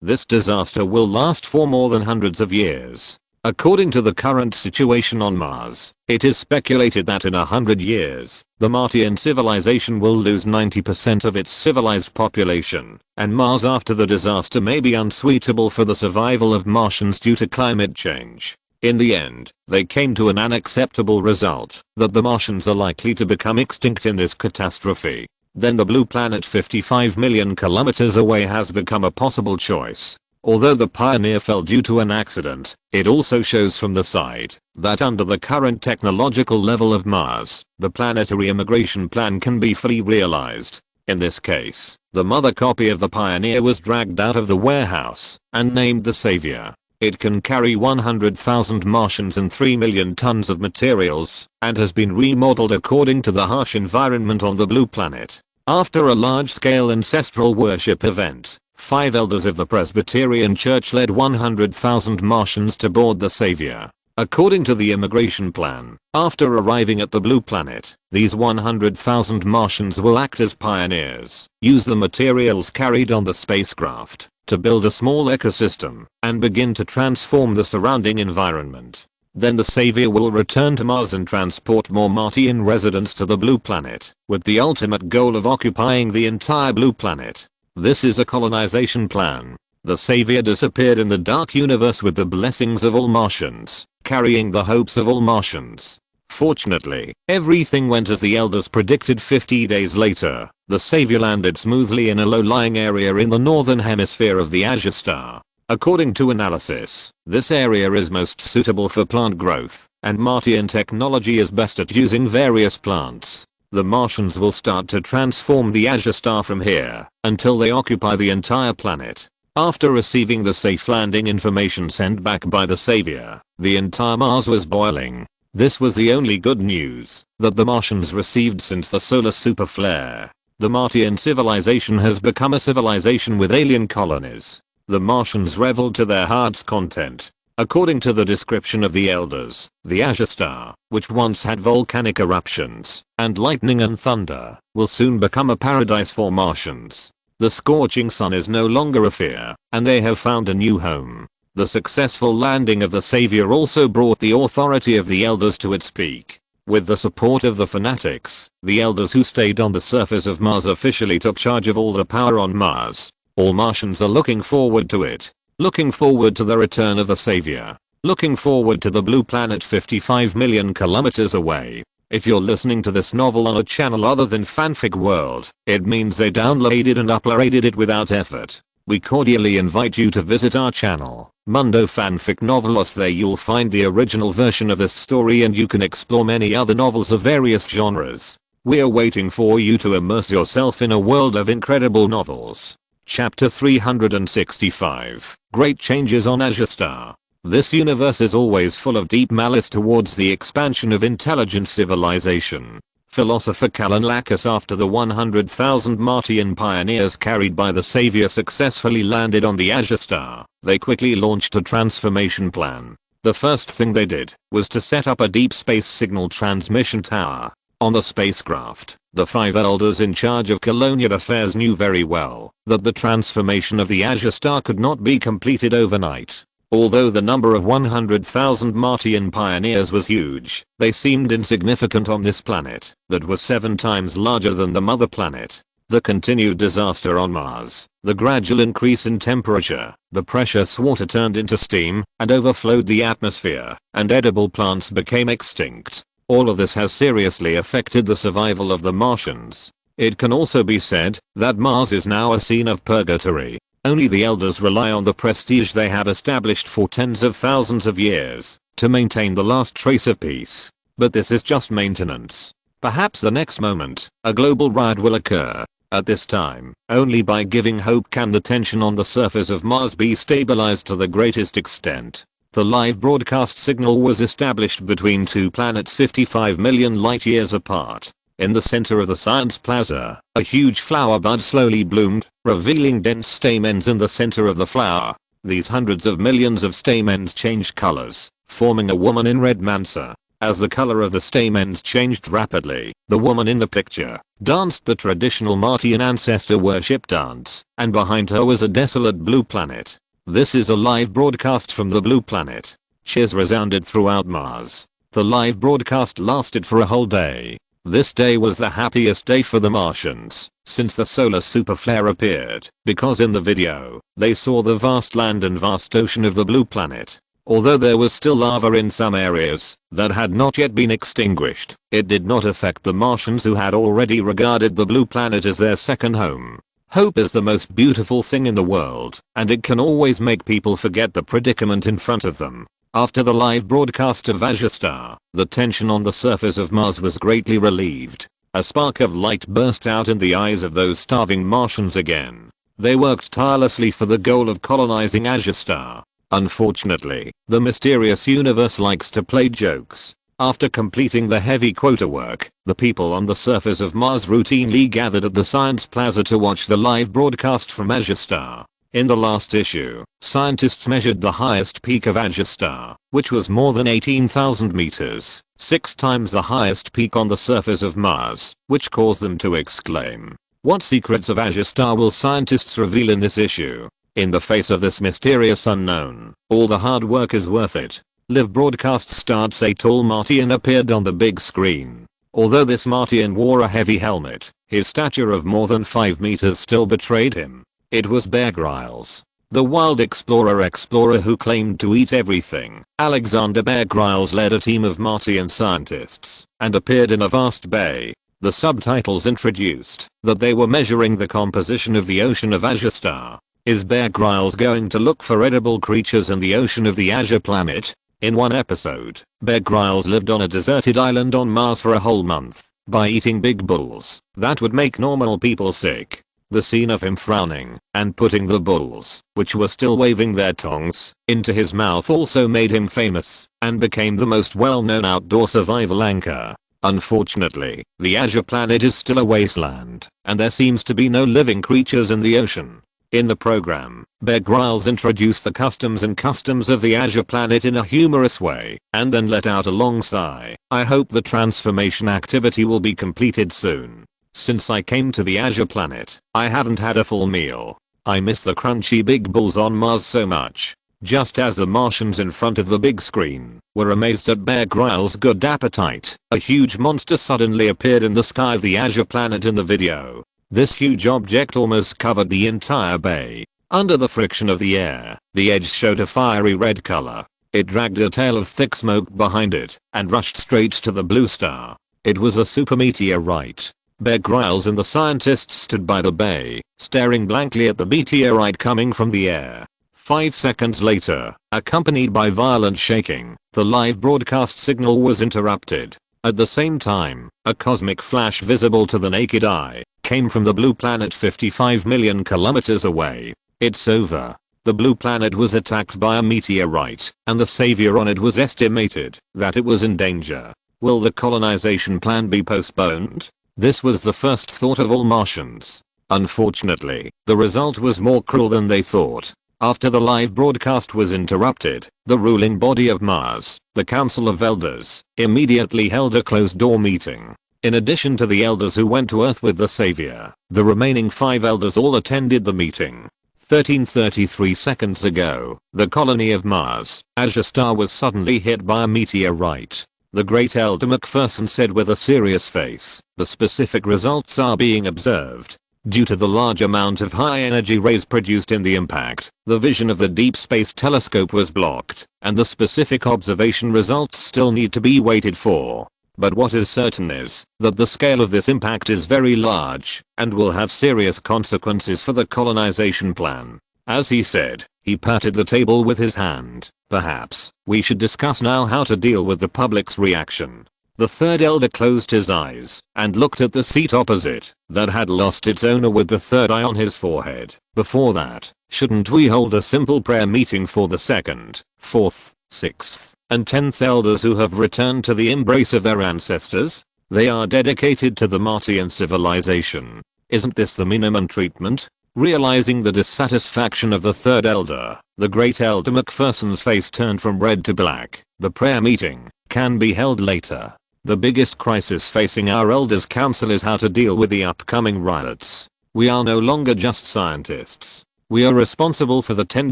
this disaster will last for more than hundreds of years. According to the current situation on Mars, it is speculated that in 100 years, the Martian civilization will lose 90% of its civilized population, and Mars after the disaster may be unsuitable for the survival of Martians due to climate change. In the end, they came to an unacceptable result, that the Martians are likely to become extinct in this catastrophe. Then the blue planet 55 million kilometers away has become a possible choice. Although the Pioneer fell due to an accident, it also shows from the side that under the current technological level of Mars, the planetary immigration plan can be fully realized. In this case, the mother copy of the Pioneer was dragged out of the warehouse and named the Savior. It can carry 100,000 Martians and 3 million tons of materials, and has been remodeled according to the harsh environment on the blue planet. After a large-scale ancestral worship event, 5 elders of the Presbyterian Church led 100,000 Martians to board the Savior. According to the immigration plan, after arriving at the blue planet, these 100,000 Martians will act as pioneers, use the materials carried on the spacecraft to build a small ecosystem, and begin to transform the surrounding environment. Then the Savior will return to Mars and transport more Martian residents to the blue planet, with the ultimate goal of occupying the entire blue planet. This is a colonization plan. The Savior disappeared in the dark universe with the blessings of all Martians, carrying the hopes of all Martians. Fortunately, everything went as the elders predicted. 50 days later, the Savior landed smoothly in a low-lying area in the northern hemisphere of the Azure Star. According to analysis, this area is most suitable for plant growth, and Martian technology is best at using various plants. The Martians will start to transform the Azure Star from here, until they occupy the entire planet. After receiving the safe landing information sent back by the Savior, the entire Mars was boiling. This was the only good news that the Martians received since the solar super flare. The Martian civilization has become a civilization with alien colonies. The Martians reveled to their heart's content. According to the description of the elders, the Azure Star, which once had volcanic eruptions and lightning and thunder, will soon become a paradise for Martians. The scorching sun is no longer a fear, and they have found a new home. The successful landing of the Savior also brought the authority of the elders to its peak. With the support of the fanatics, the elders who stayed on the surface of Mars officially took charge of all the power on Mars. All Martians are looking forward to it. Looking forward to the return of the savior. Looking forward to the blue planet 55 million kilometers away. If you're listening to this novel on a channel other than Fanfic World, it means they downloaded and uploaded it without effort. We cordially invite you to visit our channel, Mundo Fanfic Novelos. There you'll find the original version of this story and you can explore many other novels of various genres. We're waiting for you to immerse yourself in a world of incredible novels. Chapter 365. Great Changes on Azure Star. This universe is always full of deep malice towards the expansion of intelligent civilization. Philosopher Callan Lacus, after the 100,000 Martian pioneers carried by the savior successfully landed on the Azure Star, they quickly launched a transformation plan. The first thing they did was to set up a deep space signal transmission tower. On the spacecraft, the 5 elders in charge of colonial affairs knew very well that the transformation of the Azure Star could not be completed overnight. Although the number of 100,000 Martian pioneers was huge, they seemed insignificant on this planet that was 7 times larger than the mother planet. The continued disaster on Mars, the gradual increase in temperature, the precious water turned into steam and overflowed the atmosphere, and edible plants became extinct. All of this has seriously affected the survival of the Martians. It can also be said that Mars is now a scene of purgatory. Only the elders rely on the prestige they have established for tens of thousands of years to maintain the last trace of peace. But this is just maintenance. Perhaps the next moment, a global riot will occur. At this time, only by giving hope can the tension on the surface of Mars be stabilized to the greatest extent. The live broadcast signal was established between 2 planets 55 million light years apart. In the center of the Science Plaza, a huge flower bud slowly bloomed, revealing dense stamens in the center of the flower. These hundreds of millions of stamens changed colors, forming a woman in red mansa. As the color of the stamens changed rapidly, the woman in the picture danced the traditional Martian ancestor worship dance, and behind her was a desolate blue planet. This is a live broadcast from the blue planet. Cheers resounded throughout Mars. The live broadcast lasted for a whole day. This day was the happiest day for the Martians since the solar superflare appeared, because in the video, they saw the vast land and vast ocean of the blue planet. Although there was still lava in some areas that had not yet been extinguished, it did not affect the Martians who had already regarded the blue planet as their second home. Hope is the most beautiful thing in the world, and it can always make people forget the predicament in front of them. After the live broadcast of Azure Star, the tension on the surface of Mars was greatly relieved. A spark of light burst out in the eyes of those starving Martians again. They worked tirelessly for the goal of colonizing Azure Star. Unfortunately, the mysterious universe likes to play jokes. After completing the heavy quota work, the people on the surface of Mars routinely gathered at the Science Plaza to watch the live broadcast from Azure Star. In the last issue, scientists measured the highest peak of Azure Star, which was more than 18,000 meters, 6 times the highest peak on the surface of Mars, which caused them to exclaim, "What secrets of Azure Star will scientists reveal in this issue?" In the face of this mysterious unknown, all the hard work is worth it. Live broadcast starts. A tall Martian appeared on the big screen. Although this Martian wore a heavy helmet, his stature of more than 5 meters still betrayed him. It was Bear Grylls, the wild explorer who claimed to eat everything. Alexander Bear Grylls led a team of Martian scientists and appeared in a vast bay. The subtitles introduced that they were measuring the composition of the ocean of Azure Star. Is Bear Grylls going to look for edible creatures in the ocean of the Azure planet? In one episode, Bear Grylls lived on a deserted island on Mars for a whole month by eating big bulls that would make normal people sick. The scene of him frowning and putting the bulls, which were still waving their tongues, into his mouth also made him famous and became the most well-known outdoor survival anchor. Unfortunately, the Azure planet is still a wasteland, and there seems to be no living creatures in the ocean. In the program, Bear Grylls introduced the customs of the Azure planet in a humorous way, and then let out a long sigh. I hope the transformation activity will be completed soon. Since I came to the Azure planet, I haven't had a full meal. I miss the crunchy big bulls on Mars so much. Just as the Martians in front of the big screen were amazed at Bear Grylls' good appetite, a huge monster suddenly appeared in the sky of the Azure planet in the video. This huge object almost covered the entire bay. Under the friction of the air, the edge showed a fiery red color. It dragged a tail of thick smoke behind it and rushed straight to the blue star. It was a supermeteorite. Bear Grylls and the scientists stood by the bay, staring blankly at the meteorite coming from the air. 5 seconds later, accompanied by violent shaking, the live broadcast signal was interrupted. At the same time, a cosmic flash visible to the naked eye came from the blue planet 55 million kilometers away. It's over. The blue planet was attacked by a meteorite, and the savior on it was estimated that it was in danger. Will the colonization plan be postponed? This was the first thought of all Martians. Unfortunately, the result was more cruel than they thought. After the live broadcast was interrupted, the ruling body of Mars, the Council of Elders, immediately held a closed-door meeting. In addition to the elders who went to Earth with the savior, the remaining 5 elders all attended the meeting. 1333 seconds ago, the colony of Mars, Azure Star, was suddenly hit by a meteorite. The great Elder McPherson said with a serious face, "The specific results are being observed. Due to the large amount of high-energy rays produced in the impact, the vision of the Deep Space Telescope was blocked, and the specific observation results still need to be waited for. But what is certain is that the scale of this impact is very large and will have serious consequences for the colonization plan." As he said, he patted the table with his hand. "Perhaps we should discuss now how to deal with the public's reaction." The third elder closed his eyes and looked at the seat opposite that had lost its owner with the third eye on his forehead. "Before that, shouldn't we hold a simple prayer meeting for the 2nd, 4th, 6th, and 10th elders who have returned to the embrace of their ancestors? They are dedicated to the Martian civilization. Isn't this the minimum treatment?" Realizing the dissatisfaction of the third elder, the great Elder McPherson's face turned from red to black. "The prayer meeting can be held later. The biggest crisis facing our elders council is how to deal with the upcoming riots. We are no longer just scientists. We are responsible for the 10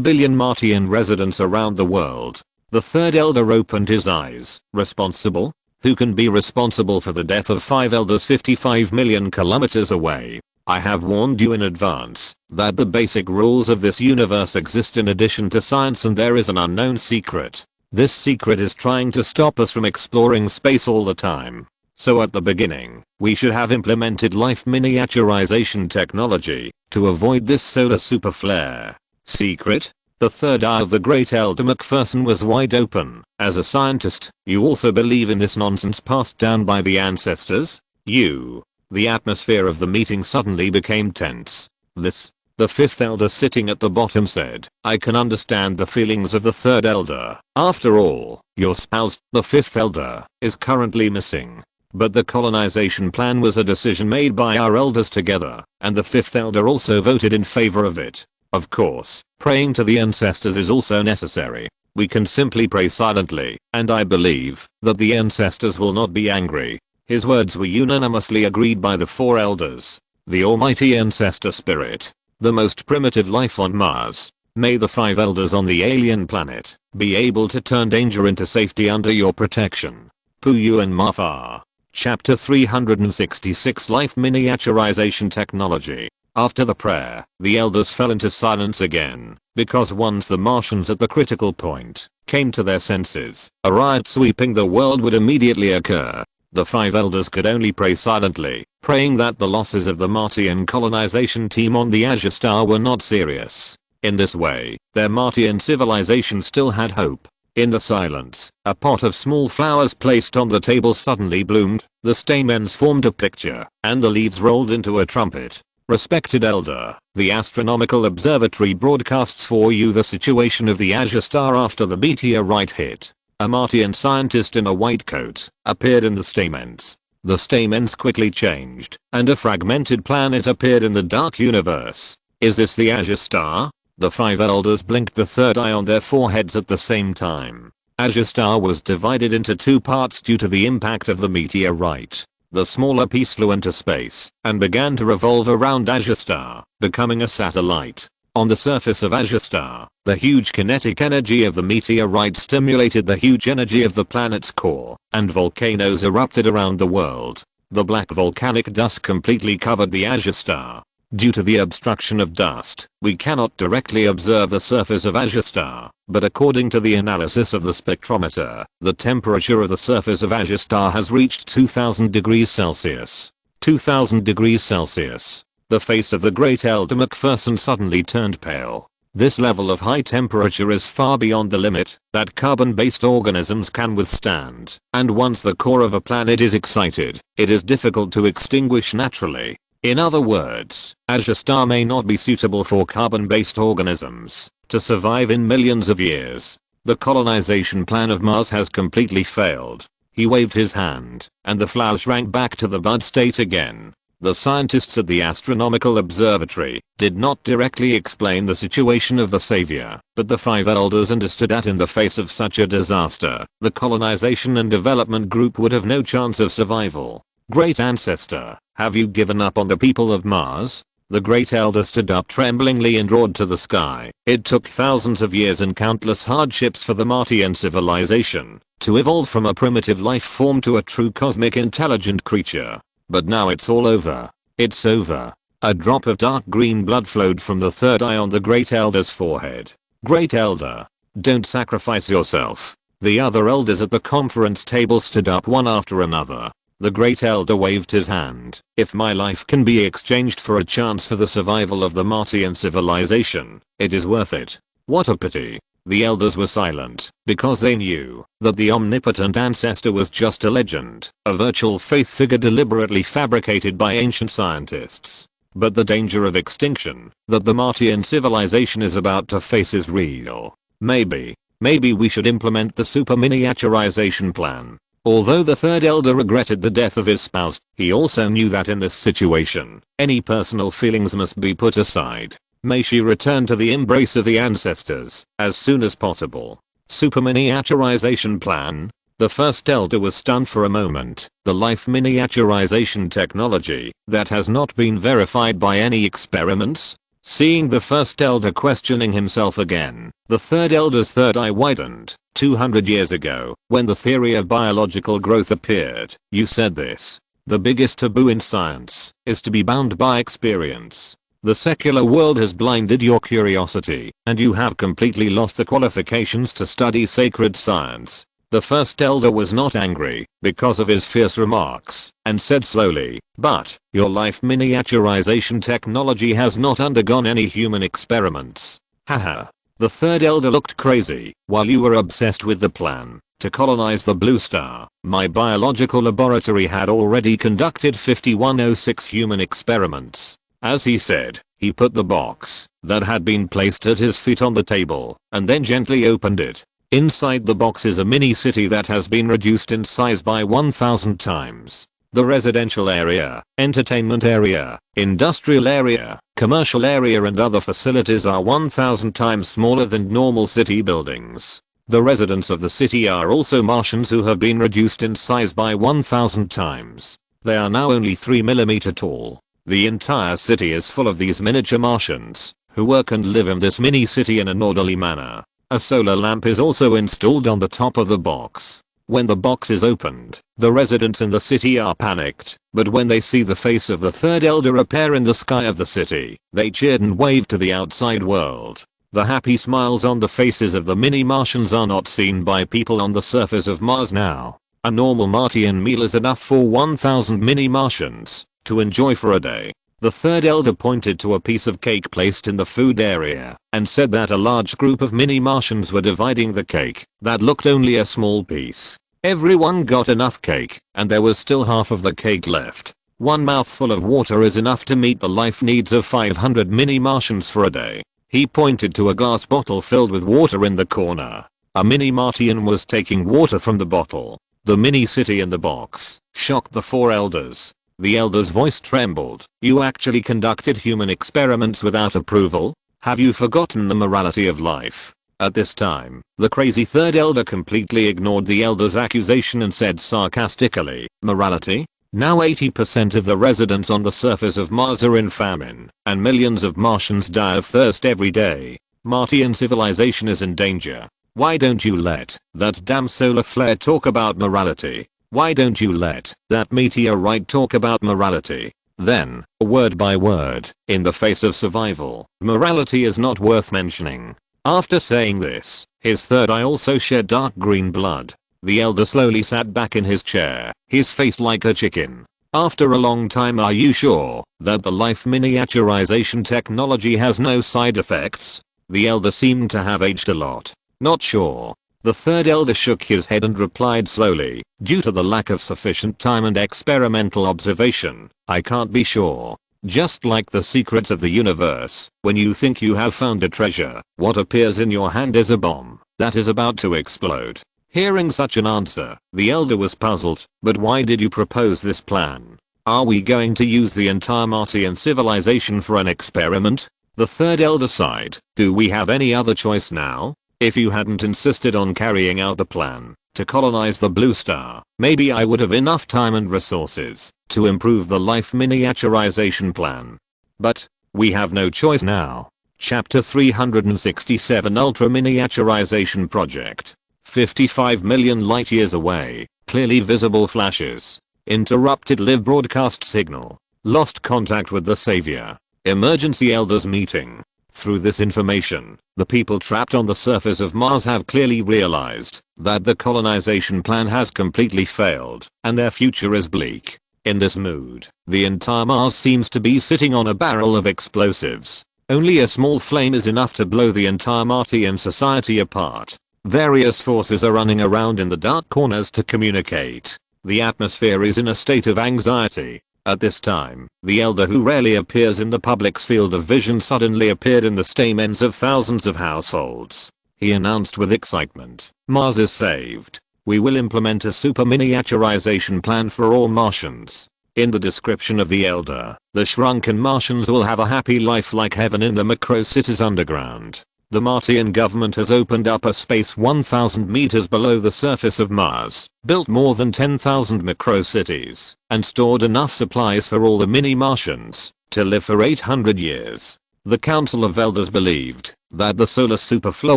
billion Martian residents around the world." The third elder opened his eyes. "Responsible? Who can be responsible for the death of 5 elders 55 million kilometers away? I have warned you in advance that the basic rules of this universe exist in addition to science, and there is an unknown secret. This secret is trying to stop us from exploring space all the time. So at the beginning, we should have implemented life miniaturization technology to avoid this solar super flare." Secret? The third eye of the great Elder McPherson was wide open. "As a scientist, you also believe in this nonsense passed down by the ancestors? You..." The atmosphere of the meeting suddenly became tense. The fifth elder sitting at the bottom said, "I can understand the feelings of the third elder. After all, your spouse, the fifth elder, is currently missing. But the colonization plan was a decision made by our elders together, and the fifth elder also voted in favor of it. Of course, praying to the ancestors is also necessary. We can simply pray silently, and I believe that the ancestors will not be angry." His words were unanimously agreed by the 4 elders. "The almighty ancestor spirit, the most primitive life on Mars, may the 5 elders on the alien planet be able to turn danger into safety under your protection. Puyu and Mafar." Chapter 366 Life Miniaturization Technology. After the prayer, the elders fell into silence again, because once the Martians at the critical point came to their senses, a riot sweeping the world would immediately occur. The 5 elders could only pray silently, praying that the losses of the Martian colonization team on the Azure Star were not serious. In this way, their Martian civilization still had hope. In the silence, a pot of small flowers placed on the table suddenly bloomed, the stamens formed a picture, and the leaves rolled into a trumpet. "Respected Elder, the Astronomical Observatory broadcasts for you the situation of the Azure Star after the meteorite hit." A Martian scientist in a white coat appeared in the stamens. The stamens quickly changed, and a fragmented planet appeared in the dark universe. "Is this the Azure Star?" The 5 elders blinked the third eye on their foreheads at the same time. Azure Star was divided into 2 parts due to the impact of the meteorite. The smaller piece flew into space and began to revolve around Azure Star, becoming a satellite. On the surface of Azure Star, the huge kinetic energy of the meteorite stimulated the huge energy of the planet's core, and volcanoes erupted around the world. The black volcanic dust completely covered the Azure Star. Due to the obstruction of dust, we cannot directly observe the surface of Azure Star, but according to the analysis of the spectrometer, the temperature of the surface of Azure Star has reached 2000 degrees Celsius. 2000 degrees Celsius. The face of the great Elder Macpherson suddenly turned pale. This level of high temperature is far beyond the limit that carbon-based organisms can withstand, and once the core of a planet is excited, it is difficult to extinguish naturally. In other words, Azure Star may not be suitable for carbon-based organisms to survive in millions of years. The colonization plan of Mars has completely failed. He waved his hand, and the flower shrank back to the bud state again. The scientists at the Astronomical Observatory did not directly explain the situation of the savior, but the 5 elders understood that in the face of such a disaster, the colonization and development group would have no chance of survival. Great ancestor, have you given up on the people of Mars? The great elder stood up tremblingly and roared to the sky. It took thousands of years and countless hardships for the Martian civilization to evolve from a primitive life form to a true cosmic intelligent creature. But now it's all over. It's over. A drop of dark green blood flowed from the third eye on the great elder's forehead. Great elder, don't sacrifice yourself. The other elders at the conference table stood up one after another. The great elder waved his hand. If my life can be exchanged for a chance for the survival of the Martian civilization, it is worth it. What a pity. The elders were silent because they knew that the omnipotent ancestor was just a legend, a virtual faith figure deliberately fabricated by ancient scientists. But the danger of extinction that the Martian civilization is about to face is real. Maybe we should implement the super miniaturization plan. Although the third elder regretted the death of his spouse, he also knew that in this situation, any personal feelings must be put aside. May she return to the embrace of the ancestors as soon as possible. Super miniaturization plan. The first elder was stunned for a moment. The life miniaturization technology that has not been verified by any experiments. Seeing the first elder questioning himself again, the third elder's third eye widened. 200 years ago, when the theory of biological growth appeared, you said this. The biggest taboo in science is to be bound by experience. The secular world has blinded your curiosity, and you have completely lost the qualifications to study sacred science. The first elder was not angry because of his fierce remarks, and said slowly, but your life miniaturization technology has not undergone any human experiments. Haha. The third elder looked crazy. While you were obsessed with the plan to colonize the blue star, my biological laboratory had already conducted 5106 human experiments. As he said, he put the box that had been placed at his feet on the table, and then gently opened it. Inside the box is a mini city that has been reduced in size by 1000 times. The residential area, entertainment area, industrial area, commercial area and other facilities are 1000 times smaller than normal city buildings. The residents of the city are also Martians who have been reduced in size by 1000 times. They are now only 3 mm tall. The entire city is full of these miniature Martians who work and live in this mini city in an orderly manner. A solar lamp is also installed on the top of the box. When the box is opened, the residents in the city are panicked, but when they see the face of the third elder appear in the sky of the city, they cheered and waved to the outside world. The happy smiles on the faces of the mini Martians are not seen by people on the surface of Mars now. A normal Martian meal is enough for 1000 mini Martians to enjoy for a day. The third elder pointed to a piece of cake placed in the food area and said that a large group of mini Martians were dividing the cake that looked only a small piece. Everyone got enough cake, and there was still half of the cake left. One mouthful of water is enough to meet the life needs of 500 mini Martians for a day. He pointed to a glass bottle filled with water in the corner. A mini Martian was taking water from the bottle. The mini city in the box shocked the 4 elders. The elder's voice trembled. You actually conducted human experiments without approval? Have you forgotten the morality of life? At this time, the crazy third elder completely ignored the elder's accusation and said sarcastically, morality? Now 80% of the residents on the surface of Mars are in famine, and millions of Martians die of thirst every day. Martian civilization is in danger. Why don't you let that damn solar flare talk about morality? Why don't you let that meteorite talk about morality? Then, word by word, in the face of survival, morality is not worth mentioning. After saying this, his third eye also shed dark green blood. The elder slowly sat back in his chair, his face like a chicken. After a long time, are you sure that the life miniaturization technology has no side effects? The elder seemed to have aged a lot. Not sure. The third elder shook his head and replied slowly, due to the lack of sufficient time and experimental observation, I can't be sure. Just like the secrets of the universe, when you think you have found a treasure, what appears in your hand is a bomb that is about to explode. Hearing such an answer, the elder was puzzled. But why did you propose this plan? Are we going to use the entire Martian civilization for an experiment? The third elder sighed. Do we have any other choice now? If you hadn't insisted on carrying out the plan to colonize the blue star, maybe I would have enough time and resources to improve the life miniaturization plan. But we have no choice now. Chapter 367 Ultra Miniaturization Project. 55 million light years away, clearly visible flashes. Interrupted live broadcast signal. Lost contact with the savior. Emergency elders meeting. Through this information, the people trapped on the surface of Mars have clearly realized that the colonization plan has completely failed, and their future is bleak. In this mood, the entire Mars seems to be sitting on a barrel of explosives. Only a small flame is enough to blow the entire Martian society apart. Various forces are running around in the dark corners to communicate. The atmosphere is in a state of anxiety. At this time, the elder who rarely appears in the public's field of vision suddenly appeared in the stamens of thousands of households. He announced with excitement, Mars is saved. We will implement a super miniaturization plan for all Martians. In the description of the elder, the shrunken Martians will have a happy life like heaven in the macro cities underground. The Martian government has opened up a space 1,000 meters below the surface of Mars, built more than 10,000 macro cities, and stored enough supplies for all the mini-Martians to live for 800 years. The Council of Elders believed that the solar superflow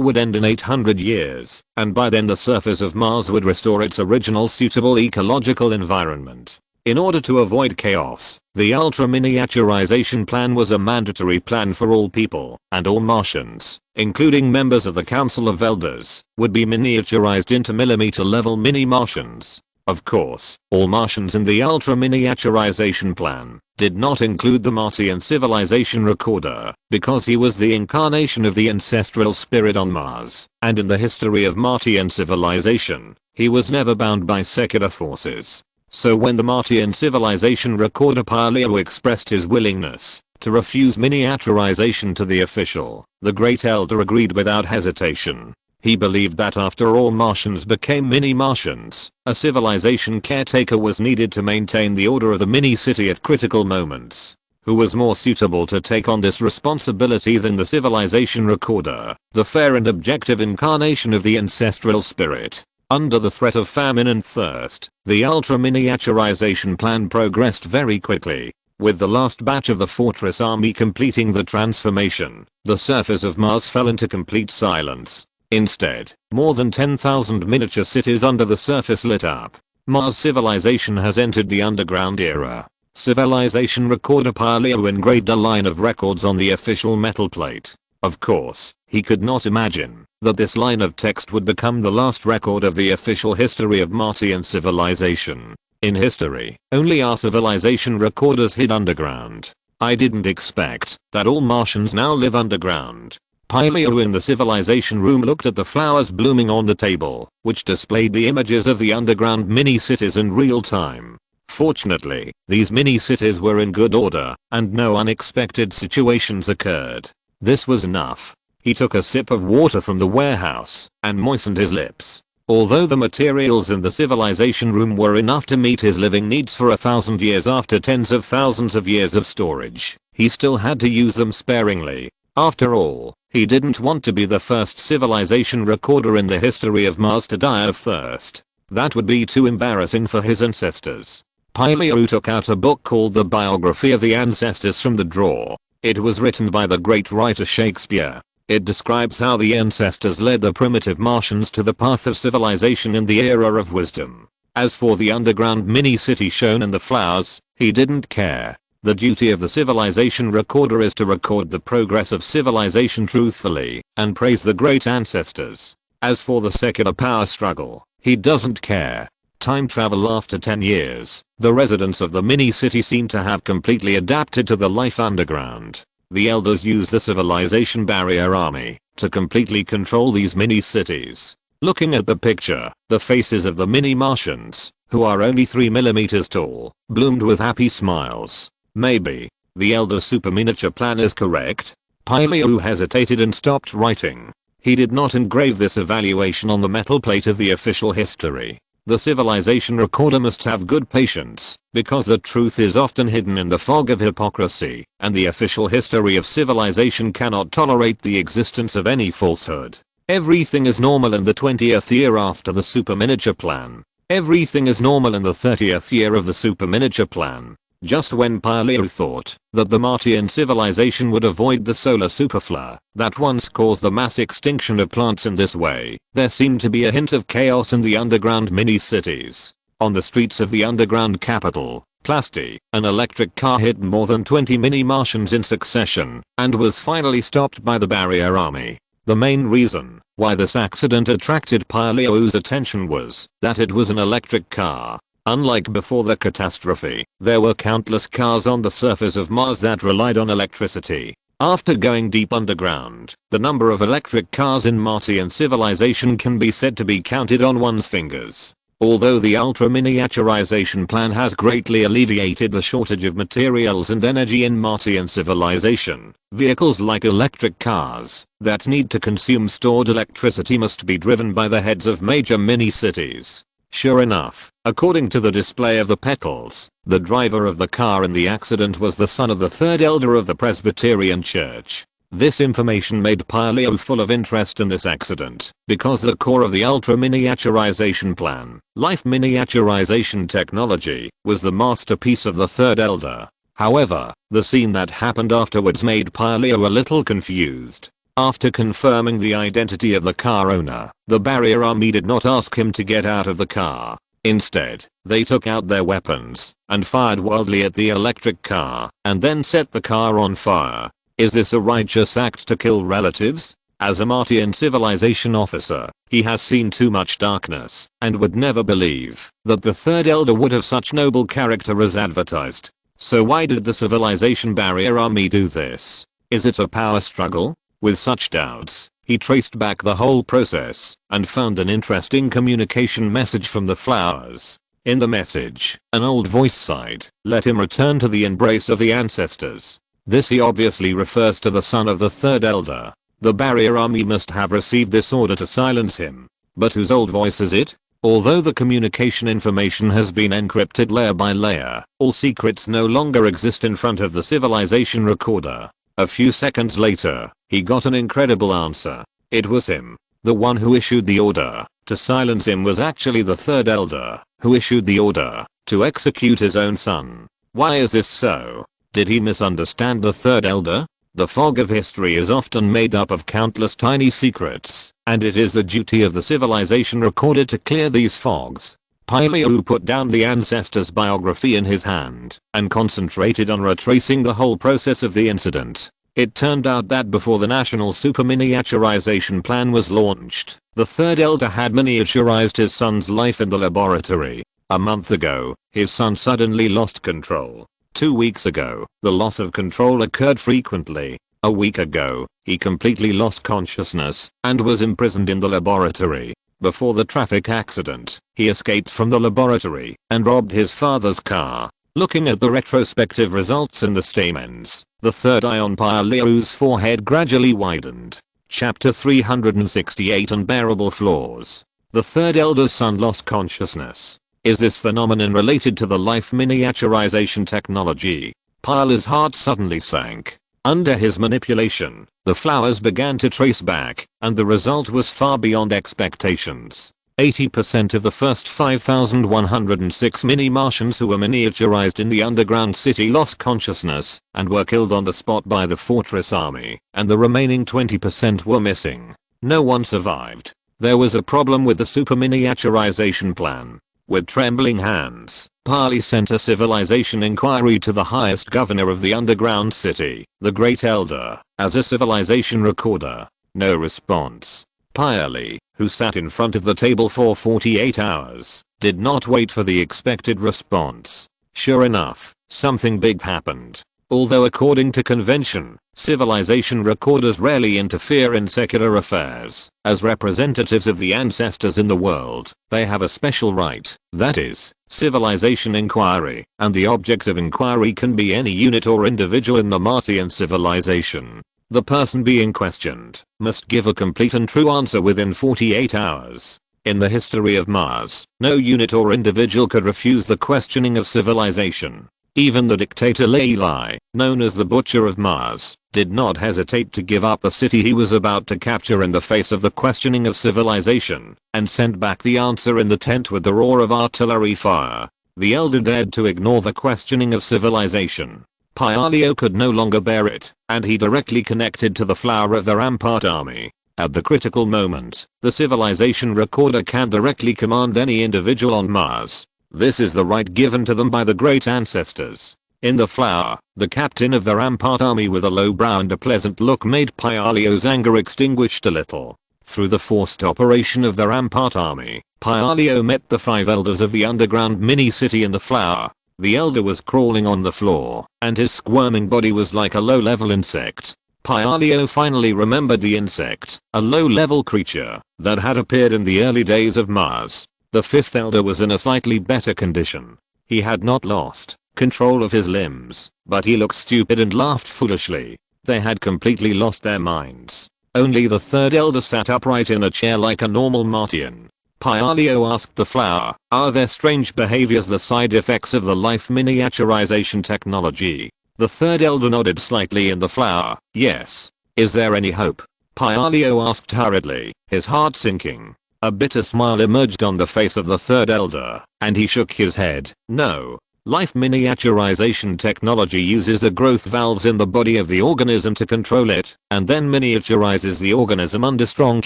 would end in 800 years, and by then the surface of Mars would restore its original suitable ecological environment. In order to avoid chaos, the ultra miniaturization plan was a mandatory plan for all people, and all Martians, including members of the Council of Elders, would be miniaturized into millimeter-level mini-Martians. Of course, all Martians in the ultra miniaturization plan did not include the Martian civilization recorder, because he was the incarnation of the ancestral spirit on Mars, and in the history of Martian civilization, he was never bound by secular forces. So when the Martian civilization recorder Paleo expressed his willingness to refuse miniaturization to the official, the Great Elder agreed without hesitation. He believed that after all Martians became mini-Martians, a civilization caretaker was needed to maintain the order of the mini-city at critical moments. Who was more suitable to take on this responsibility than the civilization recorder, the fair and objective incarnation of the ancestral spirit? Under the threat of famine and thirst, the ultra miniaturization plan progressed very quickly. With the last batch of the fortress army completing the transformation, the surface of Mars fell into complete silence. Instead, more than 10,000 miniature cities under the surface lit up. Mars civilization has entered the underground era. Civilization recorder Paleo engraved a line of records on the official metal plate. Of course, he could not imagine that this line of text would become the last record of the official history of Martian civilization. In history, only our civilization recorders hid underground. I didn't expect that all Martians now live underground. Paleo in the civilization room looked at the flowers blooming on the table, which displayed the images of the underground mini-cities in real time. Fortunately, these mini-cities were in good order, and no unexpected situations occurred. This was enough. He took a sip of water from the warehouse and moistened his lips. Although the materials in the civilization room were enough to meet his living needs for 1,000 years after tens of thousands of years of storage, he still had to use them sparingly. After all, he didn't want to be the first civilization recorder in the history of Mars to die of thirst. That would be too embarrassing for his ancestors. Pyle took out a book called The Biography of the Ancestors from the drawer. It was written by the great writer Shakespeare. It describes how the ancestors led the primitive Martians to the path of civilization in the era of wisdom. As for the underground mini-city shown in the flowers, he didn't care. The duty of the civilization recorder is to record the progress of civilization truthfully and praise the great ancestors. As for the secular power struggle, he doesn't care. Time travel. After 10 years, the residents of the mini-city seem to have completely adapted to the life underground. The elders use the civilization barrier army to completely control these mini-cities. Looking at the picture, the faces of the mini-Martians, who are only 3 millimeters tall, bloomed with happy smiles. Maybe the elder's super miniature plan is correct. Pyle hesitated and stopped writing. He did not engrave this evaluation on the metal plate of the official history. The civilization recorder must have good patience, because the truth is often hidden in the fog of hypocrisy, and the official history of civilization cannot tolerate the existence of any falsehood. Everything is normal in the 20th year after the super miniature plan. Everything is normal in the 30th year of the super miniature plan. Just when Pyle thought that the Martian civilization would avoid the solar superflare that once caused the mass extinction of plants in this way, there seemed to be a hint of chaos in the underground mini-cities. On the streets of the underground capital, Plasty, an electric car hit more than 20 mini-Martians in succession and was finally stopped by the barrier army. The main reason why this accident attracted Pyle's attention was that it was an electric car. Unlike before the catastrophe, there were countless cars on the surface of Mars that relied on electricity. After going deep underground, the number of electric cars in Martian civilization can be said to be counted on one's fingers. Although the ultra-miniaturization plan has greatly alleviated the shortage of materials and energy in Martian civilization, vehicles like electric cars that need to consume stored electricity must be driven by the heads of major mini-cities. Sure enough, according to the display of the petals, the driver of the car in the accident was the son of the third elder of the Presbyterian Church. This information made Pyle full of interest in this accident, because the core of the ultra-miniaturization plan, life miniaturization technology, was the masterpiece of the third elder. However, the scene that happened afterwards made Pyle a little confused. After confirming the identity of the car owner, the barrier army did not ask him to get out of the car. Instead, they took out their weapons and fired wildly at the electric car and then set the car on fire. Is this a righteous act to kill relatives? As a Martian civilization officer, he has seen too much darkness and would never believe that the third elder would have such noble character as advertised. So why did the civilization barrier army do this? Is it a power struggle? With such doubts, he traced back the whole process and found an interesting communication message from the flowers. In the message, an old voice sighed, "Let him return to the embrace of the ancestors." This he obviously refers to the son of the third elder. The barrier army must have received this order to silence him. But whose old voice is it? Although the communication information has been encrypted layer by layer, all secrets no longer exist in front of the civilization recorder. A few seconds later, he got an incredible answer. It was him. The one who issued the order to silence him was actually the third elder, who issued the order to execute his own son. Why is this so? Did he misunderstand the third elder? The fog of history is often made up of countless tiny secrets, and it is the duty of the civilization recorder to clear these fogs. Pyle put down the ancestor's biography in his hand and concentrated on retracing the whole process of the incident. It turned out that before the national super miniaturization plan was launched, the third elder had miniaturized his son's life in the laboratory. A month ago, his son suddenly lost control. 2 weeks ago, the loss of control occurred frequently. A week ago, he completely lost consciousness and was imprisoned in the laboratory. Before the traffic accident, he escaped from the laboratory and robbed his father's car. Looking at the retrospective results in the stamens, the third eye on Pyle's forehead gradually widened. Chapter 368 Unbearable Flaws. The third elder's son lost consciousness. Is this phenomenon related to the life miniaturization technology? Pyle's heart suddenly sank. Under his manipulation, the flowers began to trace back, and the result was far beyond expectations. 80% of the first 5,106 mini-Martians who were miniaturized in the underground city lost consciousness and were killed on the spot by the Fortress Army, and the remaining 20% were missing. No one survived. There was a problem with the super miniaturization plan. With trembling hands, Pali sent a civilization inquiry to the highest governor of the underground city, the Great Elder, as a civilization recorder. No response. Pali, who sat in front of the table for 48 hours, did not wait for the expected response. Sure enough, something big happened. Although according to convention, civilization recorders rarely interfere in secular affairs, as representatives of the ancestors in the world, they have a special right, that is, civilization inquiry, and the object of inquiry can be any unit or individual in the Martian civilization. The person being questioned must give a complete and true answer within 48 hours. In the history of Mars, no unit or individual could refuse the questioning of civilization. Even the dictator Leili, known as the Butcher of Mars, did not hesitate to give up the city he was about to capture in the face of the questioning of civilization, and sent back the answer in the tent with the roar of artillery fire. The Elder dared to ignore the questioning of civilization. Pyleo could no longer bear it, and he directly connected to the flower of the Rampart army. At the critical moment, the civilization recorder can directly command any individual on Mars. This is the right given to them by the great ancestors. In the flower, the captain of the Rampart army with a low brow and a pleasant look made Pyleo's anger extinguished a little. Through the forced operation of the Rampart army, Pyleo met the 5 elders of the underground mini-city in the flower. The elder was crawling on the floor, and his squirming body was like a low-level insect. Pyleo finally remembered the insect, a low-level creature that had appeared in the early days of Mars. The 5th elder was in a slightly better condition. He had not lost control of his limbs, but he looked stupid and laughed foolishly. They had completely lost their minds. Only the 3rd elder sat upright in a chair like a normal Martian. Pyleo asked the flower, "Are their strange behaviors the side effects of the life miniaturization technology?" The 3rd elder nodded slightly in the flower, "Yes. Is there any hope?" Pyleo asked hurriedly, his heart sinking. A bitter smile emerged on the face of the 3rd elder, and he shook his head. "No. Life miniaturization technology uses the growth valves in the body of the organism to control it, and then miniaturizes the organism under strong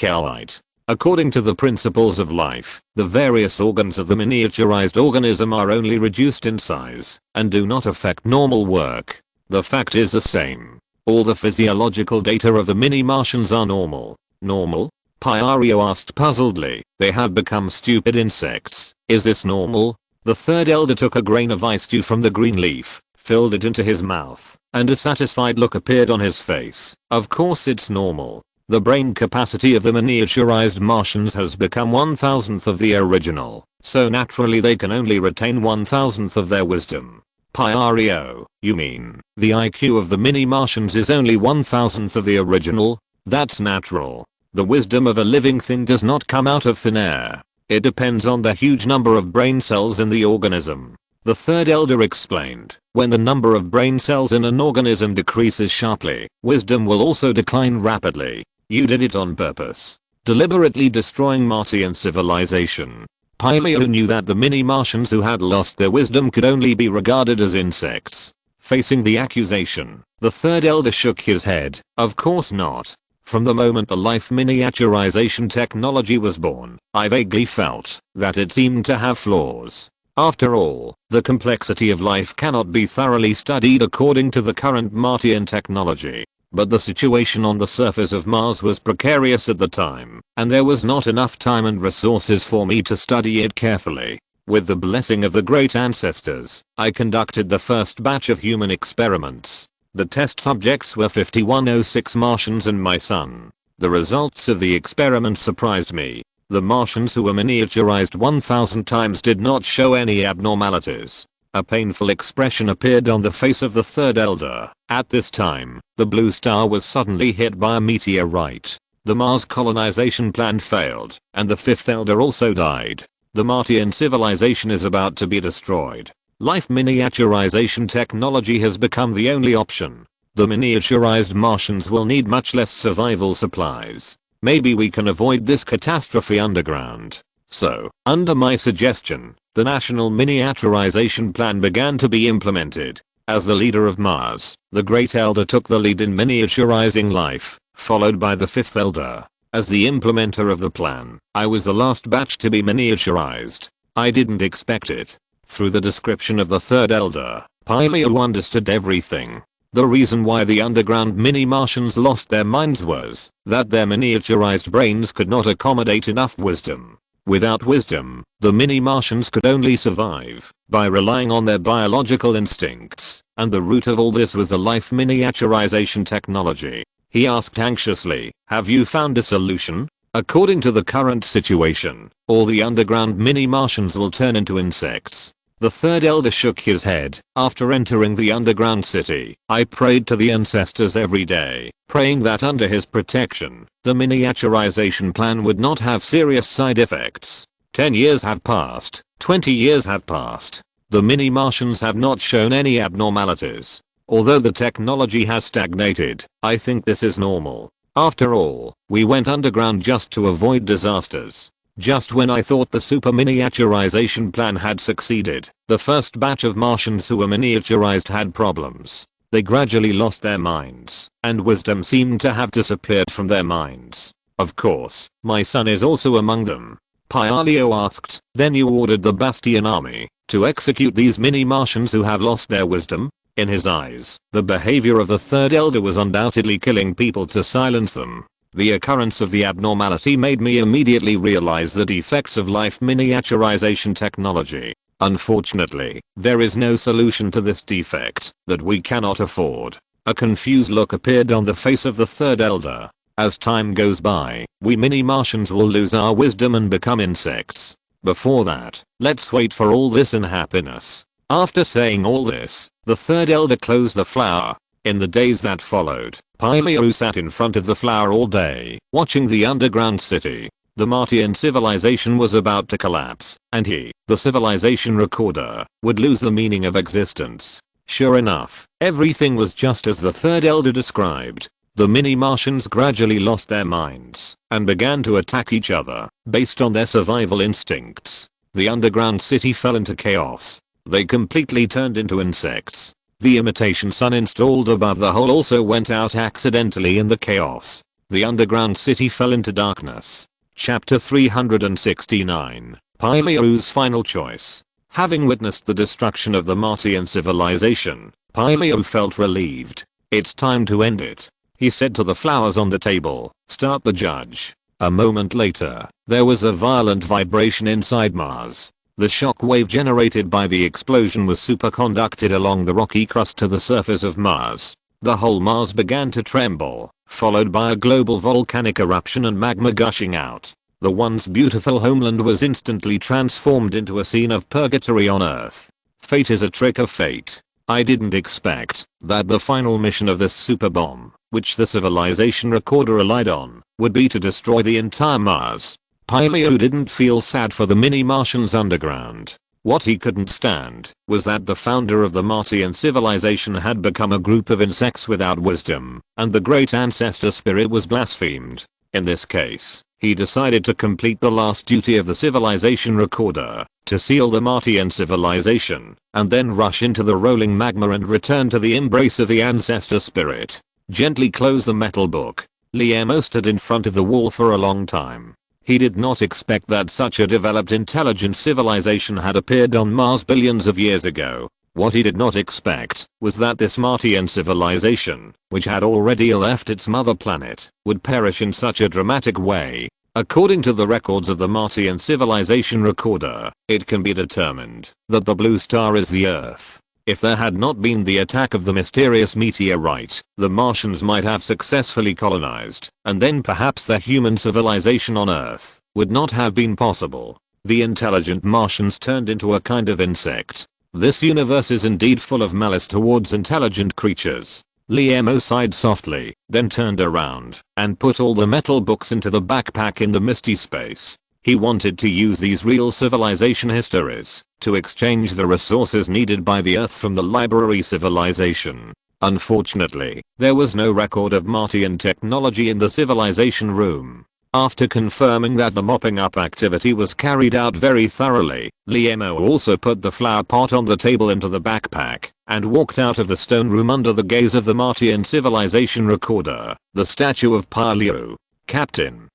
light. According to the principles of life, the various organs of the miniaturized organism are only reduced in size, and do not affect normal work. The fact is the same. All the physiological data of the mini-Martians are normal." "Normal?" Pyleo asked puzzledly. "They have become stupid insects. Is this normal?" The 3rd elder took a grain of ice stew from the green leaf, filled it into his mouth, and a satisfied look appeared on his face. "Of course it's normal. The brain capacity of the miniaturized Martians has become 1,000th of the original, so naturally they can only retain 1,000th of their wisdom." Pyleo, "You mean, the IQ of the mini-Martians is only 1,000th of the original? That's natural. The wisdom of a living thing does not come out of thin air. It depends on the huge number of brain cells in the organism." The 3rd elder explained, "When the number of brain cells in an organism decreases sharply, wisdom will also decline rapidly. You did it on purpose, deliberately destroying Martian civilization." Pyleo knew that the mini-Martians who had lost their wisdom could only be regarded as insects. Facing the accusation, the 3rd elder shook his head. "Of course not. From the moment the life miniaturization technology was born, I vaguely felt that it seemed to have flaws. After all, the complexity of life cannot be thoroughly studied according to the current Martian technology. But the situation on the surface of Mars was precarious at the time, and there was not enough time and resources for me to study it carefully. With the blessing of the great ancestors, I conducted the first batch of human experiments. The test subjects were 5106 Martians and my son. The results of the experiment surprised me. The Martians who were miniaturized 1,000 times did not show any abnormalities. A painful expression appeared on the face of the 3rd elder. At this time, the blue star was suddenly hit by a meteorite. The Mars colonization plan failed, and the 5th elder also died. The Martian civilization is about to be destroyed. Life miniaturization technology has become the only option. The miniaturized Martians will need much less survival supplies. Maybe we can avoid this catastrophe underground. So, under my suggestion, the National Miniaturization Plan began to be implemented. As the leader of Mars, the Great Elder took the lead in miniaturizing life, followed by the Fifth Elder. As the implementer of the plan, I was the last batch to be miniaturized. I didn't expect it. Through the description of the Third Elder, Pyleo understood everything. The reason why the underground mini-Martians lost their minds was that their miniaturized brains could not accommodate enough wisdom. Without wisdom, the mini-Martians could only survive by relying on their biological instincts, and the root of all this was the life miniaturization technology. He asked anxiously, "Have you found a solution? According to the current situation, all the underground mini-Martians will turn into insects." The Third Elder shook his head. "After entering the underground city, I prayed to the ancestors every day, praying that under his protection, the miniaturization plan would not have serious side effects. 10 years have passed, 20 years have passed. The mini-Martians have not shown any abnormalities. Although the technology has stagnated, I think this is normal. After all, we went underground just to avoid disasters." Just when I thought the super miniaturization plan had succeeded, the first batch of Martians who were miniaturized had problems. They gradually lost their minds, and wisdom seemed to have disappeared from their minds. Of course, my son is also among them. Pyleo asked, "Then you ordered the Bastion army to execute these mini-Martians who have lost their wisdom?" In his eyes, the behavior of the Third Elder was undoubtedly killing people to silence them. The occurrence of the abnormality made me immediately realize the defects of life miniaturization technology. Unfortunately, there is no solution to this defect that we cannot afford. A confused look appeared on the face of the Third Elder. As time goes by, we mini-Martians will lose our wisdom and become insects. Before that, let's wait for all this in happiness. After saying all this, the Third Elder closed the flower. In the days that followed, Pyleo sat in front of the flower all day, watching the underground city. The Martian civilization was about to collapse, and he, the civilization recorder, would lose the meaning of existence. Sure enough, everything was just as the Third Elder described. The mini-Martians gradually lost their minds, and began to attack each other, based on their survival instincts. The underground city fell into chaos. They completely turned into insects. The imitation sun installed above the hole also went out accidentally in the chaos. The underground city fell into darkness. Chapter 369. Pyleo's final choice. Having witnessed the destruction of the Martian civilization, Pyleo felt relieved. "It's time to end it," he said to the flowers on the table. "Start the judge." A moment later, there was a violent vibration inside Mars. The shock wave generated by the explosion was superconducted along the rocky crust to the surface of Mars. The whole Mars began to tremble, followed by a global volcanic eruption and magma gushing out. The once beautiful homeland was instantly transformed into a scene of purgatory on Earth. Fate is a trick of fate. I didn't expect that the final mission of this super bomb, which the civilization recorder relied on, would be to destroy the entire Mars. Pyleo didn't feel sad for the mini-Martians underground. What he couldn't stand was that the founder of the Martian civilization had become a group of insects without wisdom, and the great ancestor spirit was blasphemed. In this case, he decided to complete the last duty of the civilization recorder, to seal the Martian civilization, and then rush into the rolling magma and return to the embrace of the ancestor spirit. Gently close the metal book. Liam stood in front of the wall for a long time. He did not expect that such a developed intelligent civilization had appeared on Mars billions of years ago. What he did not expect was that this Martian civilization, which had already left its mother planet, would perish in such a dramatic way. According to the records of the Martian civilization recorder, it can be determined that the blue star is the Earth. If there had not been the attack of the mysterious meteorite, the Martians might have successfully colonized, and then perhaps their human civilization on Earth would not have been possible. The intelligent Martians turned into a kind of insect. This universe is indeed full of malice towards intelligent creatures. Liam sighed softly, then turned around and put all the metal books into the backpack in the misty space. He wanted to use these real civilization histories to exchange the resources needed by the Earth from the library civilization. Unfortunately, there was no record of Martian technology in the civilization room. After confirming that the mopping up activity was carried out very thoroughly, Liemo also put the flower pot on the table into the backpack and walked out of the stone room under the gaze of the Martian civilization recorder, the statue of Pa Liu. Captain,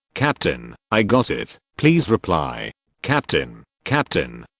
I got it, please reply. Captain,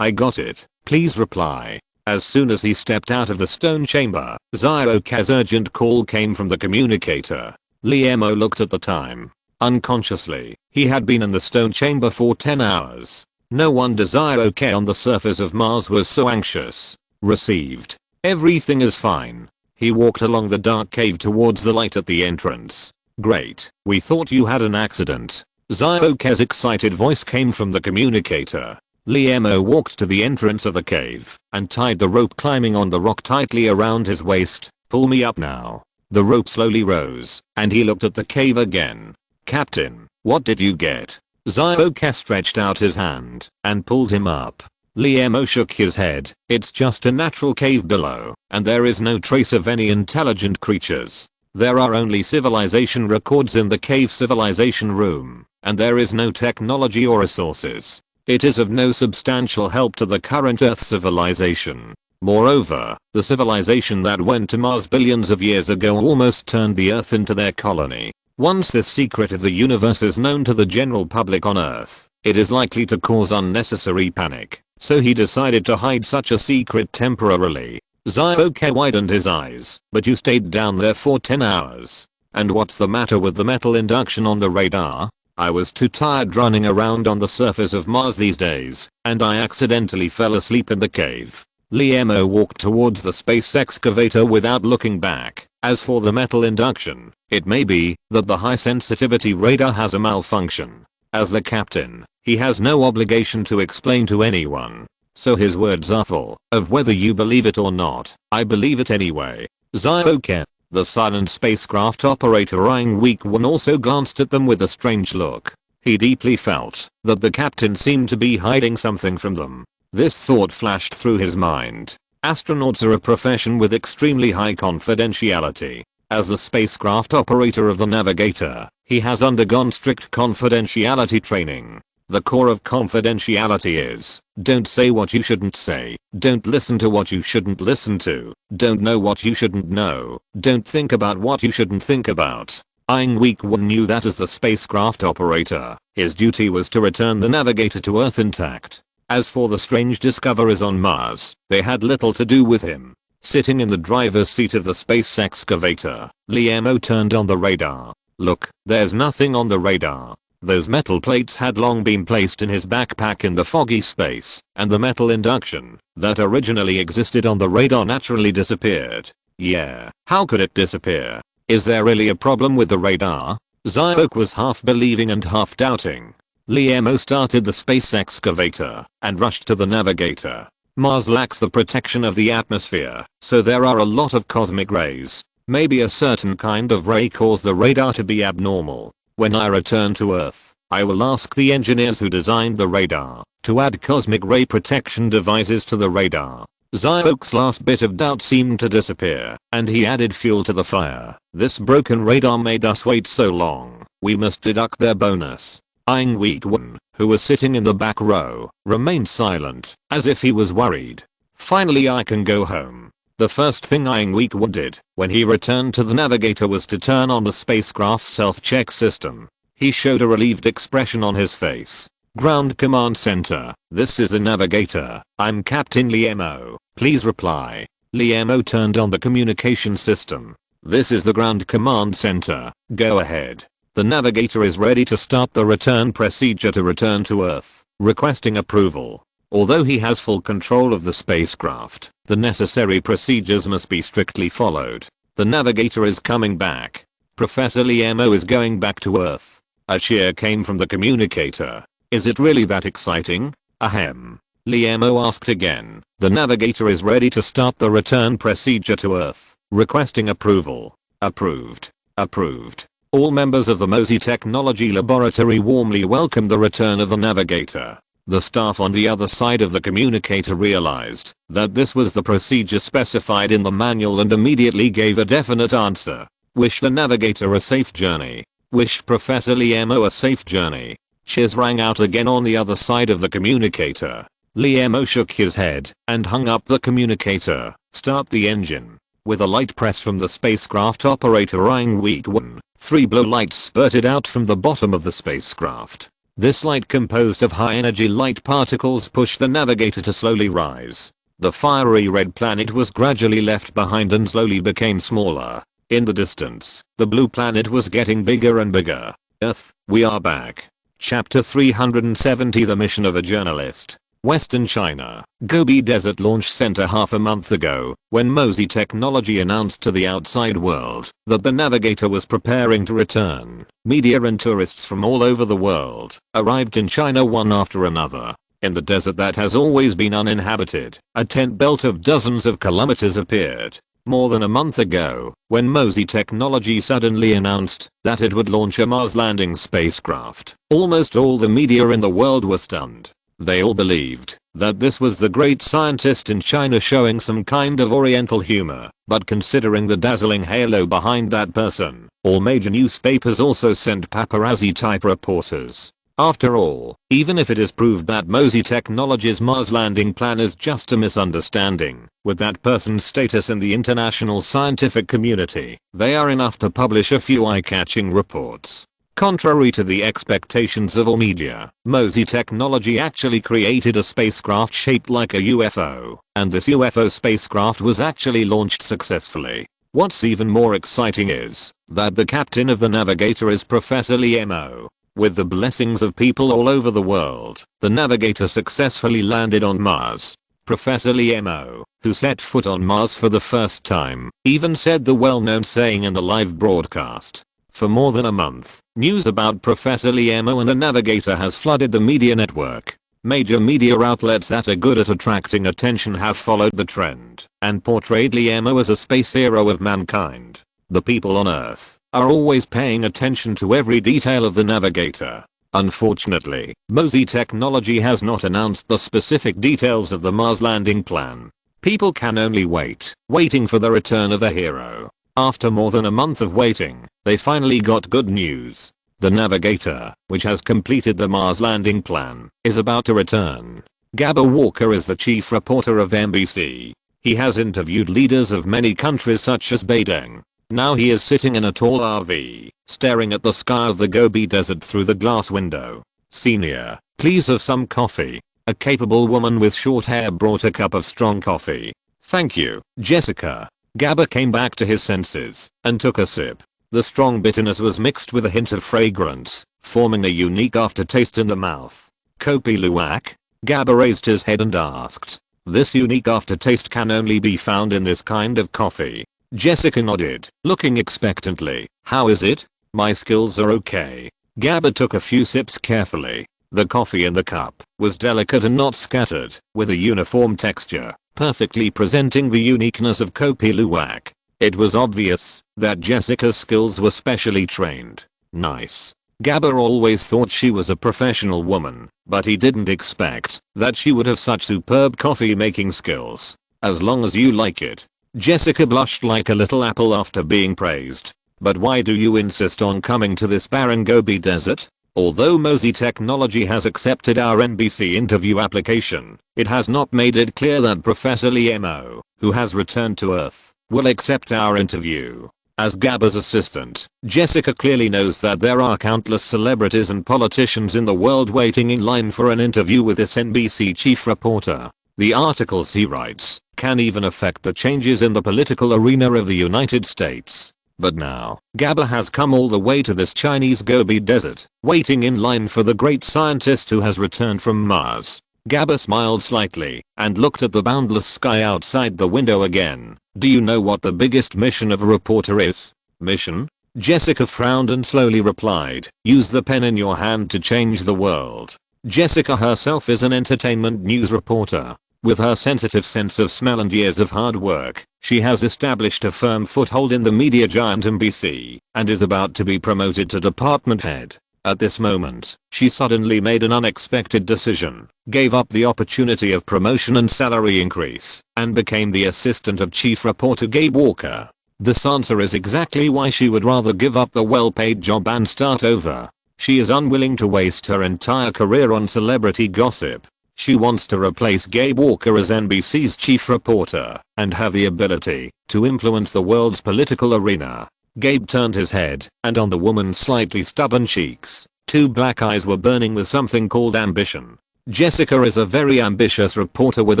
I got it, please reply. As soon as he stepped out of the stone chamber, Zioka's urgent call came from the communicator. Liemo looked at the time. Unconsciously, he had been in the stone chamber for 10 hours. No wonder Zioka on the surface of Mars was so anxious. Received. Everything is fine. He walked along the dark cave towards the light at the entrance. Great, we thought you had an accident. Zioka's excited voice came from the communicator. Liemo walked to the entrance of the cave and tied the rope climbing on the rock tightly around his waist. Pull me up now. The rope slowly rose, and he looked at the cave again. Captain, what did you get? Zioka stretched out his hand and pulled him up. Liemo shook his head. It's just a natural cave below, and there is no trace of any intelligent creatures. There are only civilization records in the cave civilization room, and there is no technology or resources. It is of no substantial help to the current Earth civilization. Moreover, the civilization that went to Mars billions of years ago almost turned the Earth into their colony. Once this secret of the universe is known to the general public on Earth, it is likely to cause unnecessary panic, so he decided to hide such a secret temporarily. Zioka widened his eyes, but you stayed down there for 10 hours. And what's the matter with the metal induction on the radar? I was too tired running around on the surface of Mars these days, and I accidentally fell asleep in the cave. Liemo walked towards the space excavator without looking back. As for the metal induction, it may be that the high sensitivity radar has a malfunction. As the captain, he has no obligation to explain to anyone. So his words are full of whether you believe it or not. I believe it anyway. Zioka, the silent spacecraft operator eyeing Weak One, also glanced at them with a strange look. He deeply felt that the captain seemed to be hiding something from them. This thought flashed through his mind. Astronauts are a profession with extremely high confidentiality. As the spacecraft operator of the Navigator, he has undergone strict confidentiality training. The core of confidentiality is, don't say what you shouldn't say, don't listen to what you shouldn't listen to, don't know what you shouldn't know, don't think about what you shouldn't think about. Eyeing Weak One knew that as the spacecraft operator, his duty was to return the Navigator to Earth intact. As for the strange discoveries on Mars, they had little to do with him. Sitting in the driver's seat of the space excavator, Liemo turned on the radar. Look, there's nothing on the radar. Those metal plates had long been placed in his backpack in the foggy space, and the metal induction that originally existed on the radar naturally disappeared. Yeah, how could it disappear? Is there really a problem with the radar? Zioka was half believing and half doubting. Liemo started the space excavator and rushed to the Navigator. Mars lacks the protection of the atmosphere, so there are a lot of cosmic rays. Maybe a certain kind of ray caused the radar to be abnormal. When I return to Earth, I will ask the engineers who designed the radar to add cosmic ray protection devices to the radar. Zioka's last bit of doubt seemed to disappear, and he added fuel to the fire. This broken radar made us wait so long. We must deduct their bonus. Eyeing Weak One, who was sitting in the back row, remained silent, as if he was worried. Finally, I can go home. The first thing Eyeing Weak One did when he returned to the Navigator was to turn on the spacecraft's self-check system. He showed a relieved expression on his face. Ground Command Center, this is the Navigator. I'm Captain Liemo. Please reply. Liemo turned on the communication system. This is the Ground Command Center. Go ahead. The Navigator is ready to start the return procedure to return to Earth, requesting approval. Although he has full control of the spacecraft, the necessary procedures must be strictly followed. The Navigator is coming back. Professor Liemo is going back to Earth. A cheer came from the communicator. Is it really that exciting? Ahem. Liemo asked again. The Navigator is ready to start the return procedure to Earth, requesting approval. Approved. Approved. All members of the Mosey Technology Laboratory warmly welcomed the return of the Navigator. The staff on the other side of the communicator realized that this was the procedure specified in the manual and immediately gave a definite answer. Wish the Navigator a safe journey. Wished Professor Liemo a safe journey. Cheers rang out again on the other side of the communicator. Liemo shook his head and hung up the communicator. Start the engine. With a light press from the spacecraft operator Rang Week-1, 3 blue lights spurted out from the bottom of the spacecraft. This light, composed of high-energy light particles, pushed the navigator to slowly rise. The fiery red planet was gradually left behind and slowly became smaller. In the distance, the blue planet was getting bigger and bigger. Earth, we are back. Chapter 370, The Mission of a Journalist. Western China, Gobi Desert Launch Center. Half a month ago, when Mozi Technology announced to the outside world that the navigator was preparing to return, media and tourists from all over the world arrived in China one after another. In the desert that has always been uninhabited, a tent belt of dozens of kilometers appeared. More than a month ago, when Mozi Technology suddenly announced that it would launch a Mars landing spacecraft, almost all the media in the world were stunned. They all believed that this was the great scientist in China showing some kind of oriental humor, but considering the dazzling halo behind that person, all major newspapers also sent paparazzi-type reporters. After all, even if it is proved that Mozi Technology's Mars landing plan is just a misunderstanding, with that person's status in the international scientific community, they are enough to publish a few eye-catching reports. Contrary to the expectations of all media, Mozi Technology actually created a spacecraft shaped like a UFO, and this UFO spacecraft was actually launched successfully. What's even more exciting is that the captain of the navigator is Professor Liemo. With the blessings of people all over the world, the navigator successfully landed on Mars. Professor Liemo, who set foot on Mars for the first time, even said the well-known saying in the live broadcast. For more than a month, news about Professor Liemo and the navigator has flooded the media network. Major media outlets that are good at attracting attention have followed the trend and portrayed Liemo as a space hero of mankind. The people on Earth are always paying attention to every detail of the navigator. Unfortunately, Mozi Technology has not announced the specific details of the Mars landing plan. People can only waiting for the return of the hero. After more than a month of waiting, they finally got good news. The navigator, which has completed the Mars landing plan, is about to return. Gabor Walker is the chief reporter of NBC. He has interviewed leaders of many countries such as Beijing. Now he is sitting in a tall RV, staring at the sky of the Gobi Desert through the glass window. Senior, please have some coffee. A capable woman with short hair brought a cup of strong coffee. Thank you, Jessica. Gabor came back to his senses and took a sip. The strong bitterness was mixed with a hint of fragrance, forming a unique aftertaste in the mouth. Kopi Luwak? Gabor raised his head and asked. This unique aftertaste can only be found in this kind of coffee. Jessica nodded, looking expectantly. How is it? My skills are okay. Gabor took a few sips carefully. The coffee in the cup was delicate and not scattered, with a uniform texture, perfectly presenting the uniqueness of Kopi Luwak. It was obvious that Jessica's skills were specially trained. Nice. Gabor always thought she was a professional woman, but he didn't expect that she would have such superb coffee making skills. As long as you like it. Jessica blushed like a little apple after being praised. But why do you insist on coming to this barren Gobi Desert? Although Mozi Technology has accepted our NBC interview application, it has not made it clear that Professor Liemo, who has returned to Earth, will accept our interview. As Gabor's assistant, Jessica clearly knows that there are countless celebrities and politicians in the world waiting in line for an interview with this NBC chief reporter. The articles he writes can even affect the changes in the political arena of the United States. But now, Gabor has come all the way to this Chinese Gobi Desert, waiting in line for the great scientist who has returned from Mars. Gabor smiled slightly and looked at the boundless sky outside the window again. Do you know what the biggest mission of a reporter is? Mission? Jessica frowned and slowly replied, use the pen in your hand to change the world. Jessica herself is an entertainment news reporter. With her sensitive sense of smell and years of hard work, she has established a firm foothold in the media giant NBC and is about to be promoted to department head. At this moment, she suddenly made an unexpected decision, gave up the opportunity of promotion and salary increase, and became the assistant of chief reporter Gabe Walker. This answer is exactly why she would rather give up the well-paid job and start over. She is unwilling to waste her entire career on celebrity gossip. She wants to replace Gabe Walker as NBC's chief reporter and have the ability to influence the world's political arena. Gabe turned his head, and on the woman's slightly stubborn cheeks, 2 black eyes were burning with something called ambition. Jessica is a very ambitious reporter with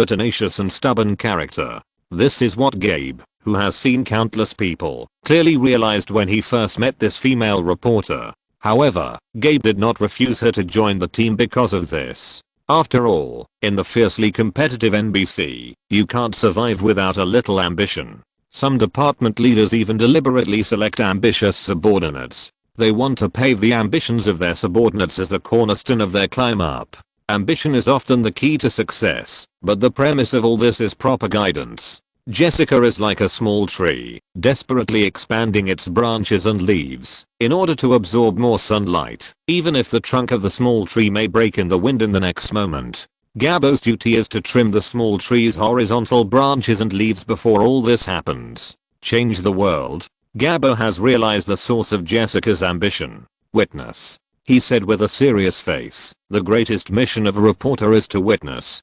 a tenacious and stubborn character. This is what Gabe, who has seen countless people, clearly realized when he first met this female reporter. However, Gabe did not refuse her to join the team because of this. After all, in the fiercely competitive NBC, you can't survive without a little ambition. Some department leaders even deliberately select ambitious subordinates. They want to pave the ambitions of their subordinates as a cornerstone of their climb up. Ambition is often the key to success, but the premise of all this is proper guidance. Jessica is like a small tree, desperately expanding its branches and leaves in order to absorb more sunlight, even if the trunk of the small tree may break in the wind in the next moment. Gabbo's duty is to trim the small tree's horizontal branches and leaves before all this happens. Change the world. Gabbo has realized the source of Jessica's ambition. Witness. He said with a serious face, the greatest mission of a reporter is to witness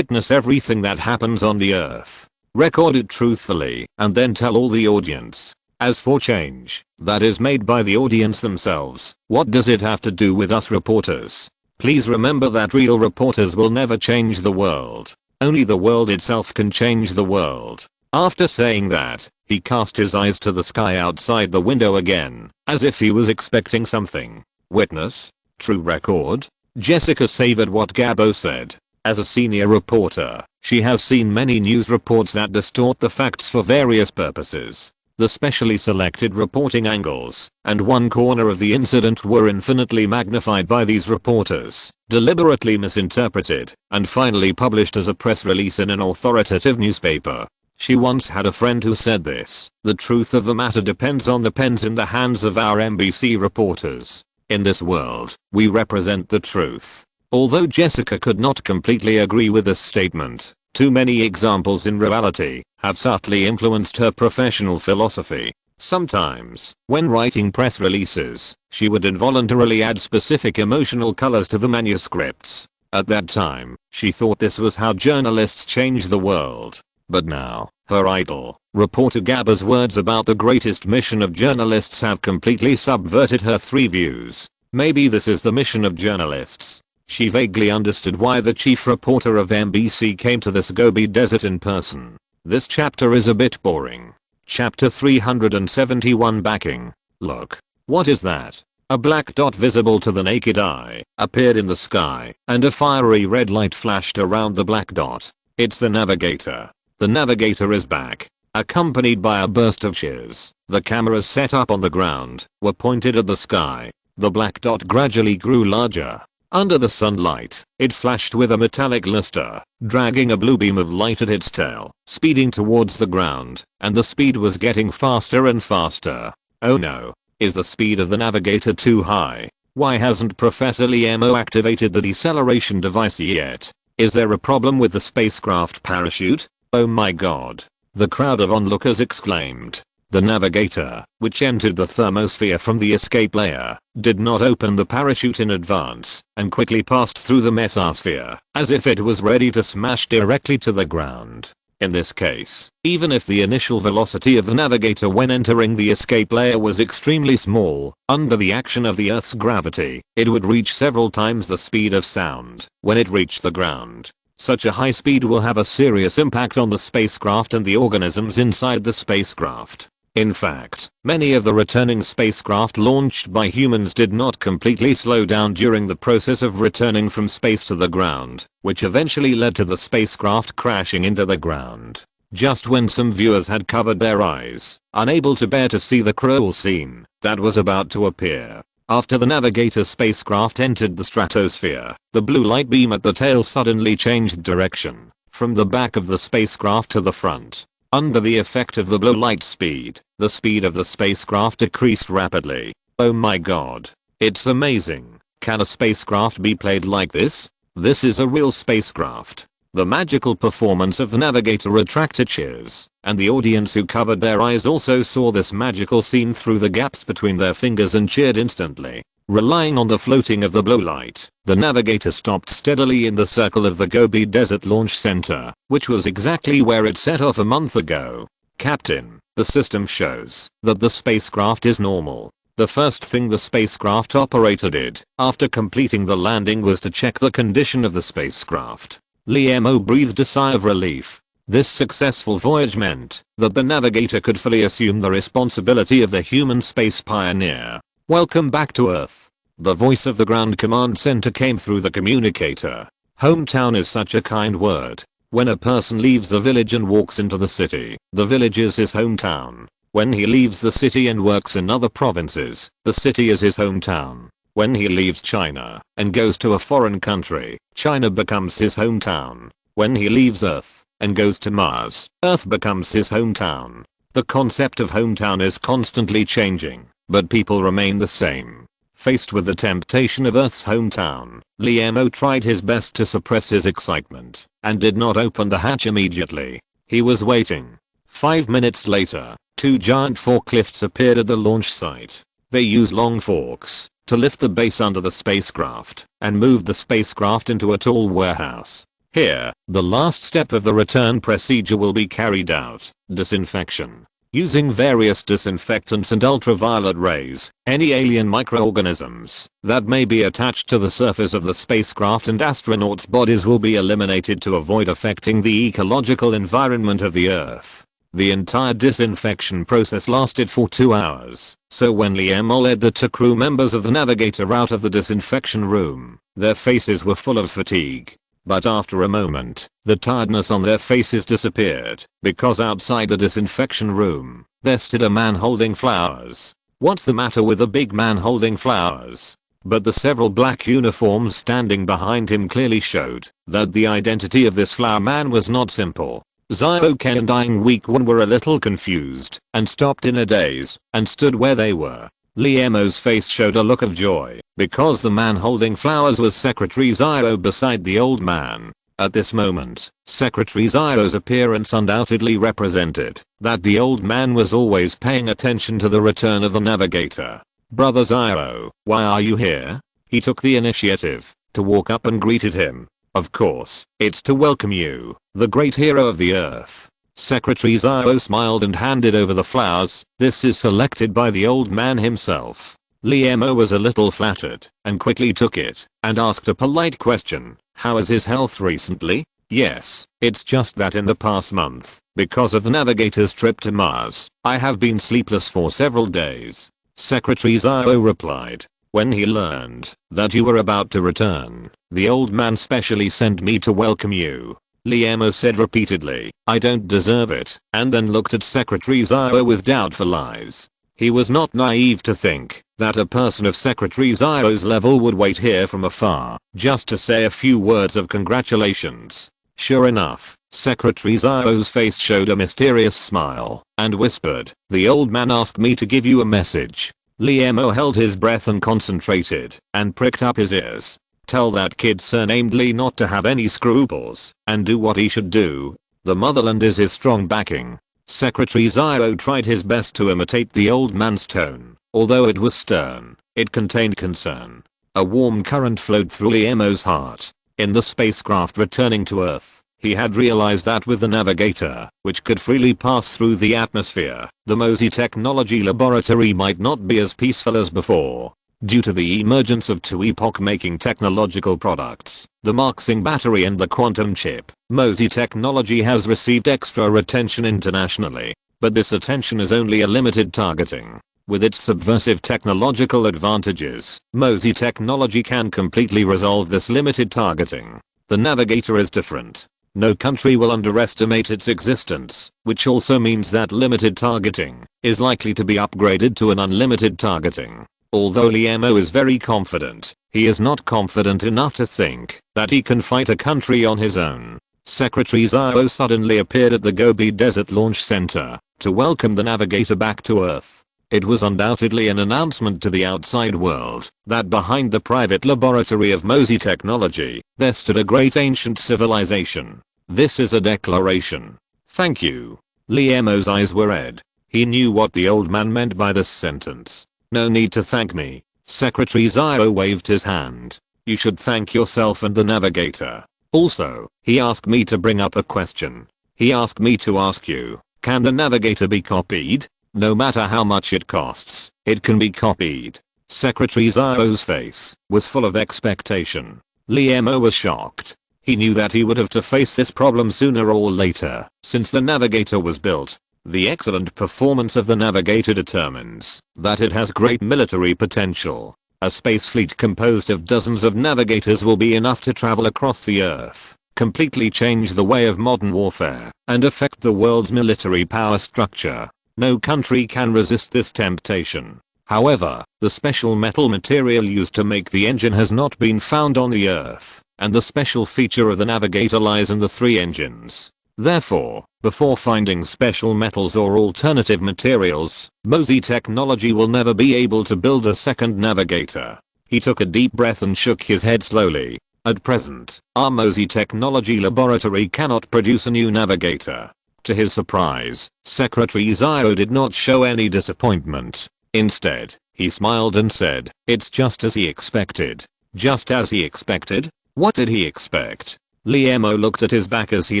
everything that happens on the earth. Record it truthfully, and then tell all the audience. As for change, that is made by the audience themselves. What does it have to do with us reporters? Please remember that real reporters will never change the world. Only the world itself can change the world. After saying that, he cast his eyes to the sky outside the window again, as if he was expecting something. Witness? True record? Jessica savored what Gabbo said. As a senior reporter, she has seen many news reports that distort the facts for various purposes. The specially selected reporting angles and one corner of the incident were infinitely magnified by these reporters, deliberately misinterpreted, and finally published as a press release in an authoritative newspaper. She once had a friend who said this: the truth of the matter depends on the pens in the hands of our NBC reporters. In this world, we represent the truth. Although Jessica could not completely agree with this statement, too many examples in reality have subtly influenced her professional philosophy. Sometimes, when writing press releases, she would involuntarily add specific emotional colors to the manuscripts. At that time, she thought this was how journalists change the world. But now, her idol, reporter Gabbo's words about the greatest mission of journalists have completely subverted her 3 views. Maybe this is the mission of journalists. She vaguely understood why the chief reporter of NBC came to this Gobi desert in person. This chapter is a bit boring. Chapter 371 Backing. Look. What is that? A black dot visible to the naked eye appeared in the sky, and a fiery red light flashed around the black dot. It's the navigator. The navigator is back. Accompanied by a burst of cheers, the cameras set up on the ground were pointed at the sky. The black dot gradually grew larger. Under the sunlight, it flashed with a metallic luster, dragging a blue beam of light at its tail, speeding towards the ground, and the speed was getting faster and faster. Oh no. Is the speed of the navigator too high? Why hasn't Professor Liemo activated the deceleration device yet? Is there a problem with the spacecraft parachute? Oh my god. The crowd of onlookers exclaimed. The navigator, which entered the thermosphere from the escape layer, did not open the parachute in advance, and quickly passed through the mesosphere, as if it was ready to smash directly to the ground. In this case, even if the initial velocity of the navigator when entering the escape layer was extremely small, under the action of the Earth's gravity, it would reach several times the speed of sound when it reached the ground. Such a high speed will have a serious impact on the spacecraft and the organisms inside the spacecraft. In fact, many of the returning spacecraft launched by humans did not completely slow down during the process of returning from space to the ground, which eventually led to the spacecraft crashing into the ground. Just when some viewers had covered their eyes, unable to bear to see the cruel scene that was about to appear. After the navigator spacecraft entered the stratosphere, the blue light beam at the tail suddenly changed direction, from the back of the spacecraft to the front. Under the effect of the blue light speed, the speed of the spacecraft decreased rapidly. Oh my god. It's amazing. Can a spacecraft be played like this? This is a real spacecraft. The magical performance of the navigator attracted cheers, and the audience who covered their eyes also saw this magical scene through the gaps between their fingers and cheered instantly. Relying on the floating of the blow light, the navigator stopped steadily in the circle of the Gobi Desert Launch Center, which was exactly where it set off a month ago. Captain, the system shows that the spacecraft is normal. The first thing the spacecraft operator did after completing the landing was to check the condition of the spacecraft. Liemo breathed a sigh of relief. This successful voyage meant that the navigator could fully assume the responsibility of the human space pioneer. Welcome back to Earth. The voice of the ground command center came through the communicator. Hometown is such a kind word. When a person leaves the village and walks into the city, the village is his hometown. When he leaves the city and works in other provinces, the city is his hometown. When he leaves China and goes to a foreign country, China becomes his hometown. When he leaves Earth and goes to Mars, Earth becomes his hometown. The concept of hometown is constantly changing, but people remain the same. Faced with the temptation of Earth's hometown, Liemo tried his best to suppress his excitement and did not open the hatch immediately. He was waiting. 5 minutes later, 2 giant forklifts appeared at the launch site. They used long forks to lift the base under the spacecraft and moved the spacecraft into a tall warehouse. Here, the last step of the return procedure will be carried out: disinfection. Using various disinfectants and ultraviolet rays, any alien microorganisms that may be attached to the surface of the spacecraft and astronauts' bodies will be eliminated to avoid affecting the ecological environment of the Earth. The entire disinfection process lasted for 2 hours, so when Liemo led the 2 crew members of the navigator out of the disinfection room, their faces were full of fatigue. But after a moment, the tiredness on their faces disappeared, because outside the disinfection room, there stood a man holding flowers. What's the matter with a big man holding flowers? But the several black uniforms standing behind him clearly showed that the identity of this flower man was not simple. Zio Ken and Dying Week One were a little confused and stopped in a daze and stood where they were. Liemo's face showed a look of joy because the man holding flowers was Secretary Zio beside the old man. At this moment, Secretary Zio's appearance undoubtedly represented that the old man was always paying attention to the return of the navigator. Brother Zio, why are you here? He took the initiative to walk up and greeted him. Of course, it's to welcome you, the great hero of the Earth. Secretary Zio smiled and handed over the flowers. This is selected by the old man himself. Liemo was a little flattered and quickly took it and asked a polite question. How is his health recently? Yes, it's just that in the past month, because of the navigator's trip to Mars, I have been sleepless for several days. Secretary Zio replied. When he learned that you were about to return, the old man specially sent me to welcome you. Liemo said repeatedly, I don't deserve it, and then looked at Secretary Zio with doubtful eyes. He was not naive to think that a person of Secretary Zio's level would wait here from afar just to say a few words of congratulations. Sure enough, Secretary Zio's face showed a mysterious smile and whispered, the old man asked me to give you a message. Liemo held his breath and concentrated and pricked up his ears. Tell that kid surnamed Lee not to have any scruples and do what he should do. The motherland is his strong backing. Secretary Zio tried his best to imitate the old man's tone. Although it was stern, it contained concern. A warm current flowed through Liemo's heart. In the spacecraft returning to Earth, he had realized that with the navigator, which could freely pass through the atmosphere, the MOSI technology laboratory might not be as peaceful as before. Due to the emergence of 2 epoch-making technological products, the Marxing battery and the quantum chip, MOSI technology has received extra attention internationally. But this attention is only a limited targeting. With its subversive technological advantages, MOSI technology can completely resolve this limited targeting. The navigator is different. No country will underestimate its existence, which also means that limited targeting is likely to be upgraded to an unlimited targeting. Although Liemo is very confident, he is not confident enough to think that he can fight a country on his own. Secretary Zio suddenly appeared at the Gobi Desert Launch Center to welcome the navigator back to Earth. It was undoubtedly an announcement to the outside world that behind the private laboratory of Mosey Technology, there stood a great ancient civilization. This is a declaration. Thank you. Liamo's eyes were red. He knew what the old man meant by this sentence. No need to thank me. Secretary Zio waved his hand. You should thank yourself and the navigator. Also, he asked me to bring up a question. He asked me to ask you, can the navigator be copied? No matter how much it costs, it can be copied. Secretary Zio's face was full of expectation. Liamo was shocked. He knew that he would have to face this problem sooner or later, since the navigator was built. The excellent performance of the navigator determines that it has great military potential. A space fleet composed of dozens of navigators will be enough to travel across the Earth, completely change the way of modern warfare, and affect the world's military power structure. No country can resist this temptation. However, the special metal material used to make the engine has not been found on the Earth, and the special feature of the navigator lies in the 3 engines. Therefore, before finding special metals or alternative materials, Mosey Technology will never be able to build a second navigator. He took a deep breath and shook his head slowly. At present, our Mosey Technology laboratory cannot produce a new navigator. To his surprise, Secretary Zio did not show any disappointment. Instead, he smiled and said, it's just as he expected. Just as he expected? What did he expect? Liamo looked at his back as he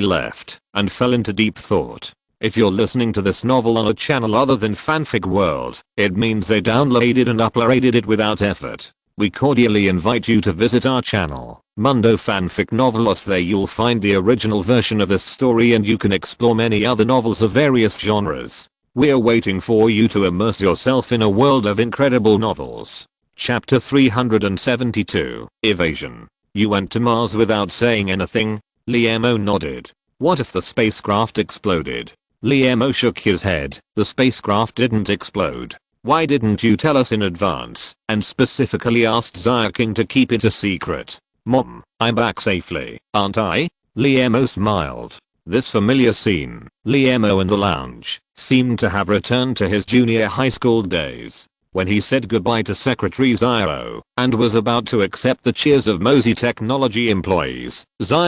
left, and fell into deep thought. If you're listening to this novel on a channel other than Fanfic World, it means they downloaded and uploaded it without effort. We cordially invite you to visit our channel, Mundo Fanfic Novelos. There you'll find the original version of this story and you can explore many other novels of various genres. We're waiting for you to immerse yourself in a world of incredible novels. Chapter 372, Evasion. You went to Mars without saying anything? Liamo nodded. What if the spacecraft exploded? Liamo shook his head. The spacecraft didn't explode. Why didn't you tell us in advance, and specifically asked King to keep it a secret? Mom, I'm back safely, aren't I? Liamo smiled. This familiar scene, Liamo in the lounge, seemed to have returned to his junior high school days. When he said goodbye to Secretary Zio, and was about to accept the cheers of Mosey Technology employees,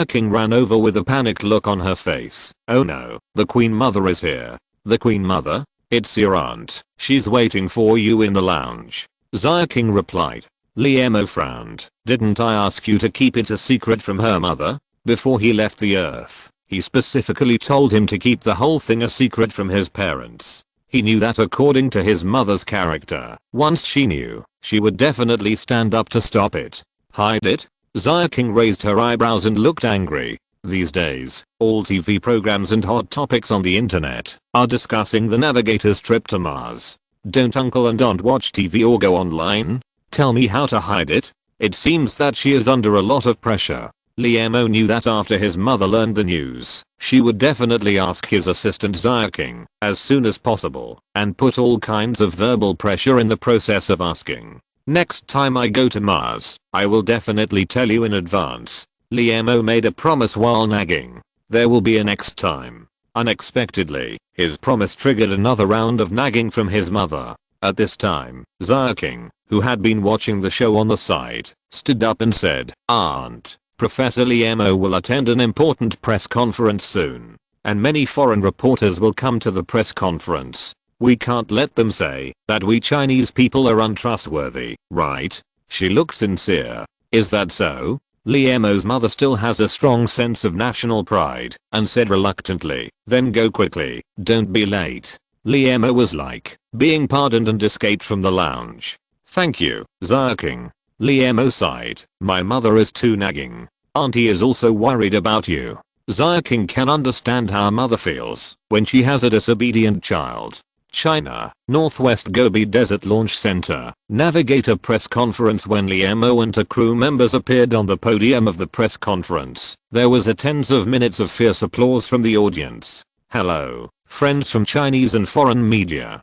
King ran over with a panicked look on her face. Oh no, the Queen Mother is here. The Queen Mother? It's your aunt. She's waiting for you in the lounge. King replied. Liamo frowned. Didn't I ask you to keep it a secret from her mother? Before he left the Earth, he specifically told him to keep the whole thing a secret from his parents. He knew that according to his mother's character, once she knew, she would definitely stand up to stop it. Hide it? King raised her eyebrows and looked angry. These days, all TV programs and hot topics on the internet are discussing the navigator's trip to Mars. Don't uncle and aunt watch TV or go online? Tell me how to hide it? It seems that she is under a lot of pressure. Liamo knew that after his mother learned the news, she would definitely ask his assistant King as soon as possible, and put all kinds of verbal pressure in the process of asking. Next time I go to Mars, I will definitely tell you in advance. Liamo made a promise while nagging. There will be a next time. Unexpectedly, his promise triggered another round of nagging from his mother. At this time, King, who had been watching the show on the side, stood up and said, Aunt, Professor Liamo will attend an important press conference soon, and many foreign reporters will come to the press conference. We can't let them say that we Chinese people are untrustworthy, right? She looked sincere. Is that so? Liamo's mother still has a strong sense of national pride, and said reluctantly, then go quickly, don't be late. Liamo was like, being pardoned and escaped from the lounge. Thank you, King. Liamo sighed. My mother is too nagging. Auntie is also worried about you. King can understand how a mother feels when she has a disobedient child. China, Northwest Gobi Desert Launch Center, Navigator press conference. When Liamo and her crew members appeared on the podium of the press conference, there was a tens of minutes of fierce applause from the audience. Hello, friends from Chinese and foreign media.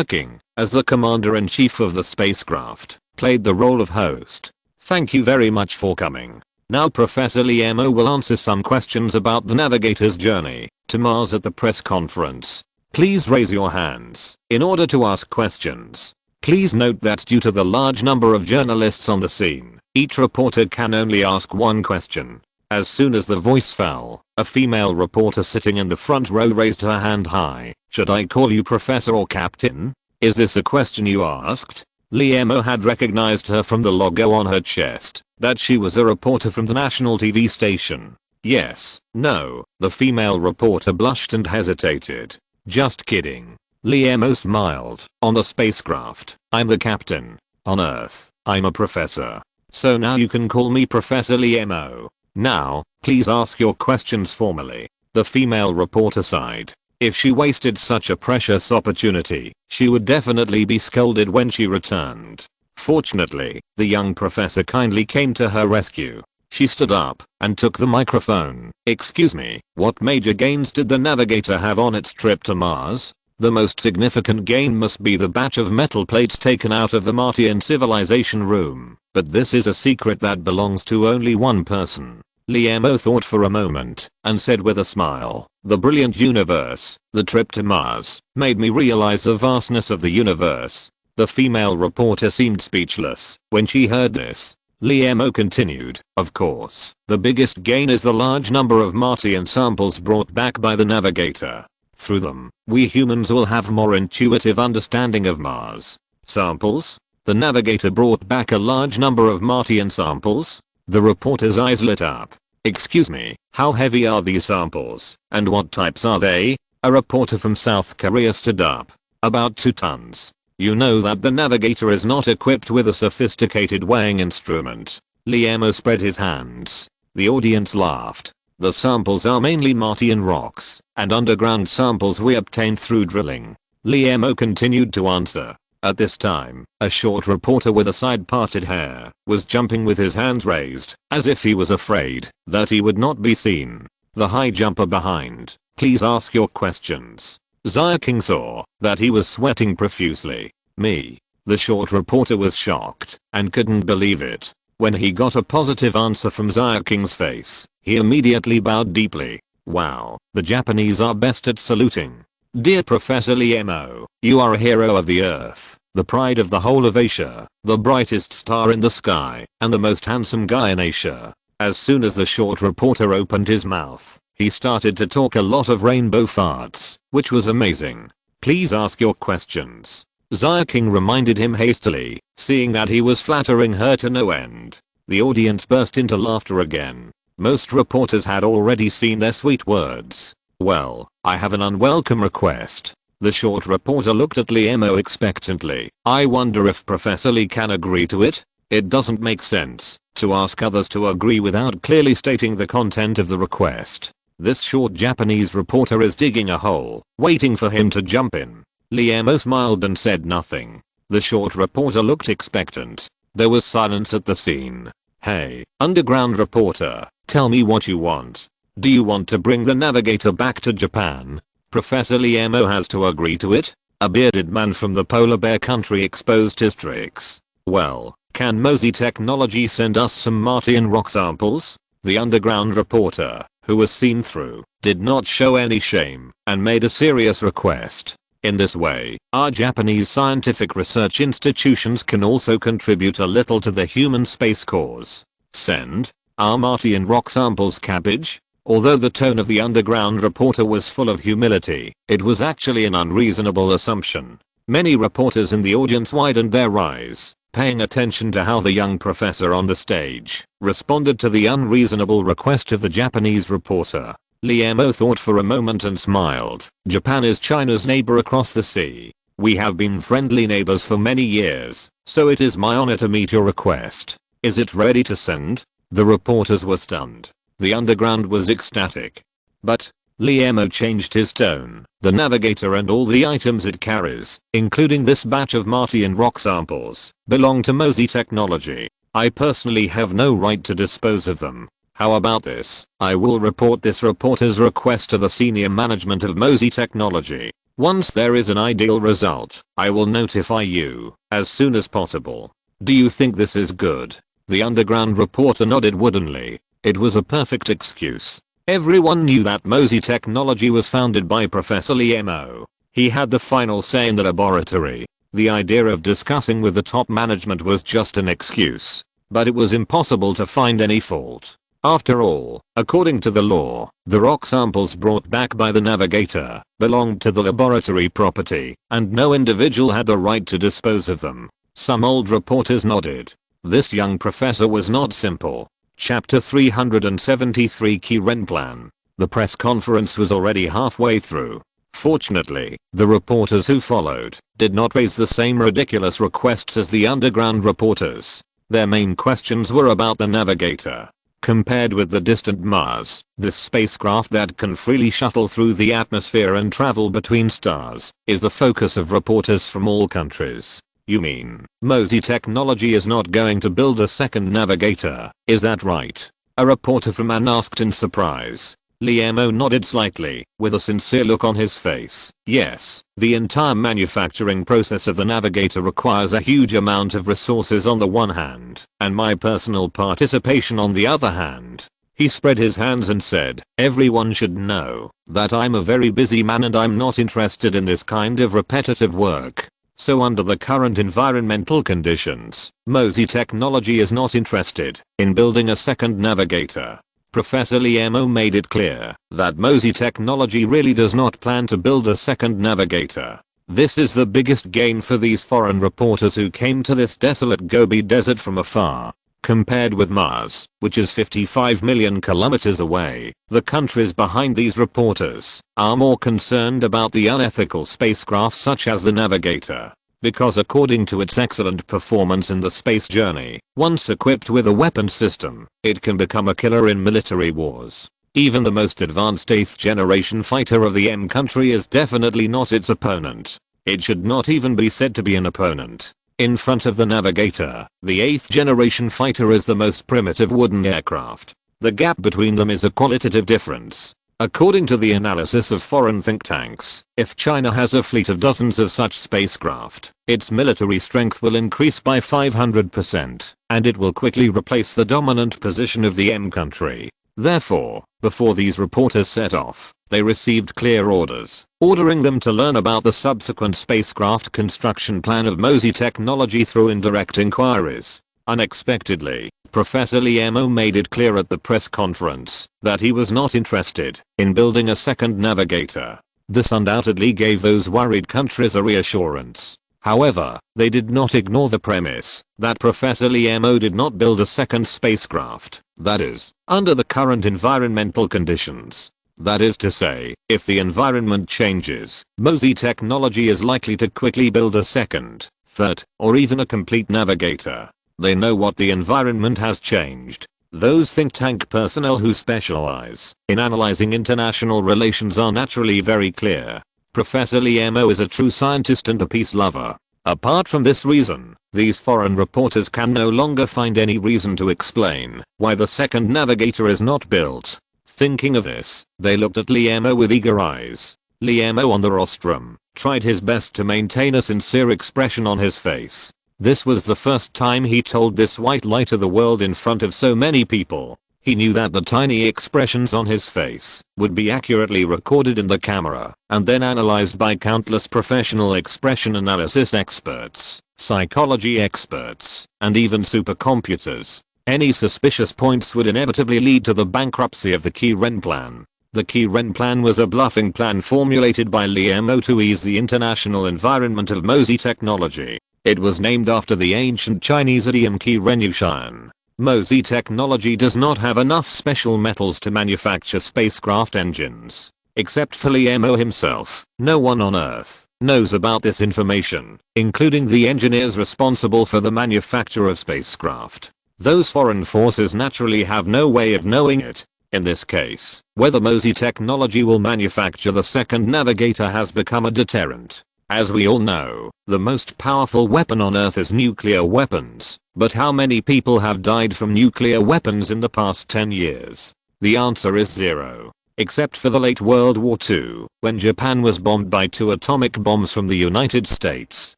King, as the commander-in-chief of the spacecraft, played the role of host. Thank you very much for coming. Now Professor Liamo will answer some questions about the navigator's journey to Mars at the press conference. Please raise your hands in order to ask questions. Please note that due to the large number of journalists on the scene, each reporter can only ask one question. As soon as the voice fell, a female reporter sitting in the front row raised her hand high. Should I call you professor or captain? Is this a question you asked? Liemo had recognized her from the logo on her chest, that she was a reporter from the national TV station. Yes, no, the female reporter blushed and hesitated. Just kidding. Liemo smiled. On the spacecraft, I'm the captain. On Earth, I'm a professor. So now you can call me Professor Liemo. Now, please ask your questions formally. The female reporter sighed. If she wasted such a precious opportunity, she would definitely be scolded when she returned. Fortunately, the young professor kindly came to her rescue. She stood up and took the microphone. Excuse me, what major gains did the navigator have on its trip to Mars? The most significant gain must be the batch of metal plates taken out of the Martian civilization room, but this is a secret that belongs to only one person. Liemo thought for a moment and said with a smile, the brilliant universe, the trip to Mars, made me realize the vastness of the universe. The female reporter seemed speechless when she heard this. Liemo continued, of course, the biggest gain is the large number of Martian samples brought back by the navigator. Through them, we humans will have more intuitive understanding of Mars. Samples? The navigator brought back a large number of Martian samples? The reporter's eyes lit up. Excuse me, how heavy are these samples, and what types are they? A reporter from South Korea stood up. About 2 tons. You know that the navigator is not equipped with a sophisticated weighing instrument. Liemo spread his hands. The audience laughed. The samples are mainly Martian rocks and underground samples we obtained through drilling. Liemo continued to answer. At this time, a short reporter with a side-parted hair was jumping with his hands raised, as if he was afraid that he would not be seen. The high jumper behind, please ask your questions. Zaya King saw that he was sweating profusely. Me. The short reporter was shocked and couldn't believe it. When he got a positive answer from Zaya King's face, he immediately bowed deeply. Wow, the Japanese are best at saluting. Dear Professor Liemo, you are a hero of the Earth, the pride of the whole of Asia, the brightest star in the sky, and the most handsome guy in Asia. As soon as the short reporter opened his mouth, he started to talk a lot of rainbow farts, which was amazing. Please ask your questions. Zaya King reminded him hastily, seeing that he was flattering her to no end. The audience burst into laughter again. Most reporters had already seen their sweet words. Well, I have an unwelcome request. The short reporter looked at Liemo expectantly. I wonder if Professor Lee can agree to it? It doesn't make sense to ask others to agree without clearly stating the content of the request. This short Japanese reporter is digging a hole, waiting for him to jump in. Liemo smiled and said nothing. The short reporter looked expectant. There was silence at the scene. Hey, underground reporter, tell me what you want. Do you want to bring the navigator back to Japan? Professor Liemo has to agree to it? A bearded man from the polar bear country exposed his tricks. Well, can Mosey Technology send us some Martian rock samples? The underground reporter, who was seen through, did not show any shame and made a serious request. In this way, our Japanese scientific research institutions can also contribute a little to the human space cause. Send our Martian rock samples, cabbage? Although the tone of the underground reporter was full of humility, it was actually an unreasonable assumption. Many reporters in the audience widened their eyes, paying attention to how the young professor on the stage responded to the unreasonable request of the Japanese reporter. Liemo thought for a moment and smiled. Japan is China's neighbor across the sea. We have been friendly neighbors for many years, so it is my honor to meet your request. Is it ready to send? The reporters were stunned. The underground was ecstatic. But, Liemo changed his tone. The navigator and all the items it carries, including this batch of Martian rock samples, belong to Mosey Technology. I personally have no right to dispose of them. How about this? I will report this reporter's request to the senior management of Mosey Technology. Once there is an ideal result, I will notify you as soon as possible. Do you think this is good? The underground reporter nodded woodenly. It was a perfect excuse. Everyone knew that Mosey Technology was founded by Professor Liemo. He had the final say in the laboratory. The idea of discussing with the top management was just an excuse. But it was impossible to find any fault. After all, according to the law, the rock samples brought back by the navigator belonged to the laboratory property, and no individual had the right to dispose of them. Some old reporters nodded. This young professor was not simple. Chapter 373 Key Ren Plan. The press conference was already halfway through. Fortunately, the reporters who followed did not raise the same ridiculous requests as the underground reporters. Their main questions were about the navigator. Compared with the distant Mars, this spacecraft that can freely shuttle through the atmosphere and travel between stars is the focus of reporters from all countries. You mean, Mosey Technology is not going to build a second navigator, is that right? A reporter from AN asked in surprise. Liemo nodded slightly, with a sincere look on his face. Yes, the entire manufacturing process of the navigator requires a huge amount of resources on the one hand, and my personal participation on the other hand. He spread his hands and said, everyone should know that I'm a very busy man and I'm not interested in this kind of repetitive work. So under the current environmental conditions, Mosey Technology is not interested in building a second navigator. Professor Liemo made it clear that Mosey Technology really does not plan to build a second navigator. This is the biggest gain for these foreign reporters who came to this desolate Gobi Desert from afar. Compared with Mars, which is 55 million kilometers away, the countries behind these reporters are more concerned about the unethical spacecraft such as the navigator. Because according to its excellent performance in the space journey, once equipped with a weapon system, it can become a killer in military wars. Even the most advanced 8th generation fighter of the M country is definitely not its opponent. It should not even be said to be an opponent. In front of the navigator, the 8th generation fighter is the most primitive wooden aircraft. The gap between them is a qualitative difference. According to the analysis of foreign think tanks, if China has a fleet of dozens of such spacecraft, its military strength will increase by 500%, and it will quickly replace the dominant position of the M country. Therefore, before these reporters set off, they received clear orders, ordering them to learn about the subsequent spacecraft construction plan of Mosey Technology through indirect inquiries. Unexpectedly, Professor Liemo made it clear at the press conference that he was not interested in building a second navigator. This undoubtedly gave those worried countries a reassurance. However, they did not ignore the premise that Professor Liemo did not build a second spacecraft, that is, under the current environmental conditions. That is to say, if the environment changes, Mosey Technology is likely to quickly build a second, third, or even a complete navigator. They know what the environment has changed. Those think tank personnel who specialize in analyzing international relations are naturally very clear. Professor Liemo is a true scientist and a peace lover. Apart from this reason, these foreign reporters can no longer find any reason to explain why the second navigator is not built. Thinking of this, they looked at Liemo with eager eyes. Liemo on the rostrum tried his best to maintain a sincere expression on his face. This was the first time he told this white lie to the world in front of so many people. He knew that the tiny expressions on his face would be accurately recorded in the camera and then analyzed by countless professional expression analysis experts, psychology experts, and even supercomputers. Any suspicious points would inevitably lead to the bankruptcy of the Key Ren Plan. The Key Ren Plan was a bluffing plan formulated by Liemo to ease the international environment of Mosey Technology. It was named after the ancient Chinese idiom Key Ren Shuxian. Mosey Technology does not have enough special metals to manufacture spacecraft engines. Except for Liemo himself, no one on Earth knows about this information, including the engineers responsible for the manufacture of spacecraft. Those foreign forces naturally have no way of knowing it. In this case, whether Mosey Technology will manufacture the second navigator has become a deterrent. As we all know, the most powerful weapon on Earth is nuclear weapons, but how many people have died from nuclear weapons in the past 10 years? The answer is 0. Except for the late World War II, when Japan was bombed by 2 atomic bombs from the United States,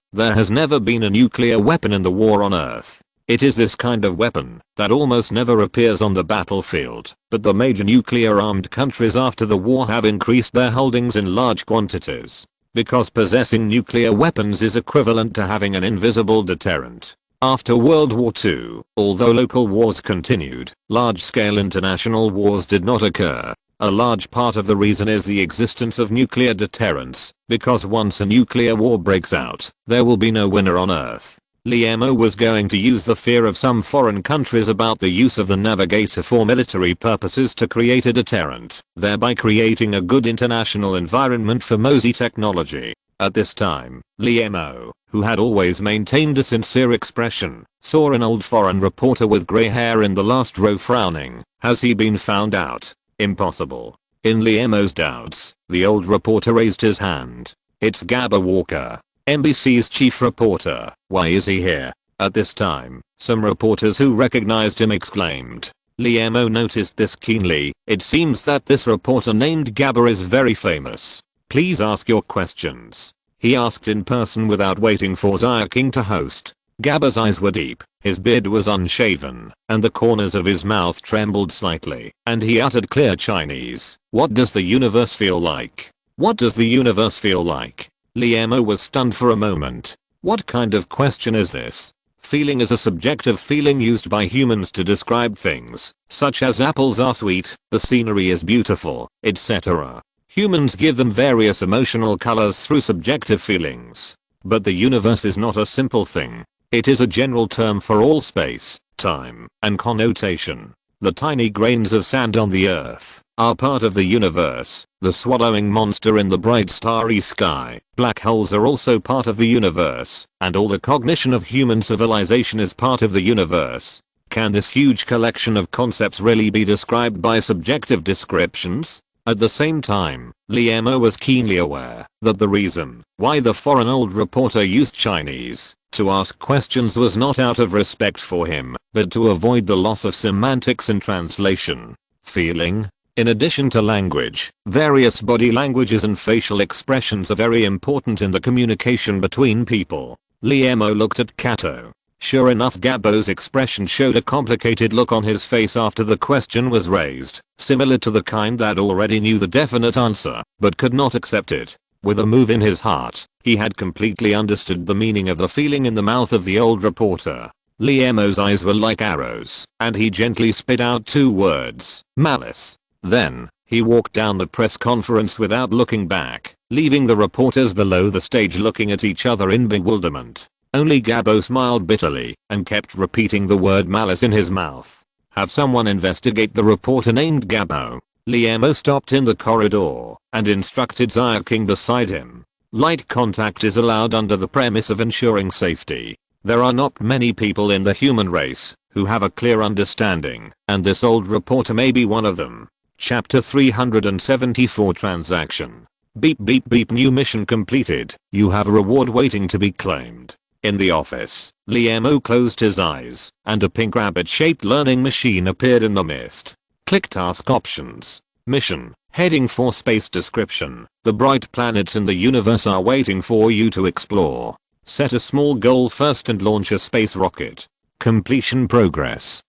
there has never been a nuclear weapon in the war on Earth. It is this kind of weapon that almost never appears on the battlefield, but the major nuclear-armed countries after the war have increased their holdings in large quantities. because possessing nuclear weapons is equivalent to having an invisible deterrent. After World War II, although local wars continued, large-scale international wars did not occur. A large part of the reason is the existence of nuclear deterrents, because once a nuclear war breaks out, there will be no winner on Earth. Liemo was going to use the fear of some foreign countries about the use of the navigator for military purposes to create a deterrent, thereby creating a good international environment for Mosey technology. At this time, Liemo, who had always maintained a sincere expression, saw an old foreign reporter with grey hair in the last row frowning. Has he been found out? Impossible. In Liemo's doubts, the old reporter raised his hand. It's Gabba Walker, NBC's chief reporter. Why is he here? At this time, some reporters who recognized him exclaimed. Liemo noticed this keenly. It seems that this reporter named Gabba is very famous. Please ask your questions. He asked in person without waiting for Zaya King to host. Gabba's eyes were deep, his beard was unshaven, and the corners of his mouth trembled slightly, and he uttered clear Chinese. What does the universe feel like? What does the universe feel like? Liemo was stunned for a moment. What kind of question is this? Feeling is a subjective feeling used by humans to describe things, such as apples are sweet, the scenery is beautiful, etc. Humans give them various emotional colors through subjective feelings. But the universe is not a simple thing. It is a general term for all space, time, and connotation. The tiny grains of sand on the earth are part of the universe. The swallowing monster in the bright starry sky. Black holes are also part of the universe, and all the cognition of human civilization is part of the universe. Can this huge collection of concepts really be described by subjective descriptions? At the same time, Liemo was keenly aware that the reason why the foreign old reporter used Chinese to ask questions was not out of respect for him, but to avoid the loss of semantics in translation. Feeling. In addition to language, various body languages and facial expressions are very important in the communication between people. Liemo looked at Kato. Sure enough, Gabbo's expression showed a complicated look on his face after the question was raised, similar to the kind that already knew the definite answer, but could not accept it. With a move in his heart, he had completely understood the meaning of the feeling in the mouth of the old reporter. Liemo's eyes were like arrows, and he gently spit out two words, malice. Then, he walked down the press conference without looking back, leaving the reporters below the stage looking at each other in bewilderment. Only Gabbo smiled bitterly and kept repeating the word malice in his mouth. Have someone investigate the reporter named Gabbo. Liemo stopped in the corridor and instructed Zaya King beside him. Light contact is allowed under the premise of ensuring safety. There are not many people in the human race who have a clear understanding, and this old reporter may be one of them. Chapter 374 Transaction. Beep beep beep, new mission completed. You have a reward waiting to be claimed. In the office, Liemo closed his eyes, and a pink rabbit-shaped learning machine appeared in the mist. Click task options. Mission. Heading for space description. The bright planets in the universe are waiting for you to explore. Set a small goal first and launch a space rocket. Completion progress.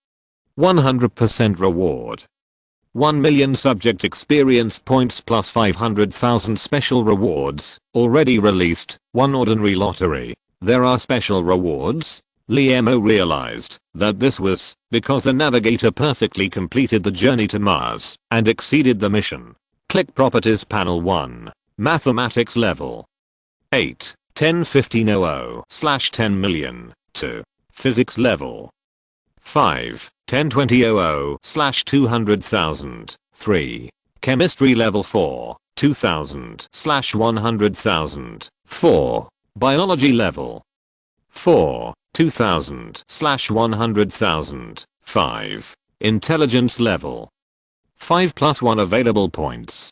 100% reward. 1 million subject experience points plus 500,000 special rewards. Already released. 1 ordinary lottery. There are special rewards? Liemo realized that this was because the navigator perfectly completed the journey to Mars and exceeded the mission. Click Properties Panel 1. Mathematics Level 8, 10-1500/10 million. 2. Physics Level 5, 10-2000/200,000. 3. Chemistry Level 4, 2000/100,000. 4. Biology Level 4, 2000/100,000. 5. Intelligence Level 5 plus 1 available points.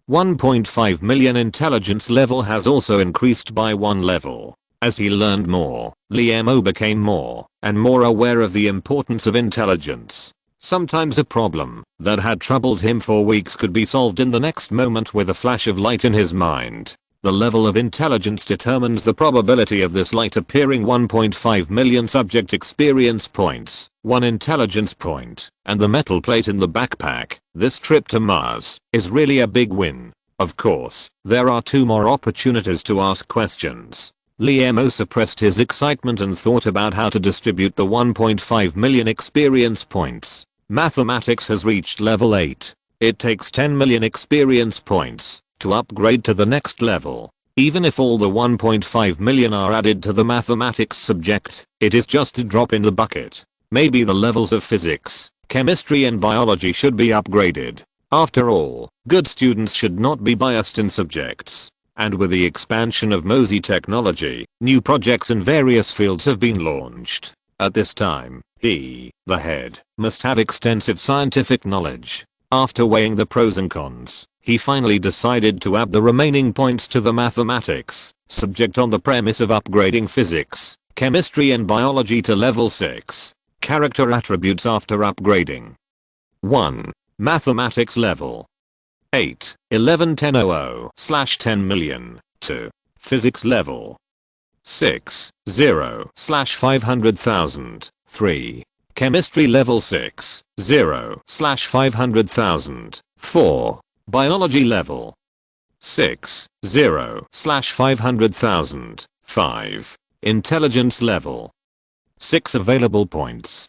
1.5 million intelligence level has also increased by 1 level. As he learned more, Liemo became more and more aware of the importance of intelligence. Sometimes a problem that had troubled him for weeks could be solved in the next moment with a flash of light in his mind. The level of intelligence determines the probability of this light appearing. 1.5 million subject experience points, 1 intelligence point, and the metal plate in the backpack. This trip to Mars is really a big win. Of course, there are 2 more opportunities to ask questions. Liemo suppressed his excitement and thought about how to distribute the 1.5 million experience points. Mathematics has reached level 8. It takes 10 million experience points to upgrade to the next level. Even if all the 1.5 million are added to the mathematics subject, it is just a drop in the bucket. Maybe the levels of physics, chemistry and biology should be upgraded. After all, good students should not be biased in subjects. And with the expansion of MOSI technology, new projects in various fields have been launched. At this time, he, the head, must have extensive scientific knowledge. After weighing the pros and cons, he finally decided to add the remaining points to the mathematics subject on the premise of upgrading physics, chemistry and biology to level 6. Character attributes after upgrading. 1. Mathematics level 8, 11 1000/10 million. 2. Physics level 6, 0/500,000. 3. Chemistry level 6, 0/500,000. 4. Biology level 6, 0/500,000. 5. Intelligence level 6 available points.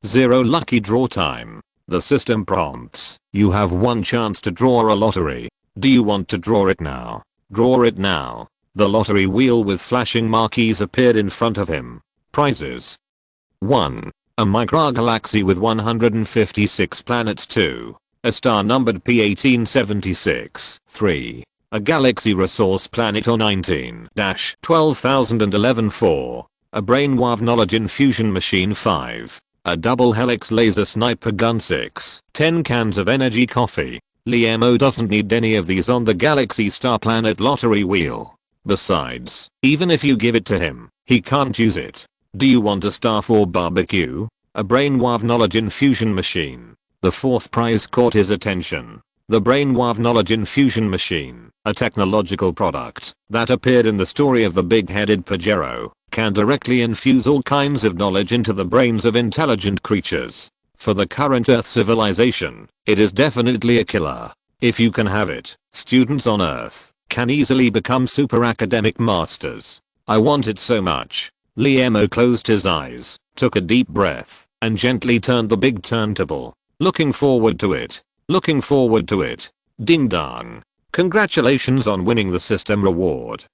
0 lucky draw time. The system prompts, you have 1 chance to draw a lottery. Do you want to draw it now? Draw it now. The lottery wheel with flashing marquees appeared in front of him. Prizes. 1. A microgalaxy with 156 planets. 2. A star numbered P1876. 3. A galaxy resource planet or 19-12011. 4. A brainwave knowledge infusion machine. 5. A double helix laser sniper gun. 6. 10 cans of energy coffee. Liemo doesn't need any of these on the galaxy star planet lottery wheel. Besides, even if you give it to him, he can't use it. Do you want a star for barbecue? A brainwave knowledge infusion machine. The 4th prize caught his attention. The brainwave knowledge infusion machine, a technological product that appeared in the story of the big-headed Pajero, can directly infuse all kinds of knowledge into the brains of intelligent creatures. For the current Earth civilization, it is definitely a killer. If you can have it, students on Earth can easily become super academic masters. I want it so much. Liemo closed his eyes, took a deep breath, and gently turned the big turntable. Looking forward to it. Looking forward to it. Ding dong. Congratulations on winning the system reward.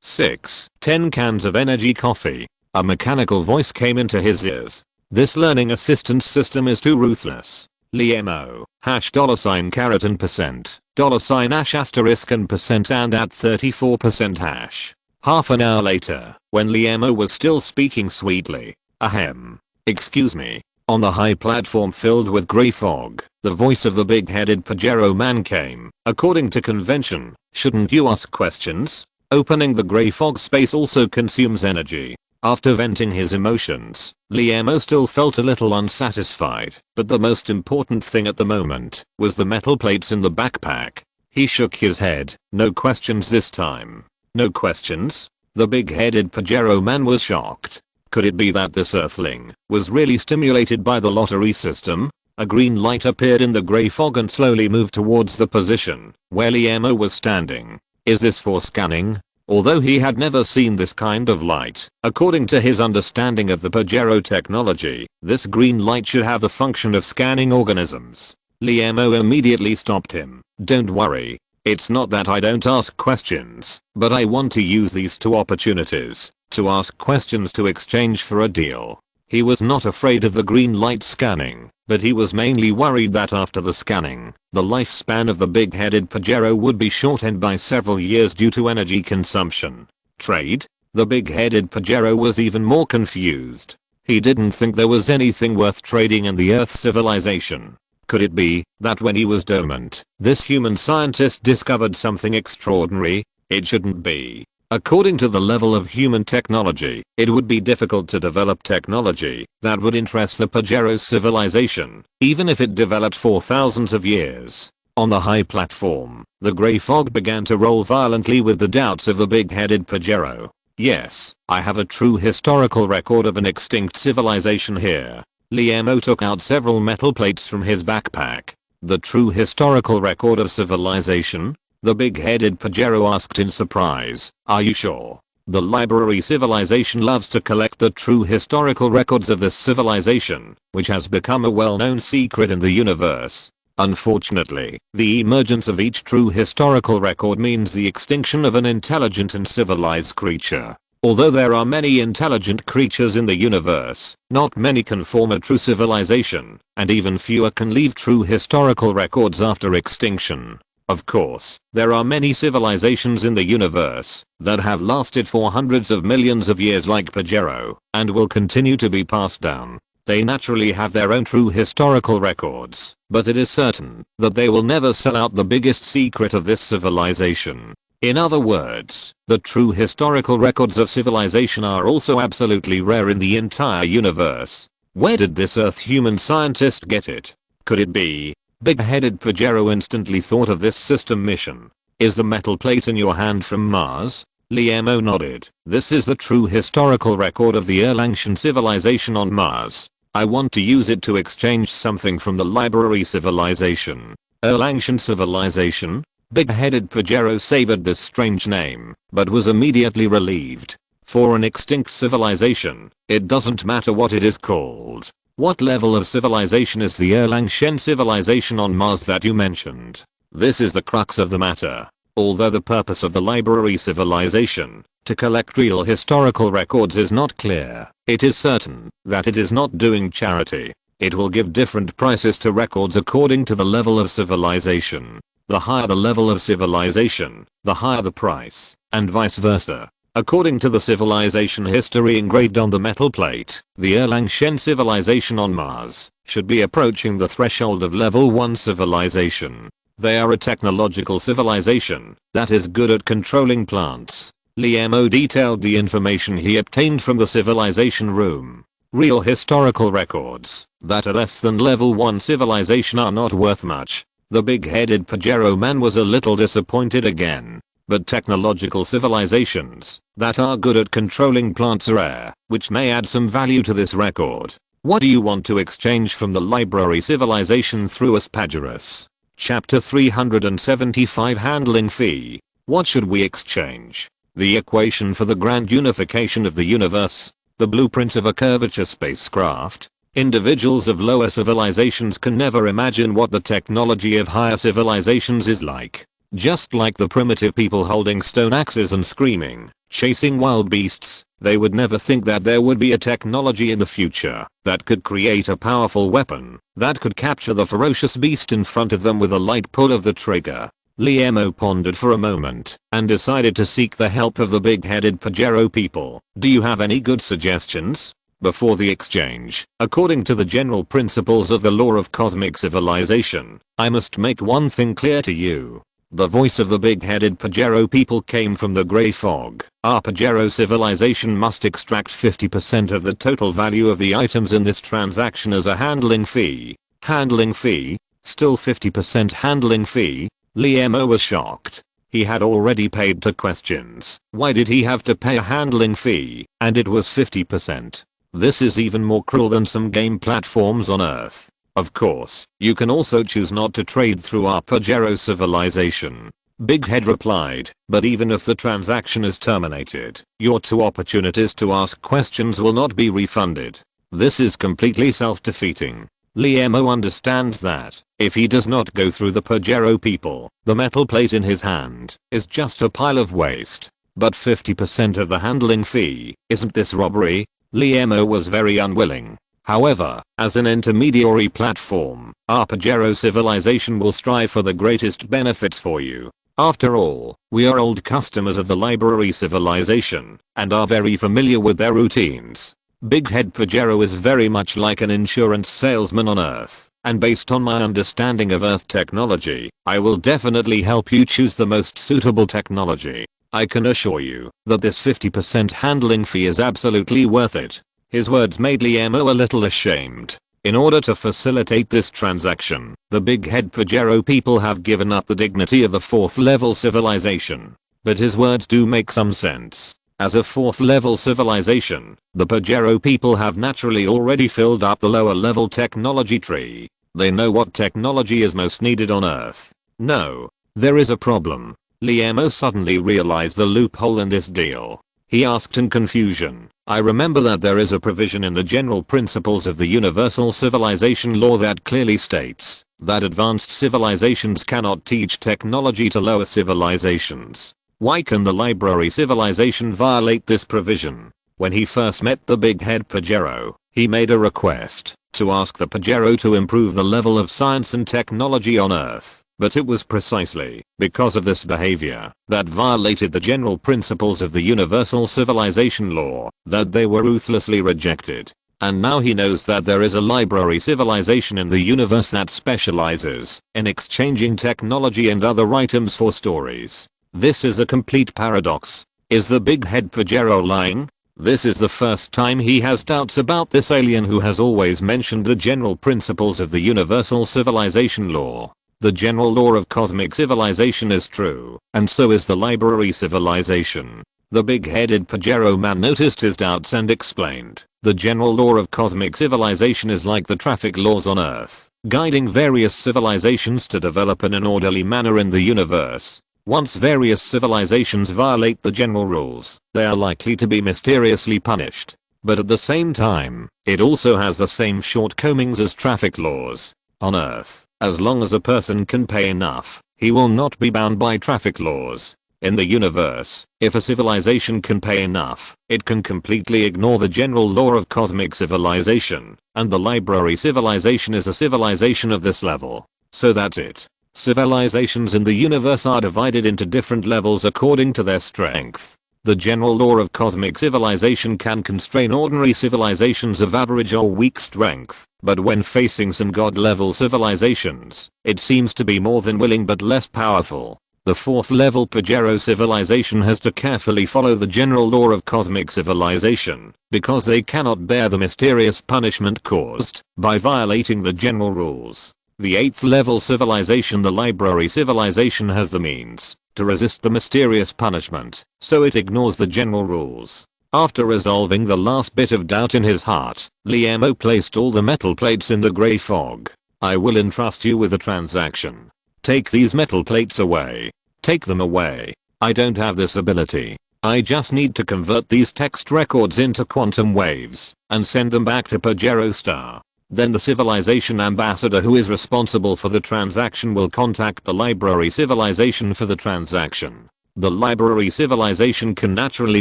6. 10 cans of energy coffee. A mechanical voice came into his ears. This learning assistance system is too ruthless. Liemo, $$ carat and %, $ash asterisk and % and at 34% hash. Half an hour later, when Liemo was still speaking sweetly, ahem. Excuse me. On the high platform filled with grey fog, the voice of the big-headed Pajero man came. According to convention, shouldn't you ask questions? Opening the grey fog space also consumes energy. After venting his emotions, Liemo still felt a little unsatisfied, but the most important thing at the moment was the metal plates in the backpack. He shook his head. No questions this time. No questions? The big-headed Pajero man was shocked. Could it be that this earthling was really stimulated by the lottery system? A green light appeared in the grey fog and slowly moved towards the position where Liemo was standing. Is this for scanning? Although he had never seen this kind of light, according to his understanding of the Pajero technology, this green light should have the function of scanning organisms. Liemo immediately stopped him. Don't worry. It's not that I don't ask questions, but I want to use these 2 opportunities to ask questions to exchange for a deal. He was not afraid of the green light scanning, but he was mainly worried that after the scanning, the lifespan of the big-headed Pajero would be shortened by several years due to energy consumption. Trade? The big-headed Pajero was even more confused. He didn't think there was anything worth trading in the Earth civilization. Could it be that when he was dormant, this human scientist discovered something extraordinary? It shouldn't be. According to the level of human technology, it would be difficult to develop technology that would interest the Pajero civilization, even if it developed for thousands of years. On the high platform, the grey fog began to roll violently with the doubts of the big-headed Pajero. Yes, I have a true historical record of an extinct civilization here. Liemo took out several metal plates from his backpack. The true historical record of civilization? The big-headed Pajero asked in surprise. Are you sure? The library civilization loves to collect the true historical records of this civilization, which has become a well-known secret in the universe. Unfortunately, the emergence of each true historical record means the extinction of an intelligent and civilized creature. Although there are many intelligent creatures in the universe, not many can form a true civilization, and even fewer can leave true historical records after extinction. Of course, there are many civilizations in the universe that have lasted for hundreds of millions of years like Pajero, and will continue to be passed down. They naturally have their own true historical records, but it is certain that they will never sell out the biggest secret of this civilization. In other words, the true historical records of civilization are also absolutely rare in the entire universe. Where did this Earth human scientist get it? Could it be? Big-headed Pajero instantly thought of this system mission. Is the metal plate in your hand from Mars? Liemo nodded. This is the true historical record of the Erlangtian civilization on Mars. I want to use it to exchange something from the library civilization. Erlangtian civilization? Big-headed Pajero savored this strange name, but was immediately relieved. For an extinct civilization, it doesn't matter what it is called. What level of civilization is the Erlangtian civilization on Mars that you mentioned? This is the crux of the matter. Although the purpose of the library civilization, to collect real historical records, is not clear, it is certain that it is not doing charity. It will give different prices to records according to the level of civilization. The higher the level of civilization, the higher the price, and vice versa. According to the civilization history engraved on the metal plate, the Erlangtian civilization on Mars should be approaching the threshold of level 1 civilization. They are a technological civilization that is good at controlling plants. Liemo detailed the information he obtained from the civilization room. Real historical records that are less than level 1 civilization are not worth much. The big-headed Pajero man was a little disappointed again. But technological civilizations that are good at controlling plants are rare, which may add some value to this record. What do you want to exchange from the library civilization through us, Pagerus? Chapter 375 Handling Fee. What should we exchange? The equation for the grand unification of the universe. The blueprint of a curvature spacecraft. Individuals of lower civilizations can never imagine what the technology of higher civilizations is like. Just like the primitive people holding stone axes and screaming, chasing wild beasts, they would never think that there would be a technology in the future that could create a powerful weapon that could capture the ferocious beast in front of them with a light pull of the trigger. Liemo pondered for a moment and decided to seek the help of the big-headed Pajero people. Do you have any good suggestions? Before the exchange, according to the general principles of the law of cosmic civilization, I must make one thing clear to you. The voice of the big-headed Pajero people came from the grey fog. Our Pajero civilization must extract 50% of the total value of the items in this transaction as a handling fee. Handling fee? Still 50% handling fee? Liemo was shocked. He had already paid 2 questions. Why did he have to pay a handling fee? And it was 50%. This is even more cruel than some game platforms on Earth. Of course, you can also choose not to trade through our Pajero civilization. Big Head replied, but even if the transaction is terminated, your 2 opportunities to ask questions will not be refunded. This is completely self-defeating. Liemo understands that, if he does not go through the Pajero people, the metal plate in his hand is just a pile of waste. But 50% of the handling fee, isn't this robbery? Liemo was very unwilling. However, as an intermediary platform, our Pajero civilization will strive for the greatest benefits for you. After all, we are old customers of the library civilization, and are very familiar with their routines. Big Head Pajero is very much like an insurance salesman on Earth, and based on my understanding of Earth technology, I will definitely help you choose the most suitable technology. I can assure you that this 50% handling fee is absolutely worth it. His words made Liemo a little ashamed. In order to facilitate this transaction, the big-head Pajero people have given up the dignity of the 4th level civilization. But his words do make some sense. As a 4th level civilization, the Pajero people have naturally already filled up the lower level technology tree. They know what technology is most needed on Earth. No. There is a problem. Liemo suddenly realized the loophole in this deal. He asked in confusion, I remember that there is a provision in the general principles of the universal civilization law that clearly states that advanced civilizations cannot teach technology to lower civilizations. Why can the library civilization violate this provision? When he first met the big head Pajero, he made a request to ask the Pajero to improve the level of science and technology on Earth. But it was precisely because of this behavior that violated the general principles of the universal civilization law that they were ruthlessly rejected. And now he knows that there is a library civilization in the universe that specializes in exchanging technology and other items for stories. This is a complete paradox. Is the big head Pajero lying? This is the first time he has doubts about this alien who has always mentioned the general principles of the universal civilization law. The general law of cosmic civilization is true, and so is the library civilization. The big-headed Pajero man noticed his doubts and explained, the general law of cosmic civilization is like the traffic laws on Earth, guiding various civilizations to develop in an orderly manner in the universe. Once various civilizations violate the general rules, they are likely to be mysteriously punished. But at the same time, it also has the same shortcomings as traffic laws. On Earth, as long as a person can pay enough, he will not be bound by traffic laws. In the universe, if a civilization can pay enough, it can completely ignore the general law of cosmic civilization, and the library civilization is a civilization of this level. So that's it. Civilizations in the universe are divided into different levels according to their strength. The general law of cosmic civilization can constrain ordinary civilizations of average or weak strength, but when facing some god-level civilizations, it seems to be more than willing but less powerful. The 4th level Pajero civilization has to carefully follow the general law of cosmic civilization, because they cannot bear the mysterious punishment caused by violating the general rules. The 8th level civilization, the library civilization, has the means to resist the mysterious punishment, so it ignores the general rules. After resolving the last bit of doubt in his heart, Liemo placed all the metal plates in the grey fog. I will entrust you with a transaction. Take these metal plates away. Take them away. I don't have this ability. I just need to convert these text records into quantum waves and send them back to Pajero Star. Then the civilization ambassador who is responsible for the transaction will contact the library civilization for the transaction. The library civilization can naturally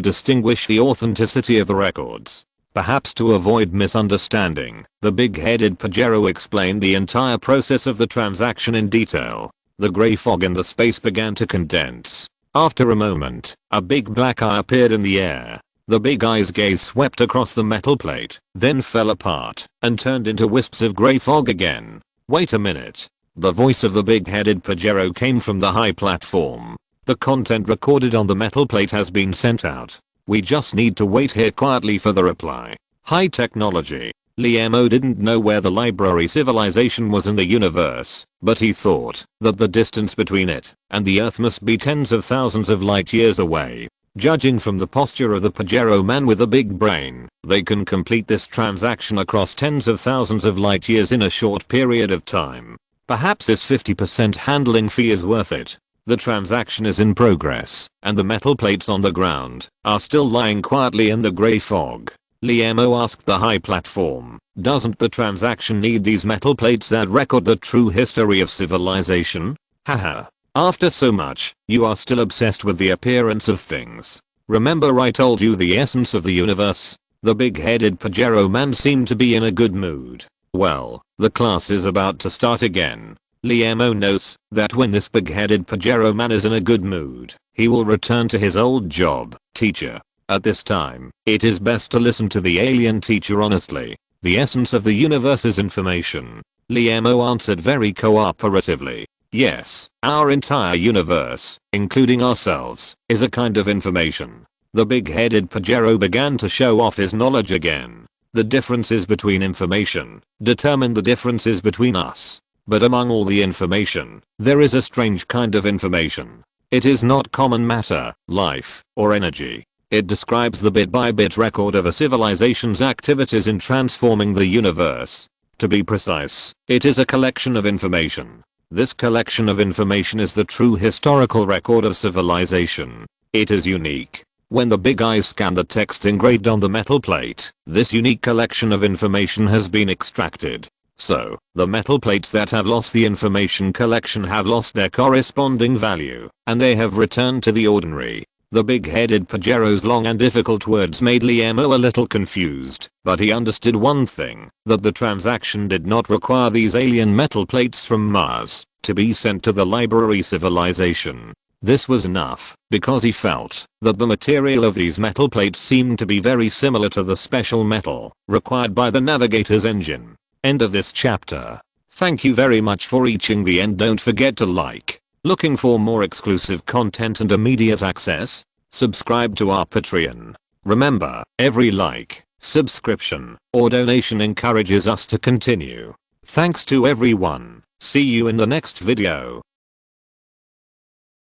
distinguish the authenticity of the records. Perhaps to avoid misunderstanding, the big-headed Pajero explained the entire process of the transaction in detail. The grey fog in the space began to condense. After a moment, a big black eye appeared in the air. The big eye's gaze swept across the metal plate, then fell apart, and turned into wisps of grey fog again. Wait a minute. The voice of the big-headed Pajero came from the high platform. The content recorded on the metal plate has been sent out. We just need to wait here quietly for the reply. High technology. Liemo didn't know where the library civilization was in the universe, but he thought that the distance between it and the Earth must be tens of thousands of light years away. Judging from the posture of the Pajero man with a big brain, they can complete this transaction across tens of thousands of light years in a short period of time. Perhaps this 50% handling fee is worth it. The transaction is in progress, and the metal plates on the ground are still lying quietly in the grey fog. Liemo asked the high platform, doesn't the transaction need these metal plates that record the true history of civilization? Haha. After so much, you are still obsessed with the appearance of things. Remember I told you the essence of the universe? The big-headed Pajero man seemed to be in a good mood. Well, the class is about to start again. Liemo notes that when this big-headed Pajero man is in a good mood, he will return to his old job, teacher. At this time, it is best to listen to the alien teacher honestly. The essence of the universe is information. Liemo answered very cooperatively. Yes, our entire universe, including ourselves, is a kind of information. The big-headed Pajero began to show off his knowledge again. The differences between information determine the differences between us. But among all the information, there is a strange kind of information. It is not common matter, life, or energy. It describes the bit-by-bit record of a civilization's activities in transforming the universe. To be precise, it is a collection of information. This collection of information is the true historical record of civilization. It is unique. When the big eyes scan the text engraved on the metal plate, this unique collection of information has been extracted. So, the metal plates that have lost the information collection have lost their corresponding value, and they have returned to the ordinary. The big-headed Pajero's long and difficult words made Liemo a little confused, but he understood one thing, that the transaction did not require these alien metal plates from Mars to be sent to the library civilization. This was enough, because he felt that the material of these metal plates seemed to be very similar to the special metal required by the navigator's engine. End of this chapter. Thank you very much for reaching the end. Don't forget to like. Looking for more exclusive content and immediate access? Subscribe to our Patreon. Remember, every like, subscription, or donation encourages us to continue. Thanks to everyone. See you in the next video.